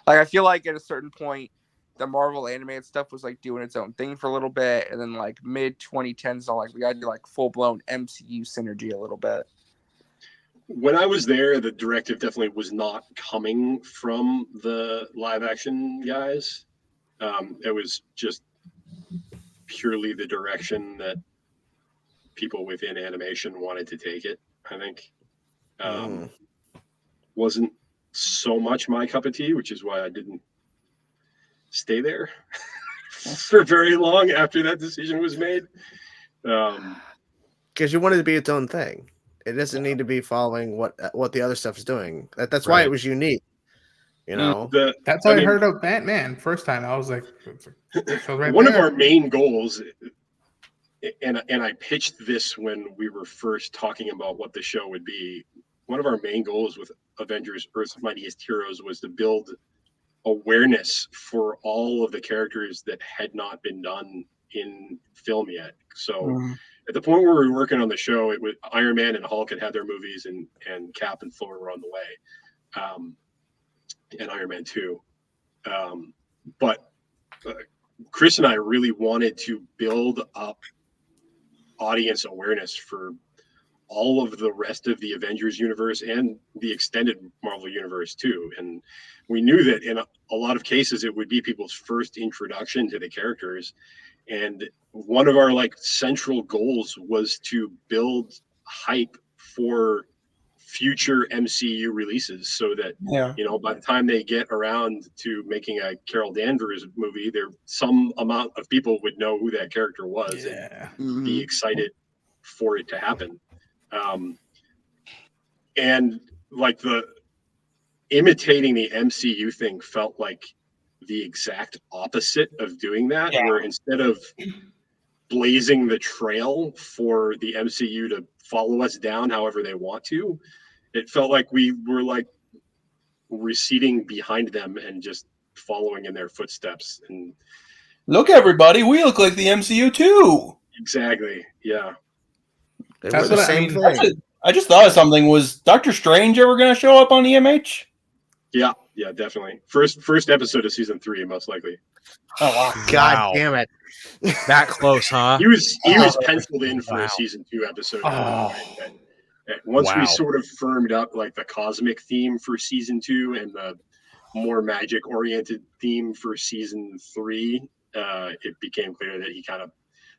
Like, I feel like at a certain point, the Marvel animated stuff was like doing its own thing for a little bit. And then like mid 2010s, like we got to do like full blown MCU synergy a little bit. when I was there, the directive definitely was not coming from the live action guys. It was just purely the direction that people within animation wanted to take it, I think. Wasn't so much my cup of tea, which is why I didn't stay there for very long after that decision was made. Because you wanted to be its own thing. It doesn't need to be following what the other stuff is doing. That's why it was unique. You know, that's how I heard of Batman first time. I was like, one of our main goals, and I pitched this when we were first talking about what the show would be. One of our main goals with Avengers: Earth's Mightiest Heroes was to build awareness for all of the characters that had not been done in film yet. So at the point where we were working on the show, it was Iron Man and Hulk had their movies, and Cap and Thor were on the way, and Iron Man 2. But Chris and I really wanted to build up audience awareness for all of the rest of the Avengers universe and the extended Marvel universe too. And we knew that in a lot of cases, it would be people's first introduction to the characters. And one of our central goals was to build hype for future MCU releases so that, by the time they get around to making a Carol Danvers movie, some amount of people would know who that character was and be excited for it to happen. And the imitating the MCU thing felt like the exact opposite of doing that, where instead of blazing the trail for the MCU to follow us down however they want to, it felt like we were receding behind them and just following in their footsteps. And look, everybody, we look like the MCU too. Exactly. Yeah. That's the same thing. I just thought of something. Was Doctor Strange ever going to show up on EMH? Yeah, definitely. First episode of season 3, most likely. Oh wow! God damn it! That close, huh? He was penciled in for a season 2 episode. Once we sort of firmed up the cosmic theme for season 2 and the more magic oriented theme for season 3, it became clear that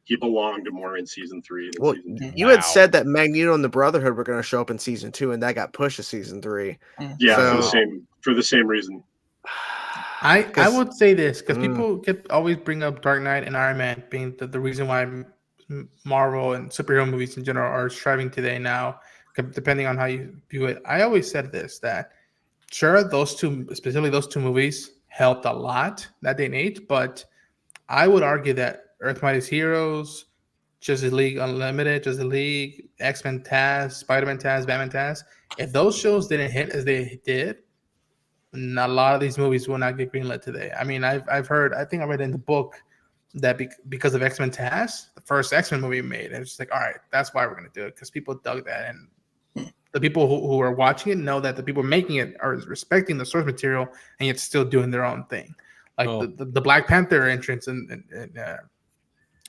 he belonged more in season 3 than season 2. You had said that Magneto and the Brotherhood were going to show up in season 2, and that got pushed to season 3. Yeah, for the same reason. I would say this because people always bring up Dark Knight and Iron Man being the reason why Marvel and superhero movies in general are striving today now, depending on how you view it. I always said this, that sure, specifically those two movies helped a lot that day and age, but I would argue that Earth's Mightiest Heroes, Justice League Unlimited, Justice League, X-Men Taz, Spider-Man Taz, Batman Taz, if those shows didn't hit as they did, a lot of these movies will not get greenlit today. I mean, I've heard, I think I read in the book that because of X-Men Taz, the first X-Men movie made, it's just all right, that's why we're going to do it, because people dug that. And the people who are watching it know that the people making it are respecting the source material and yet still doing their own thing. The Black Panther entrance in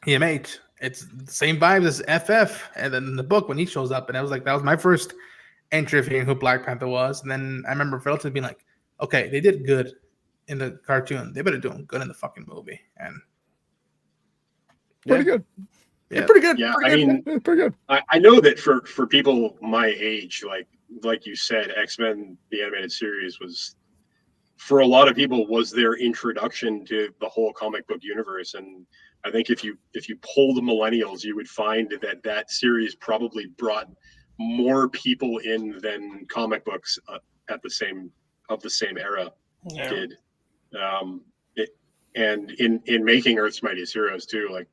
EMH, it's the same vibes as FF, and then in the book when he shows up, and I was that was my first entry of hearing who Black Panther was. And then I remember relatively being okay, they did good in the cartoon, they better do good in the fucking movie. And pretty good. Yeah, pretty good. Yeah, pretty good. I know that for people my age, like you said, X-Men the animated series was, for a lot of people, was their introduction to the whole comic book universe. And I think if you poll the millennials, you would find that series probably brought more people in than comic books of the same era did. And in making Earth's Mightiest Heroes too,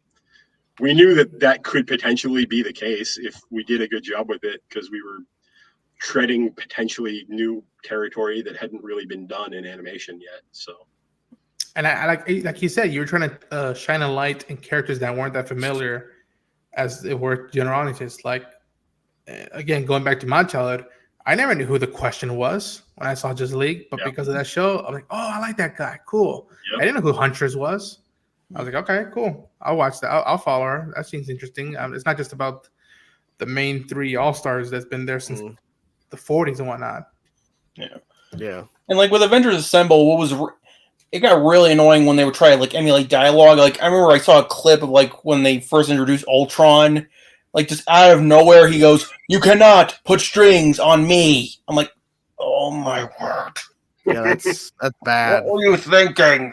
we knew that could potentially be the case if we did a good job with it, because we were treading potentially new territory that hadn't really been done in animation yet. So, and I like you said, you were trying to shine a light in characters that weren't that familiar as they were general audiences. Again, going back to my childhood, I never knew who the Question was when I saw Justice League, but because of that show, I'm oh, I like that guy. Cool. Yep. I didn't know who Huntress was. I was okay, cool. I'll watch that. I'll follow her. That seems interesting. It's not just about the main 3 all-stars that's been there since the 40s and whatnot. Yeah. And like with Avengers Assemble, it got really annoying when they would try to like emulate dialogue. Like I remember I saw a clip of like when they first introduced Ultron, like just out of nowhere he goes, "You cannot put strings on me." I'm like, "Oh my word!" Yeah, that's bad. What were you thinking?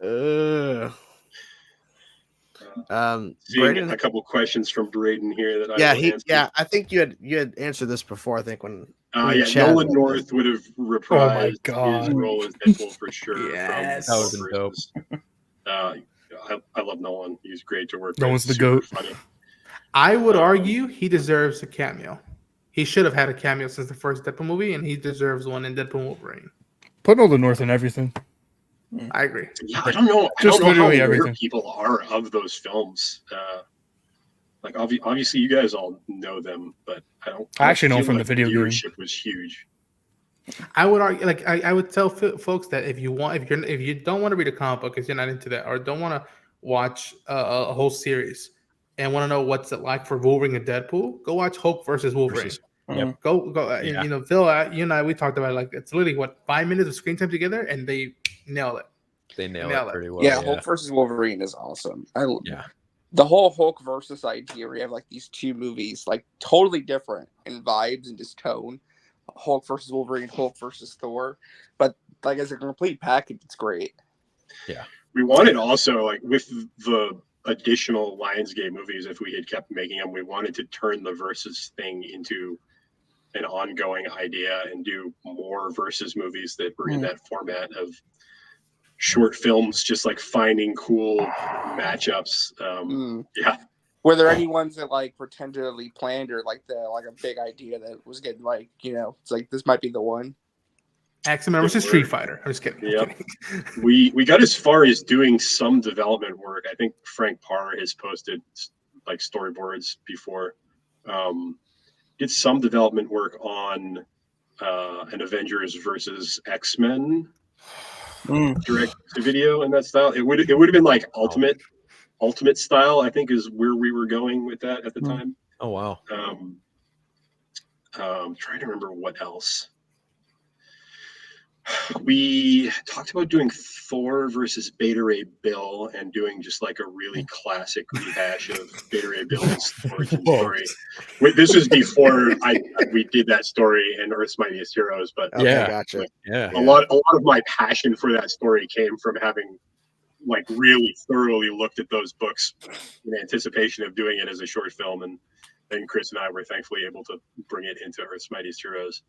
Seeing a couple questions from Braden here that I think you had answered this before. I think when Nolan North would have reprised his God. role as Deadpool for sure. Yes. From That would've been dope. I love Nolan. He's great to work Nolan's with. the GOAT. Funny. I would argue he deserves a cameo. He should have had a cameo since the first Deadpool movie, and he deserves one in Deadpool Wolverine. Put Nolan North in everything. I agree. Yeah, I don't know. Just I don't know how literally aware everything. people are of those films. Like obviously you guys all know them, but I actually know feel from like the video game. viewership was huge. I would argue, like I would tell folks that if you don't want to read a comic book because you're not into that, or don't want to watch a whole series and want to know what's it like for Wolverine and Deadpool, go watch Hulk versus Wolverine. Yep. Go. Yeah. You know, Phil, you and I, we talked about it, like it's literally 5 minutes of screen time together, and they nail it. They nail it pretty well. Yeah, Hulk versus Wolverine is awesome. Yeah. The whole Hulk versus idea where you have like these two movies, like totally different in vibes and just tone. Hulk versus Wolverine, Hulk versus Thor, but like as a complete package, it's great. Yeah. We wanted also, like, with the additional Lionsgate movies, if we had kept making them, we wanted to turn the versus thing into an ongoing idea and do more versus movies that were in that format of short films, just like finding cool matchups. Yeah. Were there any ones that like were tentatively planned, or like a big idea that was getting like, it's like this might be the one? X-Men versus Street Fighter. I'm just kidding. Yeah. We got as far as doing some development work. I think Frank Parr has posted like storyboards before. Did some development work on an Avengers versus X-Men direct to video in that style. It would have been like ultimate style, I think, is where we were going with that at the time. Oh wow. Trying to remember what else. We talked about doing Thor versus Beta Ray Bill and doing just like a really classic rehash of Beta Ray Bill's origin story. This was before we did that story in Earth's Mightiest Heroes, but gotcha. A lot of my passion for that story came from having like really thoroughly looked at those books in anticipation of doing it as a short film, and then Chris and I were thankfully able to bring it into Earth's Mightiest Heroes.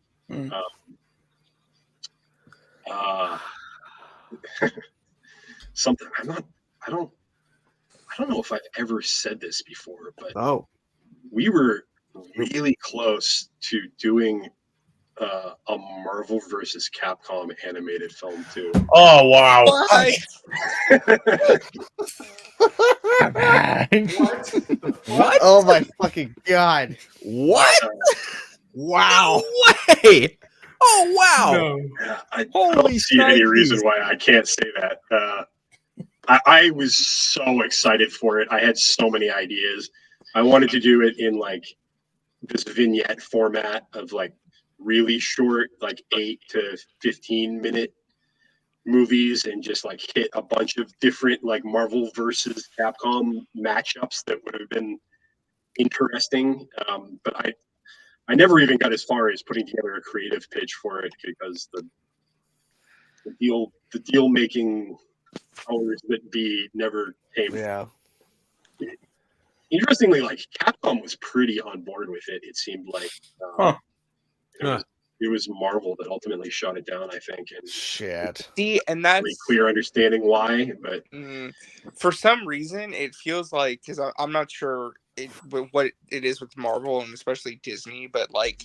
Something I don't know if I've ever said this before, but we were really close to doing a Marvel versus Capcom animated film too. Oh wow! What? Oh my fucking god! What? Wow! Wait! Oh wow! No. I don't see any reason why I can't say that. I was so excited for it. I had so many ideas. I wanted to do it in like this vignette format of like really short, like 8 to 15 minute movies, and just like hit a bunch of different like Marvel versus Capcom matchups that would have been interesting. But I never even got as far as putting together a creative pitch for it because the deal making powers that be never came. Yeah. Interestingly, like Capcom was pretty on board with it. It seemed like it was Marvel that ultimately shot it down, I think. And shit. See, and that's pretty clear understanding why, but for some reason it feels like, because I'm not sure what it is with Marvel and especially Disney, but like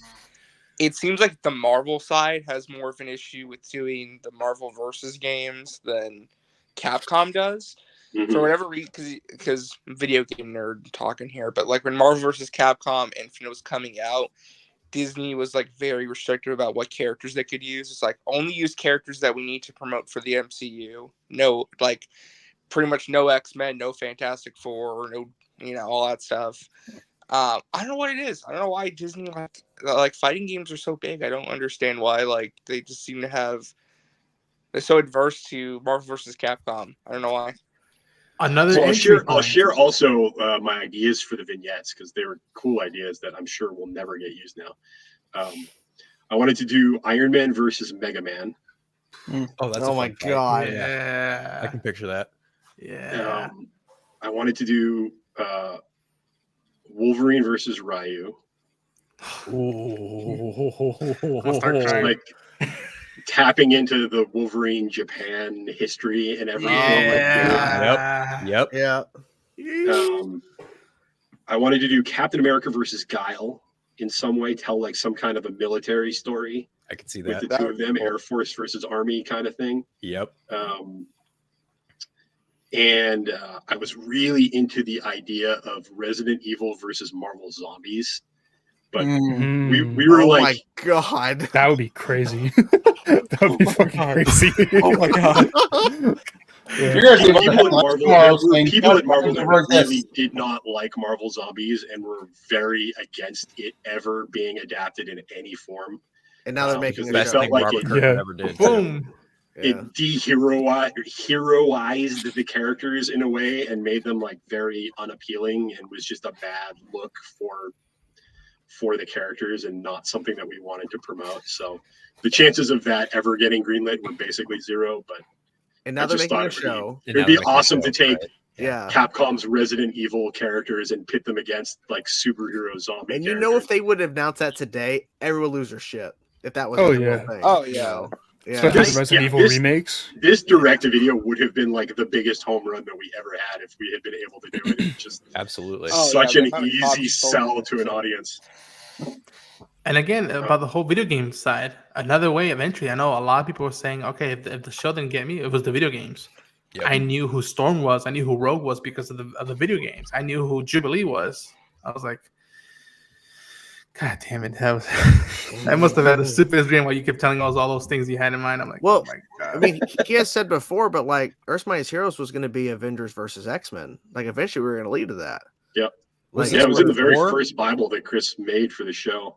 it seems like the Marvel side has more of an issue with doing the Marvel versus games than Capcom does. For whatever reason, because video game nerd talking here, but like when Marvel versus Capcom Infinite was coming out, Disney was like very restrictive about what characters they could use. It's like only use characters that we need to promote for the MCU. No, like pretty much no X-Men, no Fantastic Four, no, all that stuff. I don't know what it is. I don't know why Disney like fighting games are so big. I don't understand why like they just seem to have they're so adverse to Marvel vs. Capcom. I don't know why. Another So entry I'll point. share also my ideas for the vignettes because they were cool ideas that I'm sure will never get used now. I wanted to do Iron Man versus Mega Man. Oh, that's Oh a my fun fight. god. Yeah. I can picture that. Yeah. I wanted to do Wolverine versus Ryu. I'll start crying. Like tapping into the Wolverine Japan history and everything. Yeah. Yep. Yeah. I wanted to do Captain America versus Guile in some way, tell like some kind of a military story. I can see with that. the two of them, Air Force versus Army kind of thing. Yep. And I was really into the idea of Resident Evil versus Marvel Zombies. But we were like, my god, that would be crazy. That would be fucking crazy. Oh my god. Yeah. You're gonna People at Marvel that really did not like Marvel Zombies and were very against it ever being adapted in any form. And now they're making the best thing Robert Kirkman ever did. Boom. It heroized the characters in a way and made them like very unappealing and was just a bad look for the characters and not something that we wanted to promote. So the chances of that ever getting greenlit were basically zero. But and now they're making a show. It would be awesome to take yeah Capcom's Resident Evil characters and pit them against like superhero zombie. And you know, if they would have announced that today, everyone would lose their shit. If that was Oh, the real yeah. thing. Oh, you yeah. know? Yeah. Especially Resident Evil remakes. This direct-to-video would have been like the biggest home run that we ever had if we had been able to do it. It's just absolutely such an easy sell to an audience. And again, about the whole video game side, another way of entry. I know a lot of people were saying, okay, if the show didn't get me, it was the video games. Yep. I knew who Storm was. I knew who Rogue was because of the video games. I knew who Jubilee was. I was like, God damn it. That must have been the stupidest dream where you kept telling us all those things you had in mind. I'm like, well, oh my God. I mean, he has said before, but like Earth's Mightiest Heroes was going to be Avengers versus X-Men. Like eventually we were going to lead to that. Yep. Like, it was in the very first Bible that Chris made for the show.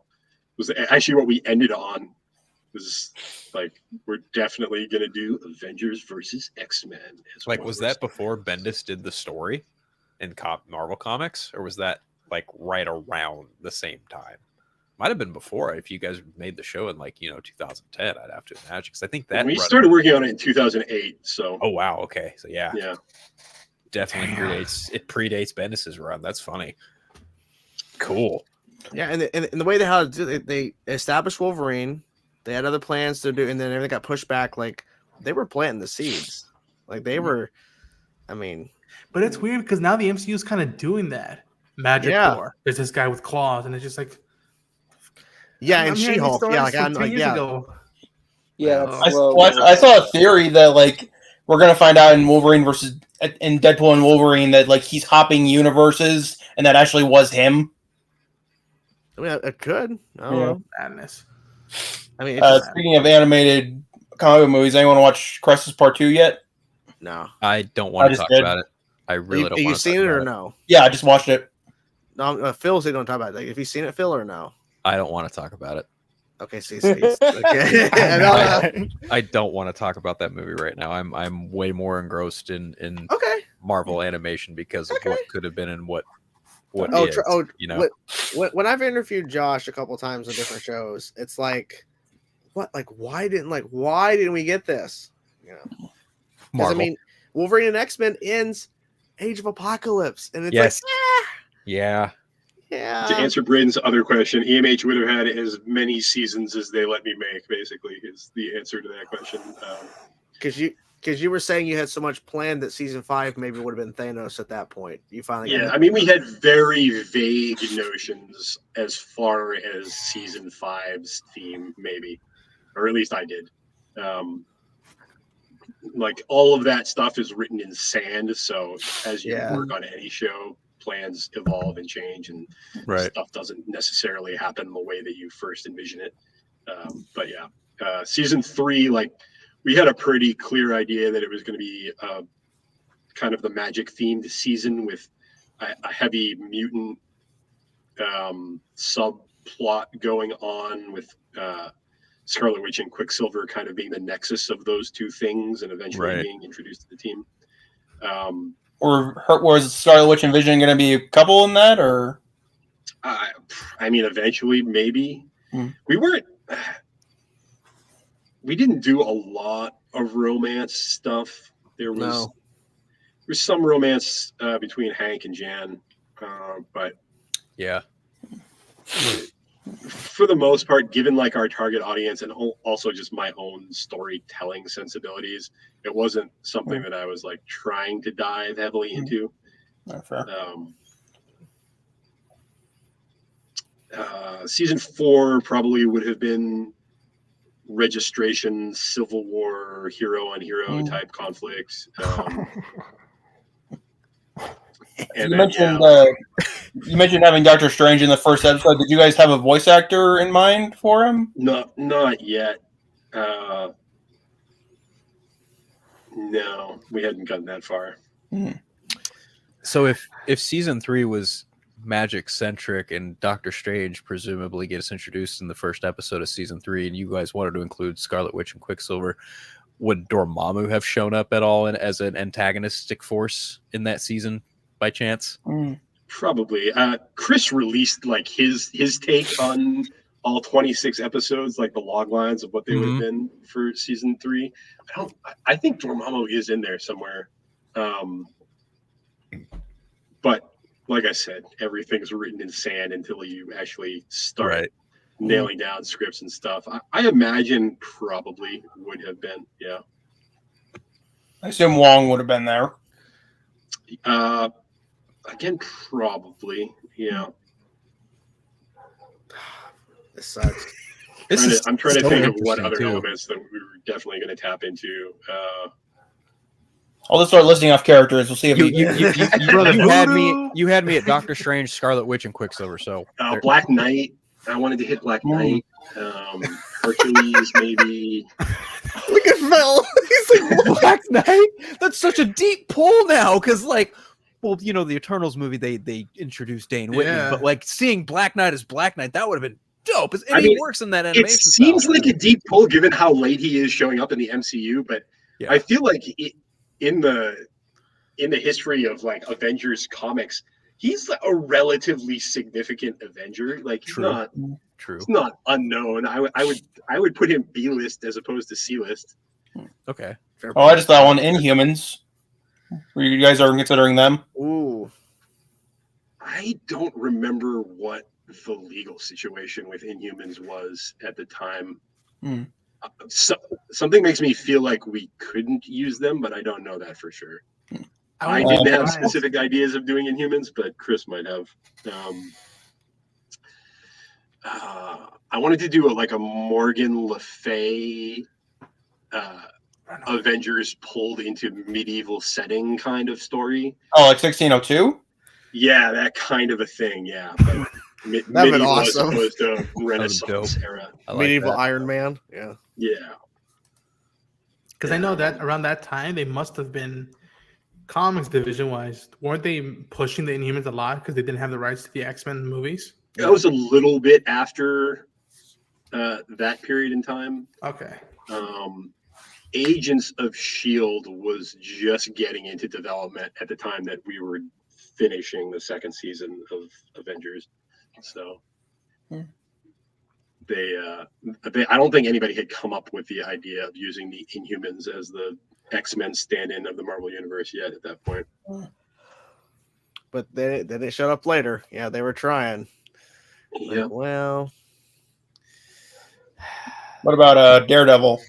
It was actually what we ended on. It was like, we're definitely going to do Avengers versus X-Men. Like, was that before Bendis did the story in Marvel Comics? Or was that like right around the same time? Might have been before. If you guys made the show in like 2010, I'd have to imagine, because I think that we started working on it in 2008. So oh wow, okay, so yeah, definitely predates Bendis's run. That's funny. Cool. Yeah, and the way they established Wolverine, they had other plans to do, and then everything got pushed back. Like they were planting the seeds. Like they were. I mean, but it's weird because now the MCU is kind of doing that. Magic War. There's this guy with claws, and it's just like. Yeah, and She-Hulk. Yeah, like I'm like, yeah. I saw a theory that like we're gonna find out in Deadpool and Wolverine that like he's hopping universes, and that actually was him. I mean, it could. I don't know. Madness. I mean, speaking of animated comic book movies, anyone watch Crisis Part 2 yet? No, I don't want to talk about it. I really don't. Have you want to seen talk it or about no? Yeah, I just watched it. No, Phil said don't talk about it. Like, have you seen it, Phil, or no? I don't want to talk about it. Okay, see. Okay. I don't want to talk about that movie right now. I'm way more engrossed in Marvel animation because of what could have been and what is. When I've interviewed Josh a couple times on different shows, it's like, what? Like, why didn't we get this? Because I mean, Wolverine and X-Men ends Age of Apocalypse, and it's like, yeah. To answer Braden's other question, EMH would have had as many seasons as they let me make, basically, is the answer to that question. Because you were saying you had so much planned that season 5 maybe would have been Thanos at that point. You finally I mean, we had very vague notions as far as season 5's theme, maybe. Or at least I did. Like, all of that stuff is written in sand, so as you work on any show, plans evolve and change, and stuff doesn't necessarily happen the way that you first envision it. But season 3, like, we had a pretty clear idea that it was going to be kind of the magic themed season with a heavy mutant subplot going on with Scarlet Witch and Quicksilver kind of being the nexus of those two things and eventually being introduced to the team. Or was Scarlet Witch and Vision going to be a couple in that, or? I mean, eventually, maybe. We didn't do a lot of romance stuff. There was some romance between Hank and Jan, but yeah, for the most part, given like our target audience and also just my own storytelling sensibilities, it wasn't something that I was like trying to dive heavily into. Season 4 probably would have been registration, Civil War, hero on hero type conflicts. And you mentioned having Doctor Strange in the first episode. Did you guys have a voice actor in mind for him? No, not yet. No, we hadn't gotten that far. So if season 3 was magic centric and Doctor Strange presumably gets introduced in the first episode of season 3, and you guys wanted to include Scarlet Witch and Quicksilver, would Dormammu have shown up at all as an antagonistic force in that season by chance? Probably. Chris released like his take on all 26 episodes, like the log lines of what they would have been for season 3. I think Dormammu is in there somewhere. But like I said, everything's written in sand until you actually start nailing down scripts and stuff. I imagine probably would have been, yeah. I assume Wong would have been there. Again, probably, yeah. This sucks. I'm trying to think of what other elements that we were definitely going to tap into. I'll just start listing off characters. We'll see if you had me at Doctor Strange, Scarlet Witch, and Quicksilver. So Black Knight. I wanted to hit Black Knight. Hercules, maybe. Look at Mel. He's like Black Knight. That's such a deep pull now, because well, you know, the Eternals movie, they introduced Dane Whitman, but like seeing Black Knight as Black Knight, that would have been dope. He works in that animation. It seems like a deep pull given how late he is showing up in the MCU, but I feel like in the history of like Avengers comics, he's a relatively significant Avenger. Like he's not unknown. I would put him B-list as opposed to C-list. Okay. I just thought one Inhumans. You guys are considering them? Ooh. I don't remember what the legal situation with Inhumans was at the time. Something makes me feel like we couldn't use them, but I don't know that for sure. I didn't have specific ideas of doing Inhumans, but Chris might have. I wanted to do a Morgan Le Fay Avengers pulled into medieval setting kind of story. Oh, like 1602? Yeah, that kind of a thing. Yeah, but that'd been awesome. As opposed to Renaissance era. Medieval Iron Man. Yeah. Because I know that around that time they must have been comics division wise. Weren't they pushing the Inhumans a lot because they didn't have the rights to the X-Men movies? That was a little bit after that period in time. Okay. Agents of S.H.I.E.L.D. was just getting into development at the time that we were finishing the second season of Avengers. So I don't think anybody had come up with the idea of using the Inhumans as the X-Men stand-in of the Marvel Universe yet at that point. But then it showed up later. Yeah, they were trying. Yeah. Well. What about Daredevil?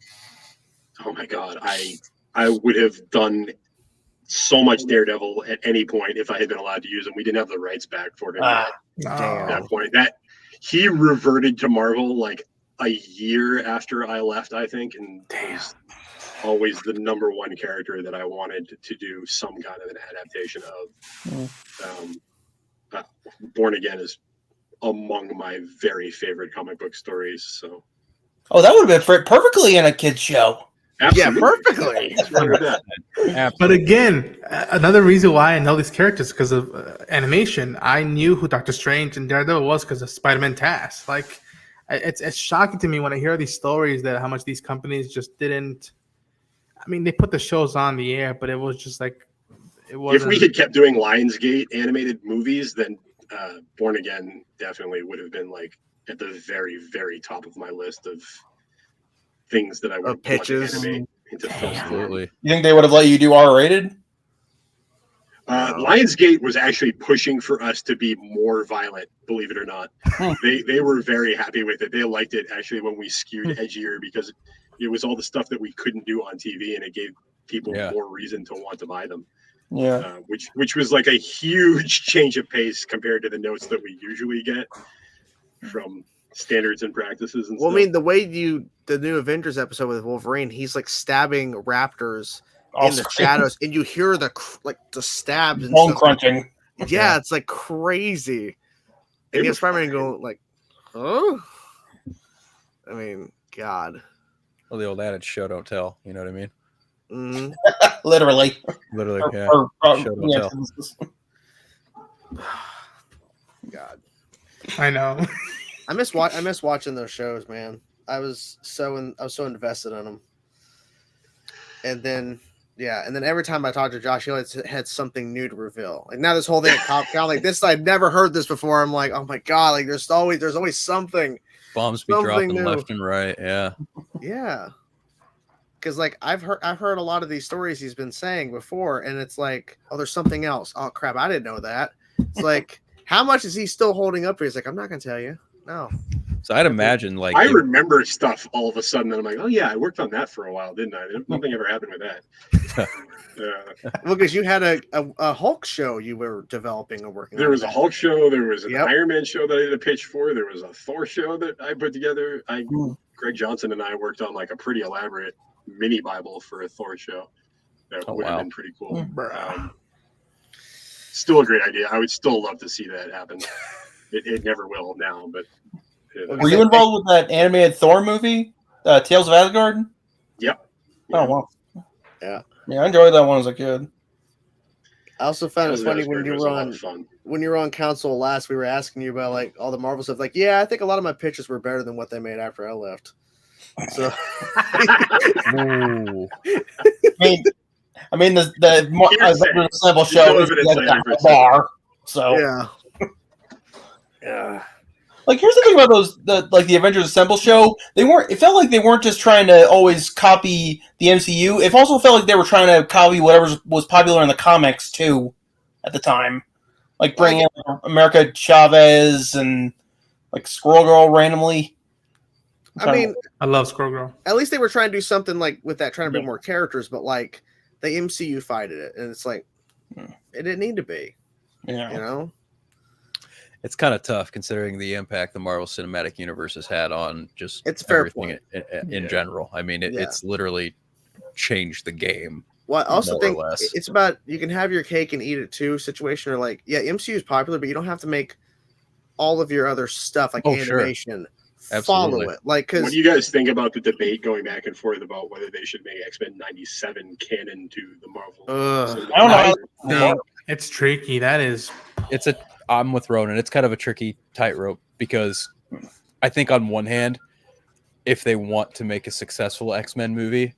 Oh my God, I would have done so much Daredevil at any point if I had been allowed to use him. We didn't have the rights back for him at that point. That he reverted to Marvel like a year after I left, I think, and was always the number one character that I wanted to do some kind of an adaptation of. Born Again is among my very favorite comic book stories. So, that would have been perfectly in a kids show. Absolutely. Yeah, perfectly. But again, another reason why I know these characters because of animation. I knew who Doctor Strange and Daredevil was because of Spider-Man TAS. Like, it's shocking to me when I hear these stories that how much these companies just didn't. I mean, they put the shows on the air, but it was just like it was. If we had kept doing Lionsgate animated movies, then Born Again definitely would have been like at the very, very top of my list of things that I would want to animate into film. Absolutely. You think they would have let you do R-rated? Lionsgate was actually pushing for us to be more violent, believe it or not. They were very happy with it. They liked it actually when we skewed edgier because it was all the stuff that we couldn't do on TV, and it gave people more reason to want to buy them. Yeah, which was like a huge change of pace compared to the notes that we usually get from standards and practices and stuff. I mean, the way the new Avengers episode with Wolverine, he's like stabbing raptors in the shadows, and you hear the stabs and bone crunching. Yeah, it's like crazy. And you have Spider-Man going like, "Oh," I mean, God. Well, the old adage, "Show don't tell." You know what I mean? Mm-hmm. Literally, yeah. Show don't tell. God, I know. I miss watching those shows, man. I was so invested in them, and then every time I talked to Josh, he always had something new to reveal. Like now, this whole thing at CopCon, like this, I'd never heard this before. I'm like, oh my God, like there's always something. Bombs be dropping new. Left and right, yeah. Yeah, because like I've heard a lot of these stories he's been saying before, and it's like, oh, there's something else. Oh crap, I didn't know that. It's like, how much is he still holding up? He's like, I'm not gonna tell you. No. So I'd imagine like I remember stuff all of a sudden, and I'm like, oh yeah, I worked on that for a while, didn't I? Nothing ever happened with that. Well, because you had a Hulk show you were developing or working. There was a Hulk show. There was an Iron Man show that I did a pitch for. There was a Thor show that I put together. Greg Johnson and I worked on like a pretty elaborate mini Bible for a Thor show. That would have been pretty cool. Still a great idea. I would still love to see that happen. It never will now, but. Were you involved with that animated Thor movie, Tales of Asgard? Yep. Oh wow. Yeah. Yeah, I enjoyed that one as a kid. I also found it funny when you were on console last, we were asking you about like all the Marvel stuff. Like, yeah, I think a lot of my pitches were better than what they made after I left. So. I mean, the sample show is a bar. So yeah. Yeah. Like, here's the thing about the Avengers Assemble show. It felt like they weren't just trying to always copy the MCU. It also felt like they were trying to copy whatever was popular in the comics too, at the time. Like bringing in America Chavez and like Squirrel Girl randomly. I mean, I love Squirrel Girl. At least they were trying to do something like with that, trying to bring more characters, but like the MCU fighted it, and it's like it didn't need to be. Yeah, you know. It's kind of tough considering the impact the Marvel Cinematic Universe has had on just everything in general. I mean, it's literally changed the game. Well, I also think it's about you can have your cake and eat it too situation, or like, yeah, MCU is popular, but you don't have to make all of your other stuff like animation follow it. Like, what do you guys think about the debate going back and forth about whether they should make X-Men 97 canon to the Marvel? I don't know. It's tricky. I'm with Ronin. It's kind of a tricky tightrope because I think on one hand, if they want to make a successful X-Men movie,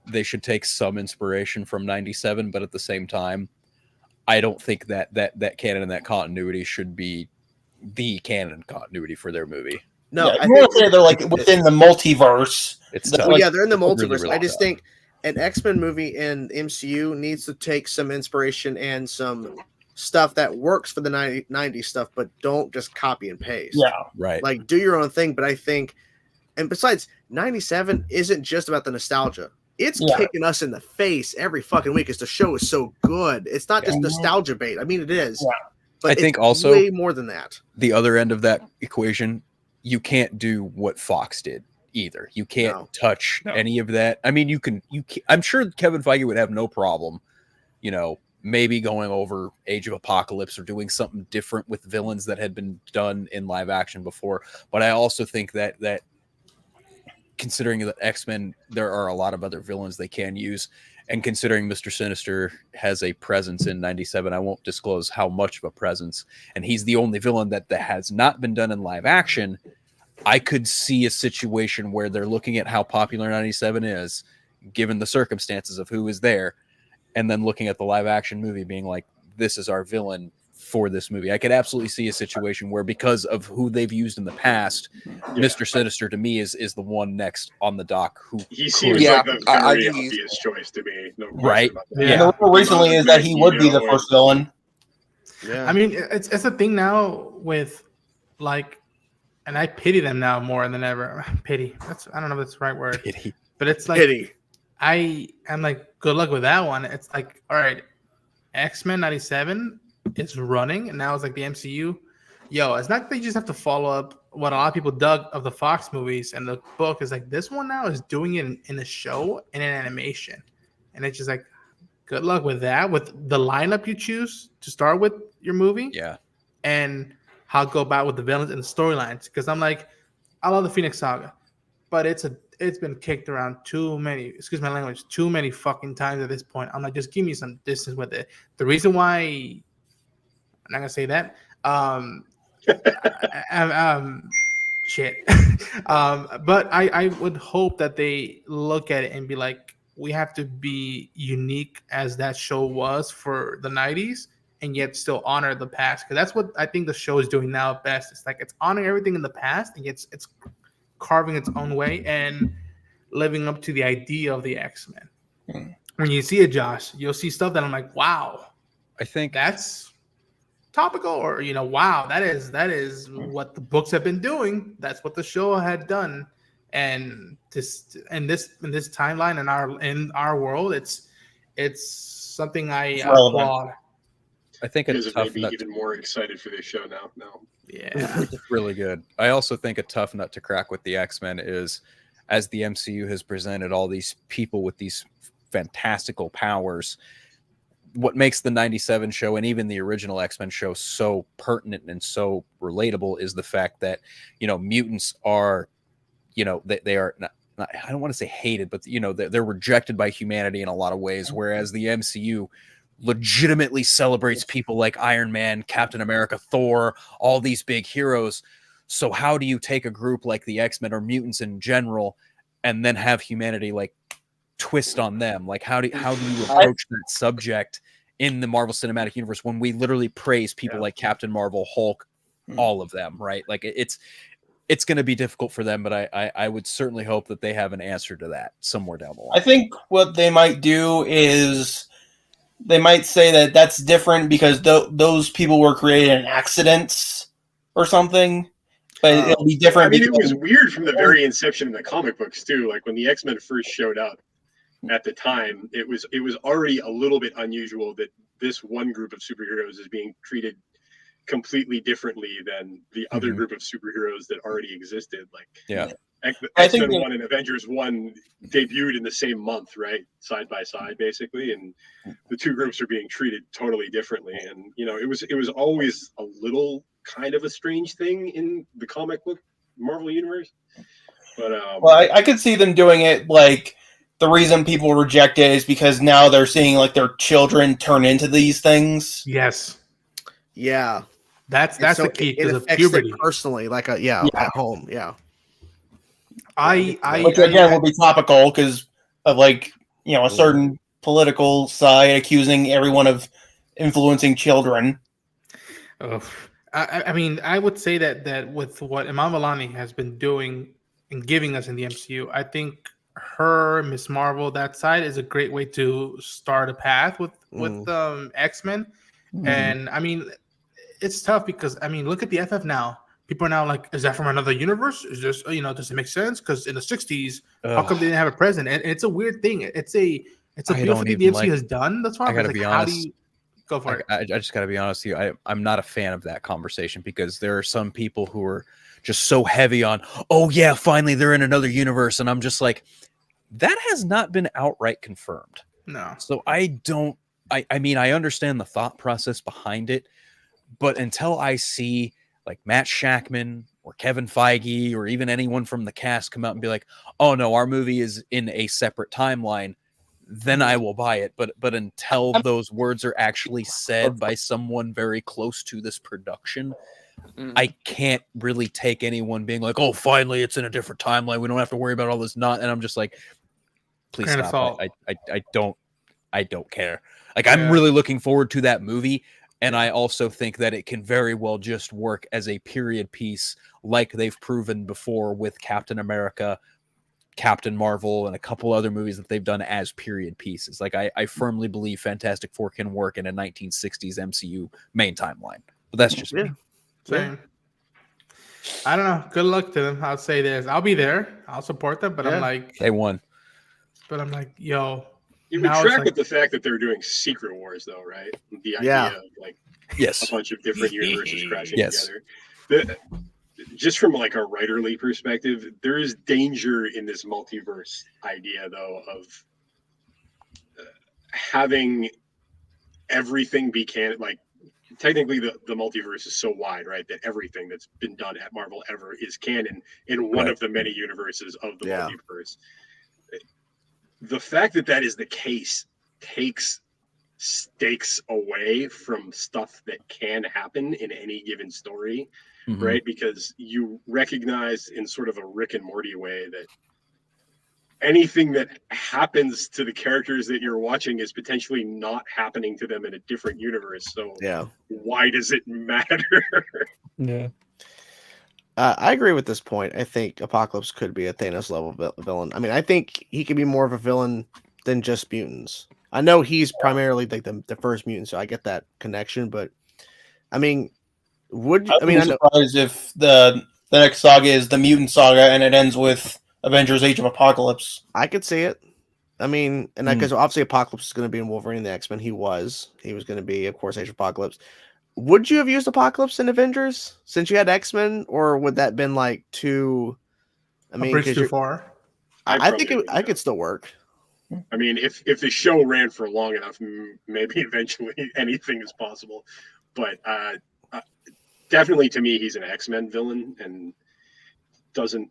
they should take some inspiration from 97, but at the same time, I don't think that canon and that continuity should be the canon continuity for their movie. No, I think they're like within the multiverse. They're in the multiverse. Really I just think an X-Men movie in MCU needs to take some inspiration and some stuff that works for the 90s stuff, but don't just copy and paste. Yeah, right. Like do your own thing. But I think, and besides, 97 isn't just about the nostalgia. It's kicking us in the face every fucking week because the show is so good. It's not just nostalgia bait. I mean, it is. Yeah. But I think also way more than that. The other end of that equation, you can't do what Fox did either. You can't touch any of that. I mean, you can. I'm sure Kevin Feige would have no problem, maybe going over Age of Apocalypse or doing something different with villains that had been done in live action before. But I also think that considering that X-Men, there are a lot of other villains they can use. And considering Mr. Sinister has a presence in 97, I won't disclose how much of a presence, and he's the only villain that has not been done in live action, I could see a situation where they're looking at how popular 97 is, given the circumstances of who is there, and then looking at the live action movie being like, this is our villain for this movie. I could absolutely see a situation where, because of who they've used in the past, Mr. Sinister to me is the one next on the dock. Who he seems like the very obvious choice to me. No right? Yeah. The rumor recently is that he would be the first villain. Yeah. I mean, it's a thing now with like, and I pity them now more than ever. Pity. I don't know if that's the right word. Pity. But it's like pity. I'm like, good luck with that one. It's like, all right, X-Men 97 is running, and now it's like the MCU. Yo, it's not that you just have to follow up what a lot of people dug of the Fox movies and the book. Is like, this one now is doing it in a show and in animation, and it's just like, good luck with that, with the lineup you choose to start with your movie. Yeah, and how go about with the villains and the storylines. Because I'm like, I love the Phoenix Saga, but it's been kicked around too many fucking times at this point. I'm like, just give me some distance with it. The reason why I'm not gonna say that. Shit. But I would hope that they look at it and be like, we have to be unique as that show was for the 90s, and yet still honor the past. Because that's what I think the show is doing now best. It's like it's honoring everything in the past, and it's carving its own way and living up to the idea of the X-Men. When you see it, Josh, you'll see stuff that I'm like, wow. I think that's topical, or wow, that is what the books have been doing. That's what the show had done, and this timeline in our world, it's something I applaud. I think it's tough. Maybe even more excited for this show now. Yeah, it's really good. I also think a tough nut to crack with the X-Men is, as the MCU has presented all these people with these fantastical powers, what makes the 97 show and even the original X-Men show so pertinent and so relatable is the fact that, mutants are, they are not, I don't want to say hated, but they're rejected by humanity in a lot of ways. Whereas the MCU legitimately celebrates people like Iron Man, Captain America, Thor, all these big heroes. So how do you take a group like the X-Men or mutants in general and then have humanity like twist on them? Like how do you approach that subject in the Marvel Cinematic Universe when we literally praise people like Captain Marvel, Hulk, all of them, right? Like it's going to be difficult for them, but I would certainly hope that they have an answer to that somewhere down the line. I think what they might do is they might say that that's different because those people were created in accidents or something. But it'll be different. I mean, it was weird from the very inception of the comic books too. Like when the X-Men first showed up at the time, it was already a little bit unusual that this one group of superheroes is being treated completely differently than the other group of superheroes that already existed. Like, X-Men 1 and Avengers 1 debuted in the same month, right? Side by side, basically. And the two groups are being treated totally differently. And, it was always a little kind of a strange thing in the comic book Marvel universe. But, I could see them doing it like the reason people reject it is because now they're seeing like their children turn into these things. Yes. Yeah. That's the key because of puberty. Personally, like at home, which again will be topical because of a certain political side accusing everyone of influencing children. I mean, I would say that with what Iman Vellani has been doing and giving us in the MCU, I think her Miss Marvel, that side is a great way to start a path with X-Men. And I mean, it's tough because look at the FF now. People are now like, is that from another universe? Is this does it make sense? Because in the 60s, how come they didn't have a president? And it's a weird thing. It's a beautiful thing the MCU has done. That's why I gotta be honest. Go for it. I just got to be honest with you. I'm not a fan of that conversation because there are some people who are just so heavy on, oh yeah, finally they're in another universe. And I'm just like, that has not been outright confirmed. No. So I understand the thought process behind it, but until I see like Matt Shackman Kevin Feige or even anyone from the cast come out and be like, oh no, our movie is in a separate timeline, then I will buy it. But until those words are actually said by someone very close to this production, I can't really take anyone being like, oh, finally it's in a different timeline, we don't have to worry about all this not. And I'm just like, please stop. I don't care. Like, I'm really looking forward to that movie. And I also think that it can very well just work as a period piece, like they've proven before with Captain America, Captain Marvel, and a couple other movies that they've done as period pieces. Like, I firmly believe Fantastic Four can work in a 1960s MCU main timeline. But that's just me. Same. I don't know. Good luck to them. I'll say this. I'll be there. I'll support them. But I'm like, they won. But I'm like, yo. You would track with the fact that they're doing Secret Wars, though, right? The idea of like a bunch of different universes crashing together. Just from like a writerly perspective, there is danger in this multiverse idea, though, of having everything be canon. Like, technically, the multiverse is so wide, right, that everything that's been done at Marvel ever is canon in one of the many universes of the multiverse. The fact that that is the case takes stakes away from stuff that can happen in any given story, right? Because you recognize in sort of a Rick and Morty way that anything that happens to the characters that you're watching is potentially not happening to them in a different universe. So why does it matter? I agree with this point. I think Apocalypse could be a Thanos level villain. I mean, I think he could be more of a villain than just mutants. I know he's primarily like the first mutant, so I get that connection. But I mean, I'd be surprised if the next saga is the mutant saga and it ends with Avengers: Age of Apocalypse. I could see it. I mean, and because obviously Apocalypse is going to be in Wolverine and the X-Men. He was going to be, of course, Age of Apocalypse. Would you have used Apocalypse in Avengers since you had X-Men, or would that been like too? I mean, bridge too far. I think I could still work. I mean, if the show ran for long enough, maybe eventually anything is possible. But definitely, to me, he's an X-Men villain and doesn't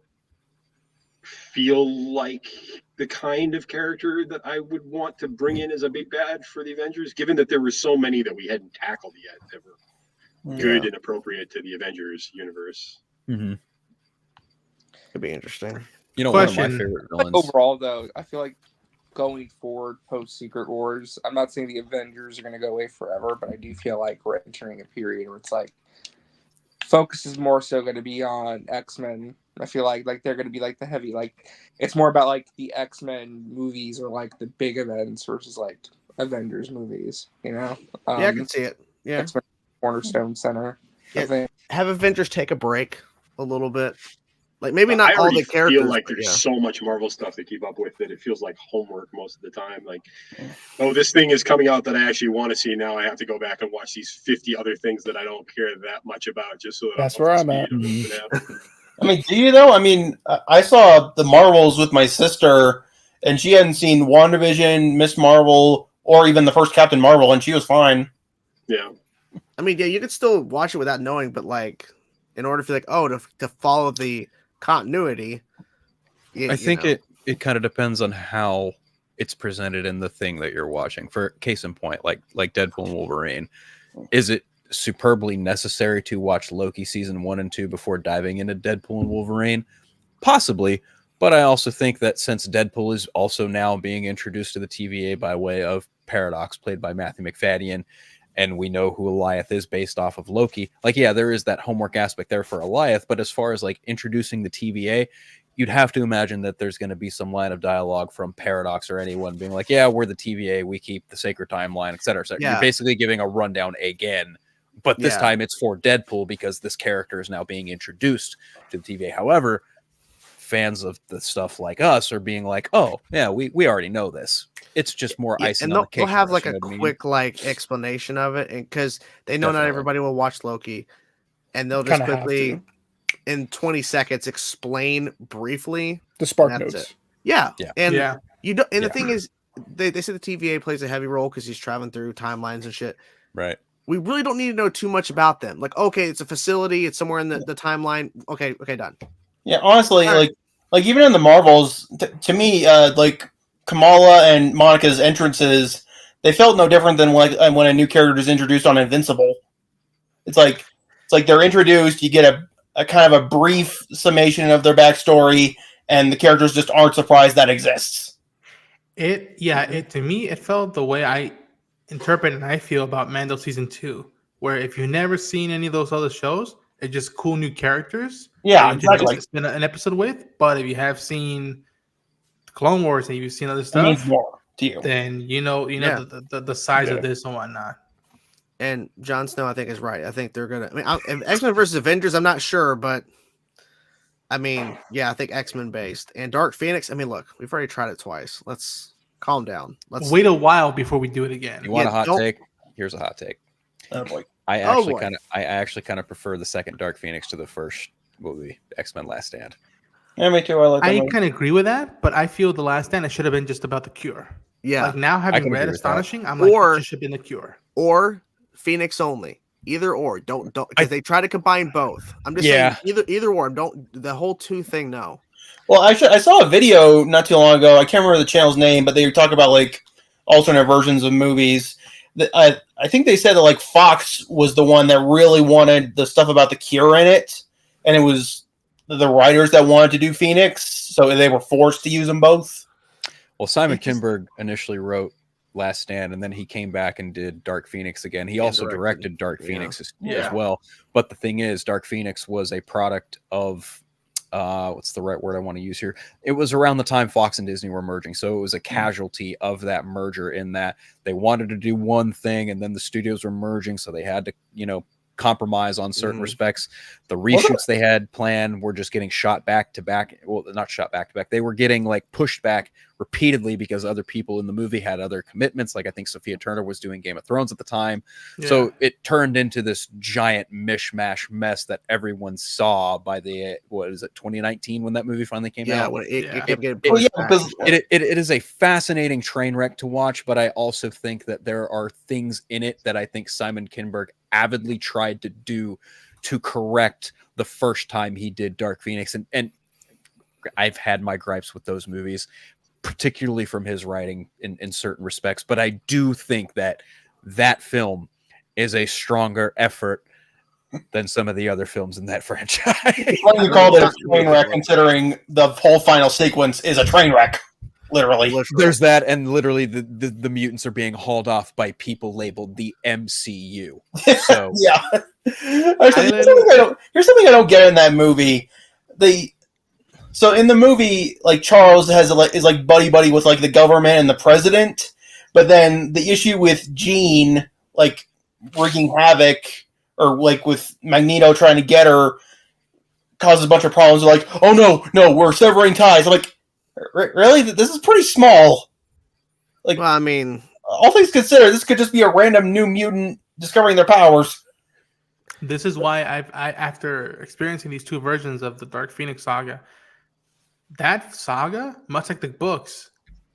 feel like the kind of character that I would want to bring in as a big bad for the Avengers, given that there were so many that we hadn't tackled yet that were good and appropriate to the Avengers universe. Could be interesting. You know, one of my favorite villains. Overall, though, I feel like going forward post Secret Wars, I'm not saying the Avengers are going to go away forever, but I do feel like we're entering a period where it's like focus is more so going to be on X-Men. I feel like they're going to be like the heavy, like it's more about like the X-Men movies or like the big events versus like Avengers movies, you know? I can see it. Yeah. X-Men Cornerstone Center. Yeah. Have Avengers take a break a little bit. Like maybe not all the characters. I feel like there's so much Marvel stuff to keep up with that it feels like homework most of the time. Like, oh, this thing is coming out that I actually want to see. Now I have to go back and watch these 50 other things that I don't care that much about just so that that's where I'm at. I mean, do you though? I mean, I saw the Marvels with my sister, and she hadn't seen WandaVision, Miss Marvel, or even the first Captain Marvel, and she was fine. Yeah. I mean, yeah, you could still watch it without knowing, but like, in order for to follow the continuity, I think it kind of depends on how it's presented in the thing that you're watching. For case in point, like Deadpool and Wolverine, is it superbly necessary to watch Loki season 1 and 2 before diving into Deadpool and Wolverine? Possibly, but I also think that since Deadpool is also now being introduced to the TVA by way of Paradox, played by Matthew McFadden, and we know who Alioth is based off of Loki, like, yeah, there is that homework aspect there for Alioth, but as far as like introducing the TVA, you'd have to imagine that there's going to be some line of dialogue from Paradox or anyone being like, yeah, we're the TVA, we keep the sacred timeline, etc. So you're basically giving a rundown again. But this time it's for Deadpool because this character is now being introduced to the TVA. However, fans of the stuff like us are being like, oh, yeah, we already know this. It's just more icing on the cake. They'll have like a quick like explanation of it, and because they know not everybody will watch Loki, and they'll just quickly, in 20 seconds, explain briefly the spark notes. And you don't. And the thing is, they say the TVA plays a heavy role because he's traveling through timelines and shit. Right. We really don't need to know too much about them. Like, okay, it's a facility. It's somewhere in the timeline. Okay, done. Yeah, honestly, like even in the Marvels, to me, like Kamala and Monica's entrances, they felt no different than when a new character is introduced on Invincible. It's like they're introduced, you get a kind of a brief summation of their backstory, and the characters just aren't surprised that exists. To me, it felt the way I interpret and I feel about Mando season 2, where if you've never seen any of those other shows, it's just cool new characters. Yeah, exactly. It's been an episode with, but if you have seen Clone Wars and you've seen other stuff, it means more to you. Then you know the size of this and whatnot. And Jon Snow, I think, is right. I think they're gonna. I mean, X-Men versus Avengers, I'm not sure, but I mean, yeah, I think X-Men based and Dark Phoenix. I mean, look, we've already tried it twice. Let's calm down. Let's wait a while before we do it again. You want a hot take? Here's a hot take. Oh boy. I actually kind of prefer the second Dark Phoenix to the first movie, X-Men Last Stand. Yeah, me too. I kind of agree with that, but I feel the Last Stand it should have been just about the cure. Yeah. Like now having read Astonishing, I'm like, it just should have been the cure. Or Phoenix only. Either or. Don't because they try to combine both. I'm just saying either or. Don't the whole two thing. No. Well, actually, I saw a video not too long ago. I can't remember the channel's name, but they were talking about like alternate versions of movies. I think they said that like Fox was the one that really wanted the stuff about the cure in it, and it was the writers that wanted to do Phoenix, so they were forced to use them both. Well, Simon Kinberg initially wrote Last Stand, and then he came back and did Dark Phoenix again. He also directed Dark Phoenix as well. But the thing is, Dark Phoenix was a product of what's the right word I want to use here? It was around the time Fox and Disney were merging, so it was a casualty of that merger in that they wanted to do one thing, and then the studios were merging, so they had to, compromise on certain respects. The reshoots they had planned were just getting shot back to back. Well, not shot back to back. They were getting like pushed back repeatedly because other people in the movie had other commitments. Like I think Sophia Turner was doing Game of Thrones at the time. Yeah. So it turned into this giant mishmash mess that everyone saw by the, 2019 when that movie finally came out? It is a fascinating train wreck to watch, but I also think that there are things in it that I think Simon Kinberg avidly tried to do to correct the first time he did Dark Phoenix. And I've had my gripes with those movies, particularly from his writing in certain respects. But I do think that film is a stronger effort than some of the other films in that franchise. What you call it a train wreck, considering the whole final sequence is a train wreck. Literally. There's that, and literally the mutants are being hauled off by people labeled the MCU. So yeah. Here's something I don't get in that movie. So in the movie, like Charles is like buddy with like the government and the president, but then the issue with Jean like wreaking havoc, or like with Magneto trying to get her, causes a bunch of problems. They're like, oh no, we're severing ties. I'm like, really? This is pretty small. Like, well, I mean, all things considered, this could just be a random new mutant discovering their powers. This is why I after experiencing these two versions of the Dark Phoenix saga, that saga, much like the books,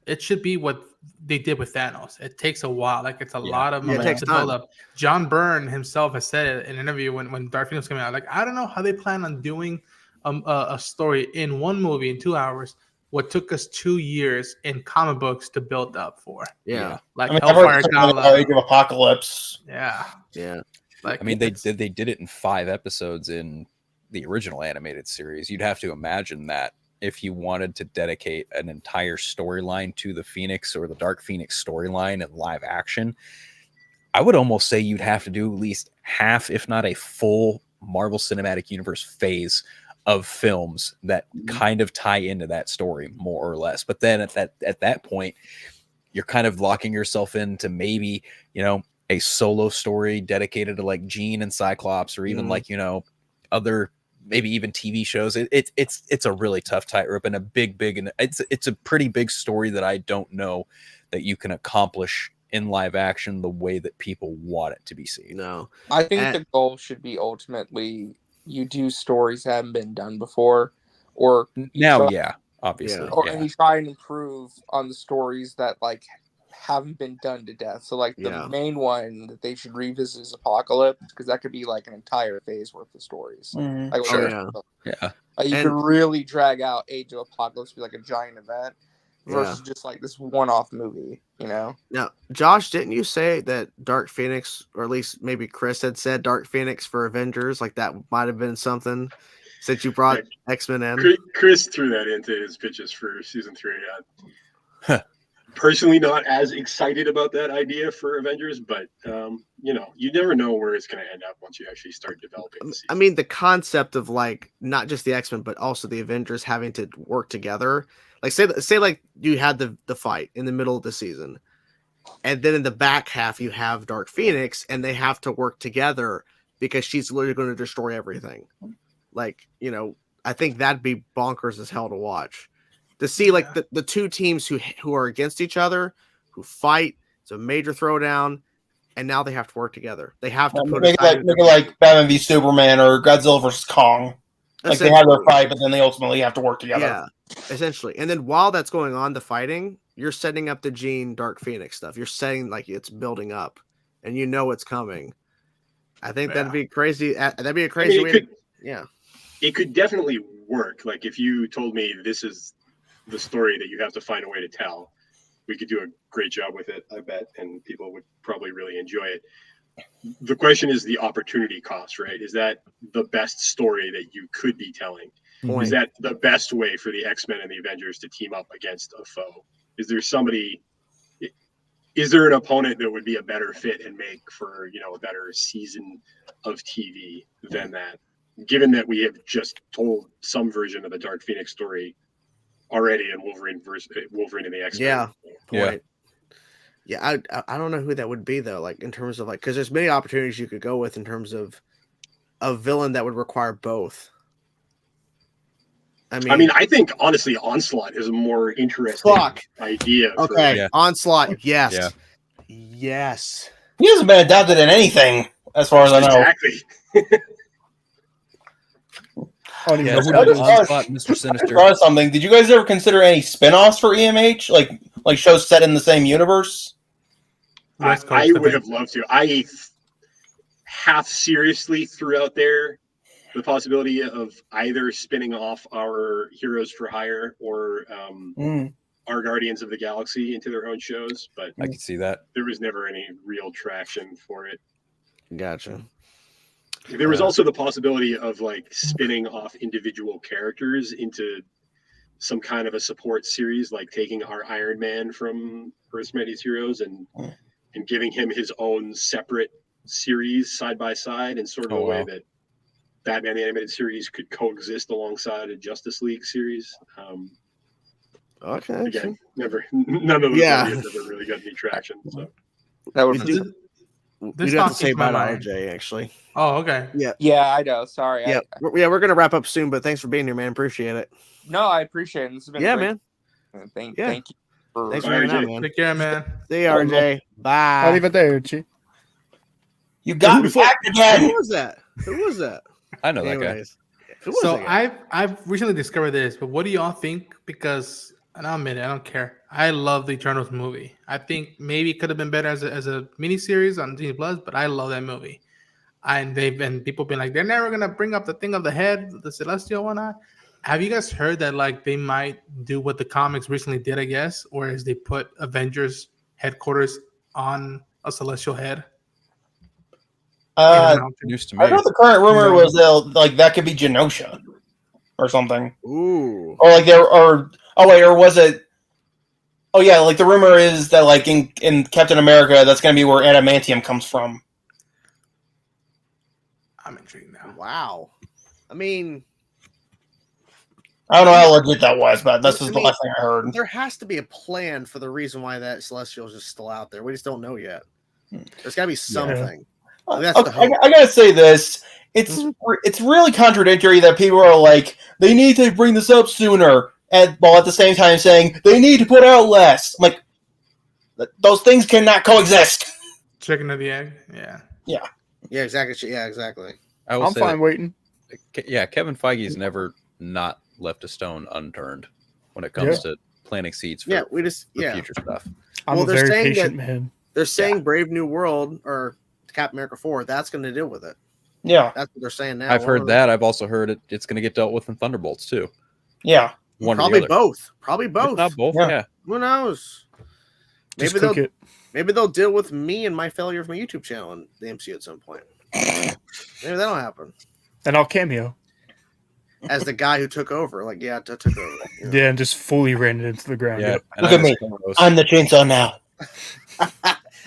it should be what they did with Thanos. It takes a while. Like it's a lot of momentum to build up. John Byrne himself has said it in an interview when Dark Phoenix came out. Like, I don't know how they plan on doing a story in one movie in 2 hours. What took us 2 years in comic books to build up for. Yeah. Like Hellfire Gala. Age of Apocalypse. Yeah. Like, I mean, they did it in 5 episodes in the original animated series. You'd have to imagine that if you wanted to dedicate an entire storyline to the Phoenix or the Dark Phoenix storyline in live action, I would almost say you'd have to do at least half, if not a full Marvel Cinematic Universe phase of films that kind of tie into that story more or less. But then at that point, you're kind of locking yourself into maybe, a solo story dedicated to like Jean and Cyclops, or even like, other, maybe even TV shows. It's a really tough tightrope, and and it's a pretty big story that I don't know that you can accomplish in live action the way that people want it to be seen. No, I think the goal should be ultimately you do stories that haven't been done before, or now, obviously, and you try and improve on the stories that like haven't been done to death. So like the main one that they should revisit is Apocalypse, because that could be like an entire phase worth of stories. Like, you could really drag out Age of Apocalypse to be like a giant event versus just like this one-off movie, you know? Now, Josh, didn't you say that Dark Phoenix, or at least maybe Chris had said Dark Phoenix for Avengers? Like that might have been something since you brought X-Men in. Chris threw that into his pitches for season 3. Personally, not as excited about that idea for Avengers, but you never know where it's going to end up once you actually start developing. I mean, the concept of like not just the X-Men, but also the Avengers having to work together. Like say like you had the fight in the middle of the season, and then in the back half you have Dark Phoenix, and they have to work together because she's literally going to destroy everything. Like, I think that'd be bonkers as hell to watch. To see like the two teams who are against each other, who fight, it's a major throwdown, and now they have to work together. They have to make it like Batman v Superman or Godzilla versus Kong. Like they have their fight, but then they ultimately have to work together. Yeah, essentially. And then while that's going on, the fighting, you're setting up the Jean Dark Phoenix stuff. You're setting like it's building up, and it's coming. I think that'd be crazy. That'd be a crazy way. It could definitely work. Like if you told me this is the story that you have to find a way to tell, we could do a great job with it, I bet, and people would probably really enjoy it. The question is the opportunity cost, right? Is that the best story that you could be telling? Is that the best way for the X-Men and the Avengers to team up against a foe? Is there an opponent that would be a better fit and make for, a better season of TV than that? Given that we have just told some version of the Dark Phoenix story already in Wolverine and the X-Men. Yeah, I don't know who that would be though. Like in terms of because there's many opportunities you could go with in terms of a villain that would require both. I mean, I think honestly, Onslaught is a more interesting idea. Okay, Onslaught, yes, yes. He hasn't been adapted in anything, as far as I know. Exactly. Mr. Sinister. Something. Did you guys ever consider any spin-offs for EMH, like shows set in the same universe? I would have loved to. I half seriously threw out there the possibility of either spinning off our Heroes for Hire or our Guardians of the Galaxy into their own shows, but I can see that there was never any real traction for it. Gotcha. There was also the possibility of spinning off individual characters into some kind of a support series, like taking our Iron Man from Earth's Mightiest Heroes and giving him his own separate series side by side in sort of a way that Batman the Animated Series could coexist alongside a Justice League series. Okay. Again, none of those ideas ever really got any traction. So that would be. We'd have to say bye to RJ, actually. Oh, okay. Yeah, I know. Sorry. We're gonna wrap up soon, but thanks for being here, man. Appreciate it. No, I appreciate it. This has been great. Man. Thank you. Thanks for hanging out, man. Take care, man. See you, RJ. Bye. I'll leave it there, Chi. You got me back again. Who was that? I know that guy. So I've recently discovered this, but what do y'all think? Because, and I'll admit it, I don't care. I love the Eternals movie. I think maybe it could have been better as a miniseries on Disney Plus, but I love that movie. And people been like, they're never gonna bring up the thing of the head, the celestial one. Have you guys heard that they might do what the comics recently did, I guess, whereas they put Avengers headquarters on a celestial head? News to me. I thought the current rumor was that could be Genosha or something. Ooh. Or was it? Oh yeah, the rumor is that in Captain America, that's going to be where adamantium comes from. I'm intrigued now. Wow. I mean, I don't know how legit that was, but this is the last thing I heard. There has to be a plan for the reason why that celestial is just still out there. We just don't know yet. There's got to be something. I gotta say this. It's really contradictory that people are like, they need to bring this up sooner, while at the same time saying they need to put out less. I'm like, those things cannot coexist. Chicken or the egg? Yeah, exactly. Yeah, exactly. I'm fine waiting. Yeah, Kevin Feige's never not left a stone unturned when it comes to planting seeds for future stuff. I'm a very patient man. They're saying Brave New World or Captain America 4, that's going to deal with it. Yeah. That's what they're saying now. I've heard that. I've also heard it's going to get dealt with in Thunderbolts too. Yeah. Probably both. Probably both. If not both. Yeah. Who knows? Maybe they'll deal with me and my failure of my YouTube channel in the MCU at some point. Maybe that'll happen. And I'll cameo. As the guy who took over. Like, I took over. You know? Yeah, and just fully ran it into the ground. Yeah. Look at me. I'm the chainsaw now.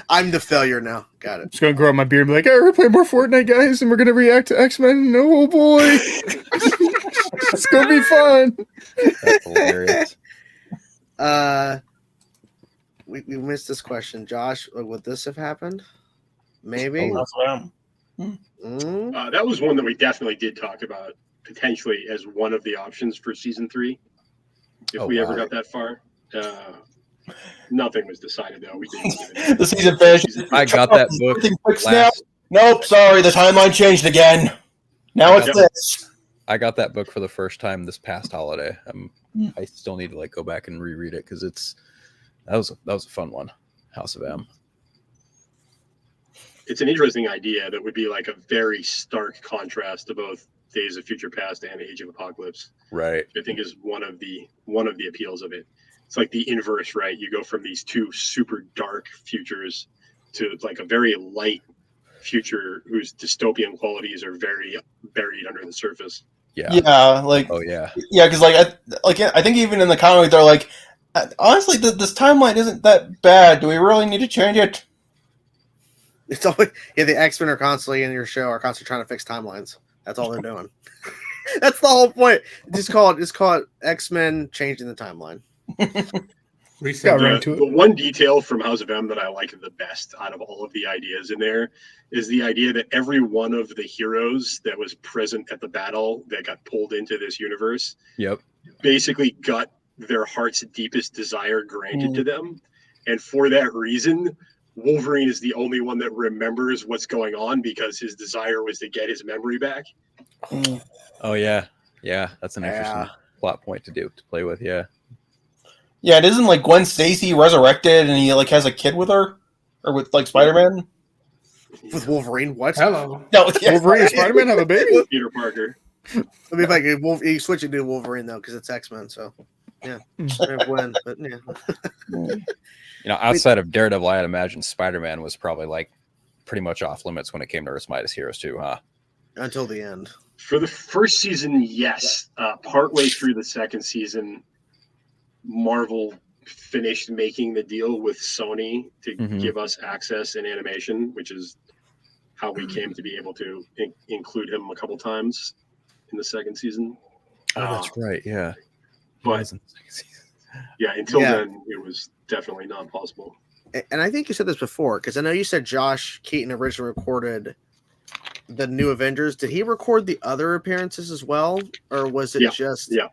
I'm the failure now. Got it. Just gonna grow out my beard and be like, hey, we're gonna play more Fortnite, guys, and we're gonna react to X-Men. Oh boy. It's gonna be fun. That's hilarious. We missed this question. Josh, would this have happened? Maybe. That was one that we definitely did talk about potentially as one of the options for season 3. If we ever got that far. Nothing was decided though. We didn't. The season finished. I got that book last. Nope, sorry, the timeline changed again. Now it's this. I got that book for the first time this past holiday. I still need to go back and reread it because that was a fun one. House of M. It's an interesting idea that would be like a very stark contrast to both Days of Future Past and Age of Apocalypse. Right. I think is one of the appeals of it. It's like the inverse, right? You go from these two super dark futures to like a very light future whose dystopian qualities are very buried under the surface. Yeah. Yeah, like because I think even in the comic they're like, honestly, this timeline isn't that bad. Do we really need to change it? It's always the X-Men are constantly in your show are constantly trying to fix timelines. That's all they're doing. That's the whole point. Just call it X-Men changing the timeline. The one detail from House of M that I like the best out of all of the ideas in there is the idea that every one of the heroes that was present at the battle that got pulled into this universe basically got their heart's deepest desire granted to them. And for that reason, Wolverine is the only one that remembers what's going on because his desire was to get his memory back. Oh, yeah. Yeah, that's an interesting plot point to play with, yeah. Yeah, it isn't like Gwen Stacy resurrected and he has a kid with her? Or with Spider-Man? With Wolverine? What? Hello. No, Wolverine and Spider-Man have a baby? Peter Parker. I mean, you switch it to Wolverine, though, because it's X-Men, so... Yeah, Gwen, but yeah. Outside of Daredevil, I'd imagine Spider-Man was probably pretty much off limits when it came to Earth's Mightiest Heroes too, huh? Until the end. For the first season, yes. Partway through the second season, Marvel finished making the deal with Sony to give us access in animation, which is how we came to be able to include him a couple times in the second season. Oh, that's right, yeah. But until then, it was definitely not possible. And I think you said this before, because I know you said Josh Keaton originally recorded the New Avengers. Did he record the other appearances as well? Or was it just... Yeah.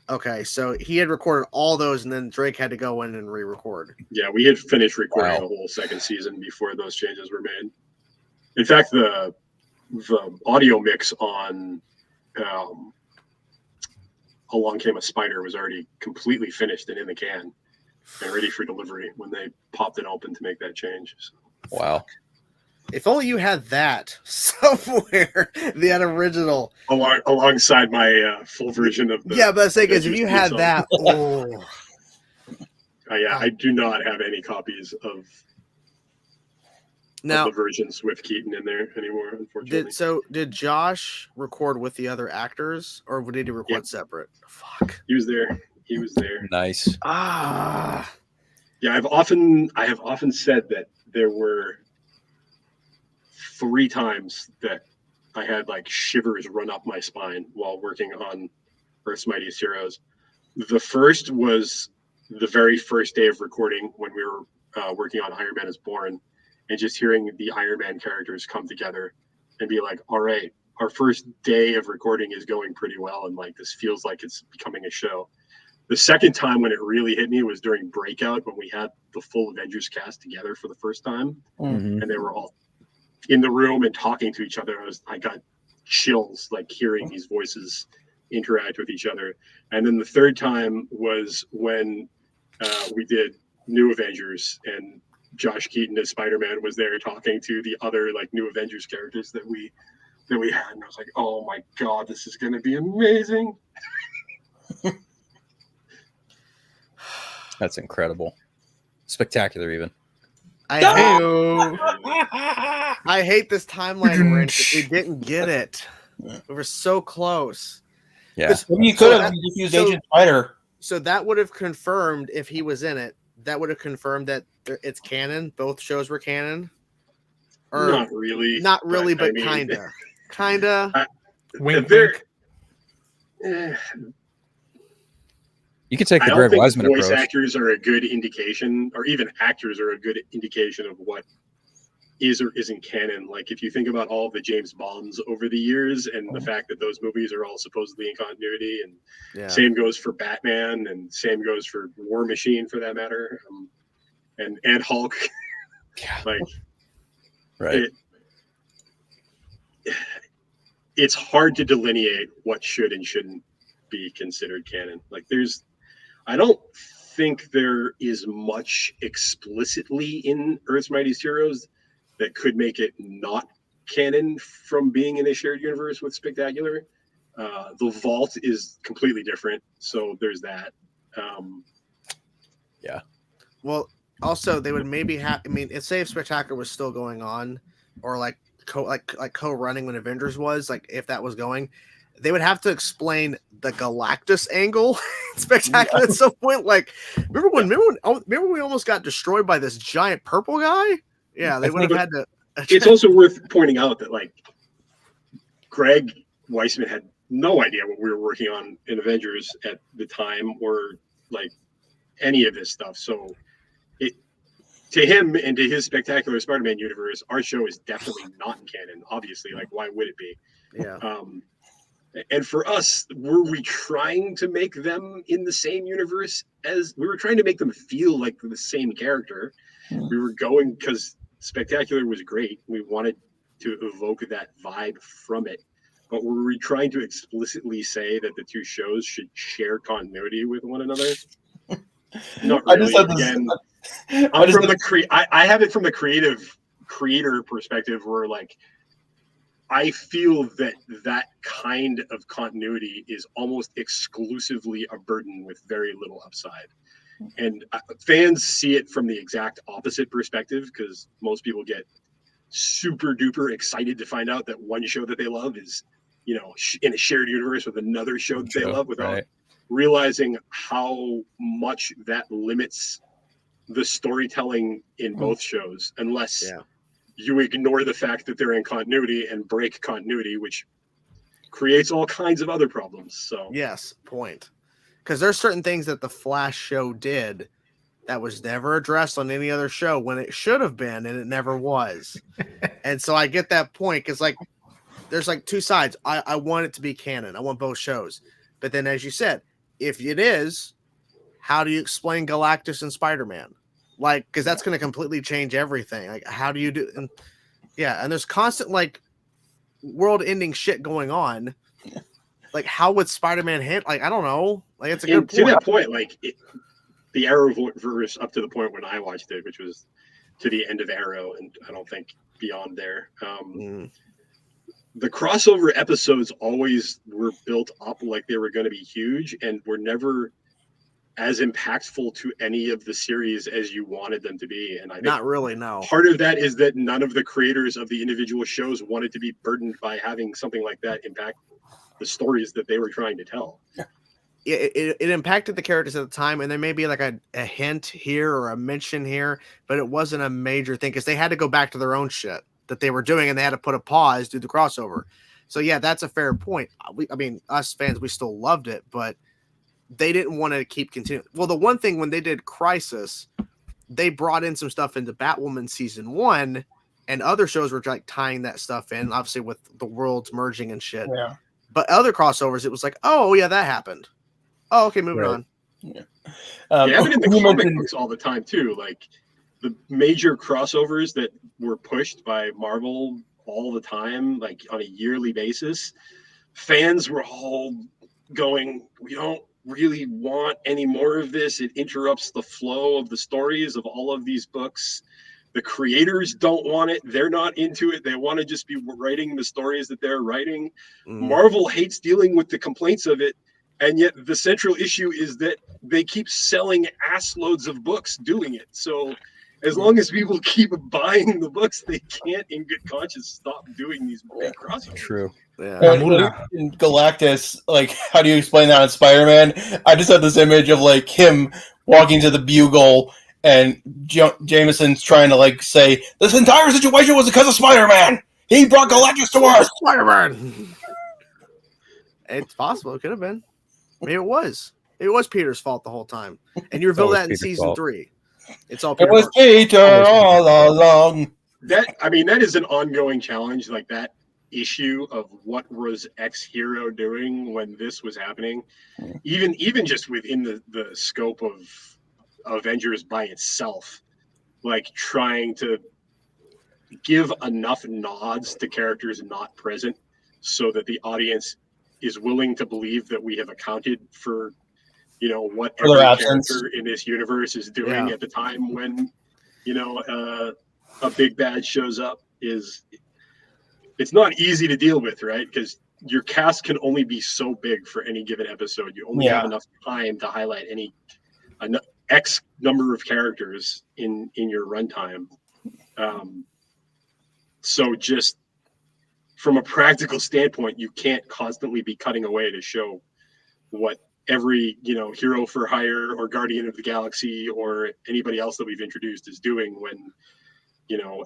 Okay, so he had recorded all those, and then Drake had to go in and re-record. Yeah, we had finished recording the whole second season before those changes were made. In fact, the audio mix on... Along Came a Spider was already completely finished and in the can and ready for delivery when they popped it open to make that change. So. Wow. If only you had that somewhere, the original. Alongside my full version of the... Yeah, but the thing is, if you had that... I do not have any copies of the versions with Keaton in there anymore, unfortunately. Did Josh record with the other actors, or did he record separate? Fuck. He was there. Nice. Yeah, I have often said that there were 3 times that I had shivers run up my spine while working on Earth's Mightiest Heroes. The first was the very first day of recording when we were working on Iron Man is Born. And just hearing the Iron Man characters come together and be like, all right, our first day of recording is going pretty well. And this feels like it's becoming a show. The second time when it really hit me was during Breakout, when we had the full Avengers cast together for the first time. And they were all in the room and talking to each other. I got chills, hearing these voices interact with each other. And then the third time was when we did New Avengers, and Josh Keaton as Spider-Man was there talking to the other like New Avengers characters that we had, and I was like, oh my god, this is going to be amazing. That's incredible, spectacular, even. I hate this timeline we're in. We didn't get it. We were so close. Yeah, you could have used Agent Spider. So that would have confirmed, if he was in it, that would have confirmed that it's canon. Both shows were canon. Or not really, but I mean, kinda. Wink. You could take the I Greg don't Wiseman think voice approach. actors are a good indication, or even actors are a good indication of what is or isn't canon. Like if you think about all of the James Bonds over the years and the fact that those movies are all supposedly in continuity, and same goes for Batman, and same goes for War Machine for that matter, and Hulk. Like, right. It's hard to delineate what should and shouldn't be considered canon. Like I don't think there is much explicitly in Earth's Mightiest Heroes that could make it not canon from being in a shared universe with Spectacular. The Vault is completely different, so there's that. Yeah. Well, also they would maybe have. I mean, say if Spectacular was still going on, or like co-running when Avengers was, like if that was going, they would have to explain the Galactus angle Spectacular at some point. Like, remember when we almost got destroyed by this giant purple guy? Yeah, they would have had to. It's also worth pointing out that like Greg Weisman had no idea what we were working on in Avengers at the time, or like any of this stuff. So to him and to his Spectacular Spider-Man universe, our show is definitely not in canon. Obviously, like why would it be? Yeah. And for us, were we trying to make them in the same universe as we were trying to make them feel like the same character? We were going because Spectacular was great. We wanted to evoke that vibe from it. But were we trying to explicitly say that the two shows should share continuity with one another? Not really. Again, I have it from the creator perspective, where like I feel that kind of continuity is almost exclusively a burden with very little upside. And fans see it from the exact opposite perspective, because most people get super duper excited to find out that one show that they love is, in a shared universe with another show that they love, without realizing how much that limits the storytelling in both shows, unless you ignore the fact that they're in continuity and break continuity, which creates all kinds of other problems. So yes, point. Because there's certain things that the Flash show did that was never addressed on any other show when it should have been, and it never was. And so I get that point, because like there's like two sides. I want it to be canon. I want both shows. But then, as you said, if it is, how do you explain Galactus and Spider-Man? Like, because that's going to completely change everything. Like, how do you do? And there's constant like world-ending shit going on. Like, how would Spider-Man hit? Like, I don't know. Like, it's a good point. To that point, like the Arrowverse up to the point when I watched it, which was to the end of Arrow, and I don't think beyond there. The crossover episodes always were built up like they were going to be huge, and were never as impactful to any of the series as you wanted them to be. And I think not really, no. Part of that is that none of the creators of the individual shows wanted to be burdened by having something like that impact the stories that they were trying to tell. It impacted the characters at the time, and there may be like a hint here or a mention here, but it wasn't a major thing because they had to go back to their own shit that they were doing, and they had to put a pause due to the crossover. So yeah, that's a fair point. I mean, us fans, we still loved it, but they didn't want to keep continuing. Well, the one thing when they did Crisis, they brought in some stuff into Batwoman season 1, and other shows were like tying that stuff in, obviously with the worlds merging and shit. Yeah. But other crossovers, it was like, oh yeah, that happened. Oh, okay, moving on. Yeah. They have it in the comic books all the time too. Like the major crossovers that were pushed by Marvel all the time, like on a yearly basis, fans were all going, we don't really want any more of this. It interrupts the flow of the stories of all of these books. The creators don't want it. They're not into it. They want to just be writing the stories that they're writing. Marvel hates dealing with the complaints of it. And yet the central issue is that they keep selling ass loads of books doing it. So as long as people keep buying the books, they can't in good conscience stop doing these big crossovers. True. In Galactus, like, how do you explain that in Spider-Man? I just had this image of like him walking to the Bugle, and Jameson's trying to like say this entire situation was because of Spider-Man. He brought Galactus to us. Spider-Man. It's possible. It could have been. Maybe it was. It was Peter's fault the whole time, and you reveal that in season 3. It's all. It was Peter all along. That is an ongoing challenge. Like that issue of what was X-Hero doing when this was happening, even just within the scope of Avengers by itself, like trying to give enough nods to characters not present so that the audience is willing to believe that we have accounted for, what every character in this universe is doing at the time when, a big bad shows up. It's not easy to deal with, right? Because your cast can only be so big for any given episode. You only have enough time to highlight an X number of characters in your runtime. So just from a practical standpoint, you can't constantly be cutting away to show what every hero for hire or Guardian of the Galaxy or anybody else that we've introduced is doing when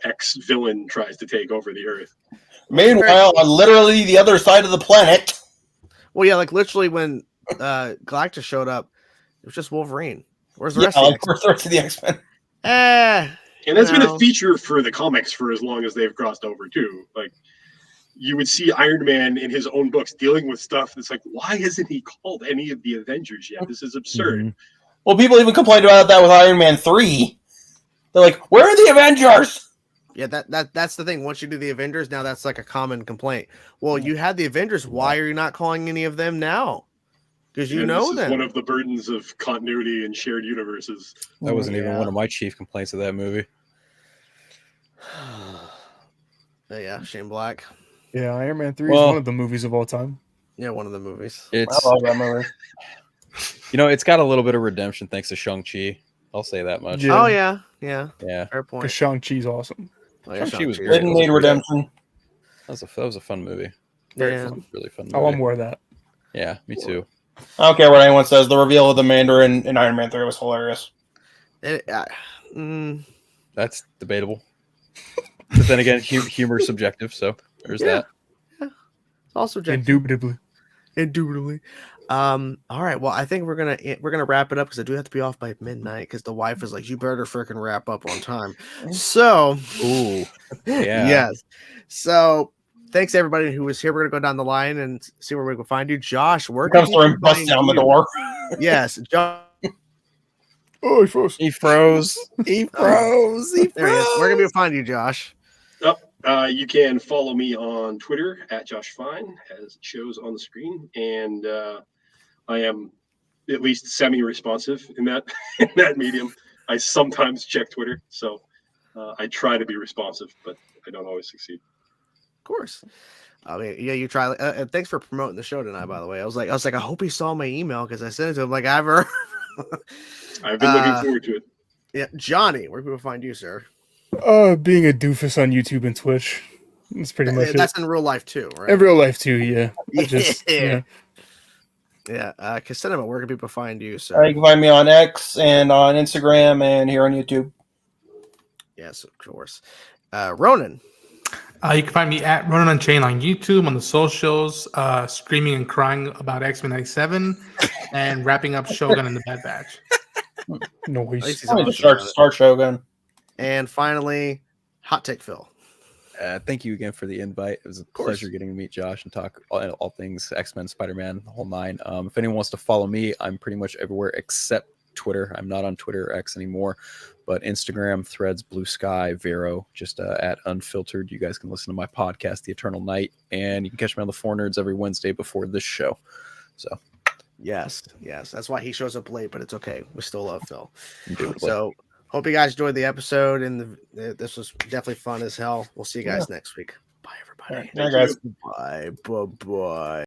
X villain tries to take over the Earth. Meanwhile, on literally the other side of the planet. Well, yeah, like literally when Galactus showed up, it was just Wolverine. Where's the rest of the X-Men? And that's been a feature for the comics for as long as they've crossed over too. Like you would see Iron Man in his own books dealing with stuff that's like, why isn't he called any of the Avengers yet? This is absurd. Mm-hmm. Well, people even complained about that with Iron Man 3. They're like, where are the Avengers? Yeah, that's the thing. Once you do the Avengers, now that's like a common complaint. Well, you had the Avengers. Why are you not calling any of them now? Because you know them. One of the burdens of continuity and shared universes. That wasn't even one of my chief complaints of that movie. Yeah, Shane Black. Yeah, Iron Man 3 is one of the movies of all time. Yeah, one of the movies. I love that movie. It's got a little bit of redemption thanks to Shang-Chi. I'll say that much. Yeah. Oh, yeah. Fair point. Because Shang-Chi's awesome. Oh, yeah, Shang-Chi was great. Didn't need redemption. That was a fun movie. Really fun movie. I want more of that. Yeah, me too. I don't care what anyone says. The reveal of the Mandarin in Iron Man 3 was hilarious. That's debatable. But then again, humor is subjective, so there's that. Yeah. It's all subjective. Indubitably. All right. Well, I think we're gonna wrap it up because I do have to be off by midnight because the wife is like, you better freaking wrap up on time. So, yes. So, thanks everybody who was here. We're gonna go down the line and see where we can find you. Josh, where comes and bust down the door. Yes, Josh. Oh, he froze. He froze. He froze. There he is. Where can we find you, Josh? You can follow me on Twitter at Josh Fine, as it shows on the screen, and I am at least semi-responsive in that medium. I sometimes check Twitter, so I try to be responsive, but I don't always succeed. Of course. I mean, yeah, you try. Thanks for promoting the show tonight, by the way. I was like, I hope he saw my email because I sent it to him. Like, I've been looking forward to it. Yeah, Gianni, where can we find you, sir? Being a doofus on YouTube and Twitch. That's pretty much it. That's in real life too, right? In real life too, yeah. Yeah. Kacinema, where can people find you, sir? You can find me on X and on Instagram and here on YouTube. Yes, of course. Ronin. You can find me at Ronin Unchained on YouTube, on the socials, screaming and crying about X-Men 97, and wrapping up Shogun and the Bad Batch. No, Start Shogun. And finally, Hot Take Phil. Thank you again for the invite. It was a pleasure getting to meet Josh and talk all things X-Men, Spider-Man, the whole nine. If anyone wants to follow me, I'm pretty much everywhere except Twitter. I'm not on Twitter or X anymore, but Instagram, Threads, Blue Sky, Vero, just at Unfiltered. You guys can listen to my podcast, The Eternal Night, and you can catch me on the Four Nerds every Wednesday before this show. So Yes. That's why he shows up late, but it's okay. We still love Phil. So hope you guys enjoyed the episode, and this was definitely fun as hell. We'll see you guys next week. Bye, everybody. Bye, guys. Bye. Bye.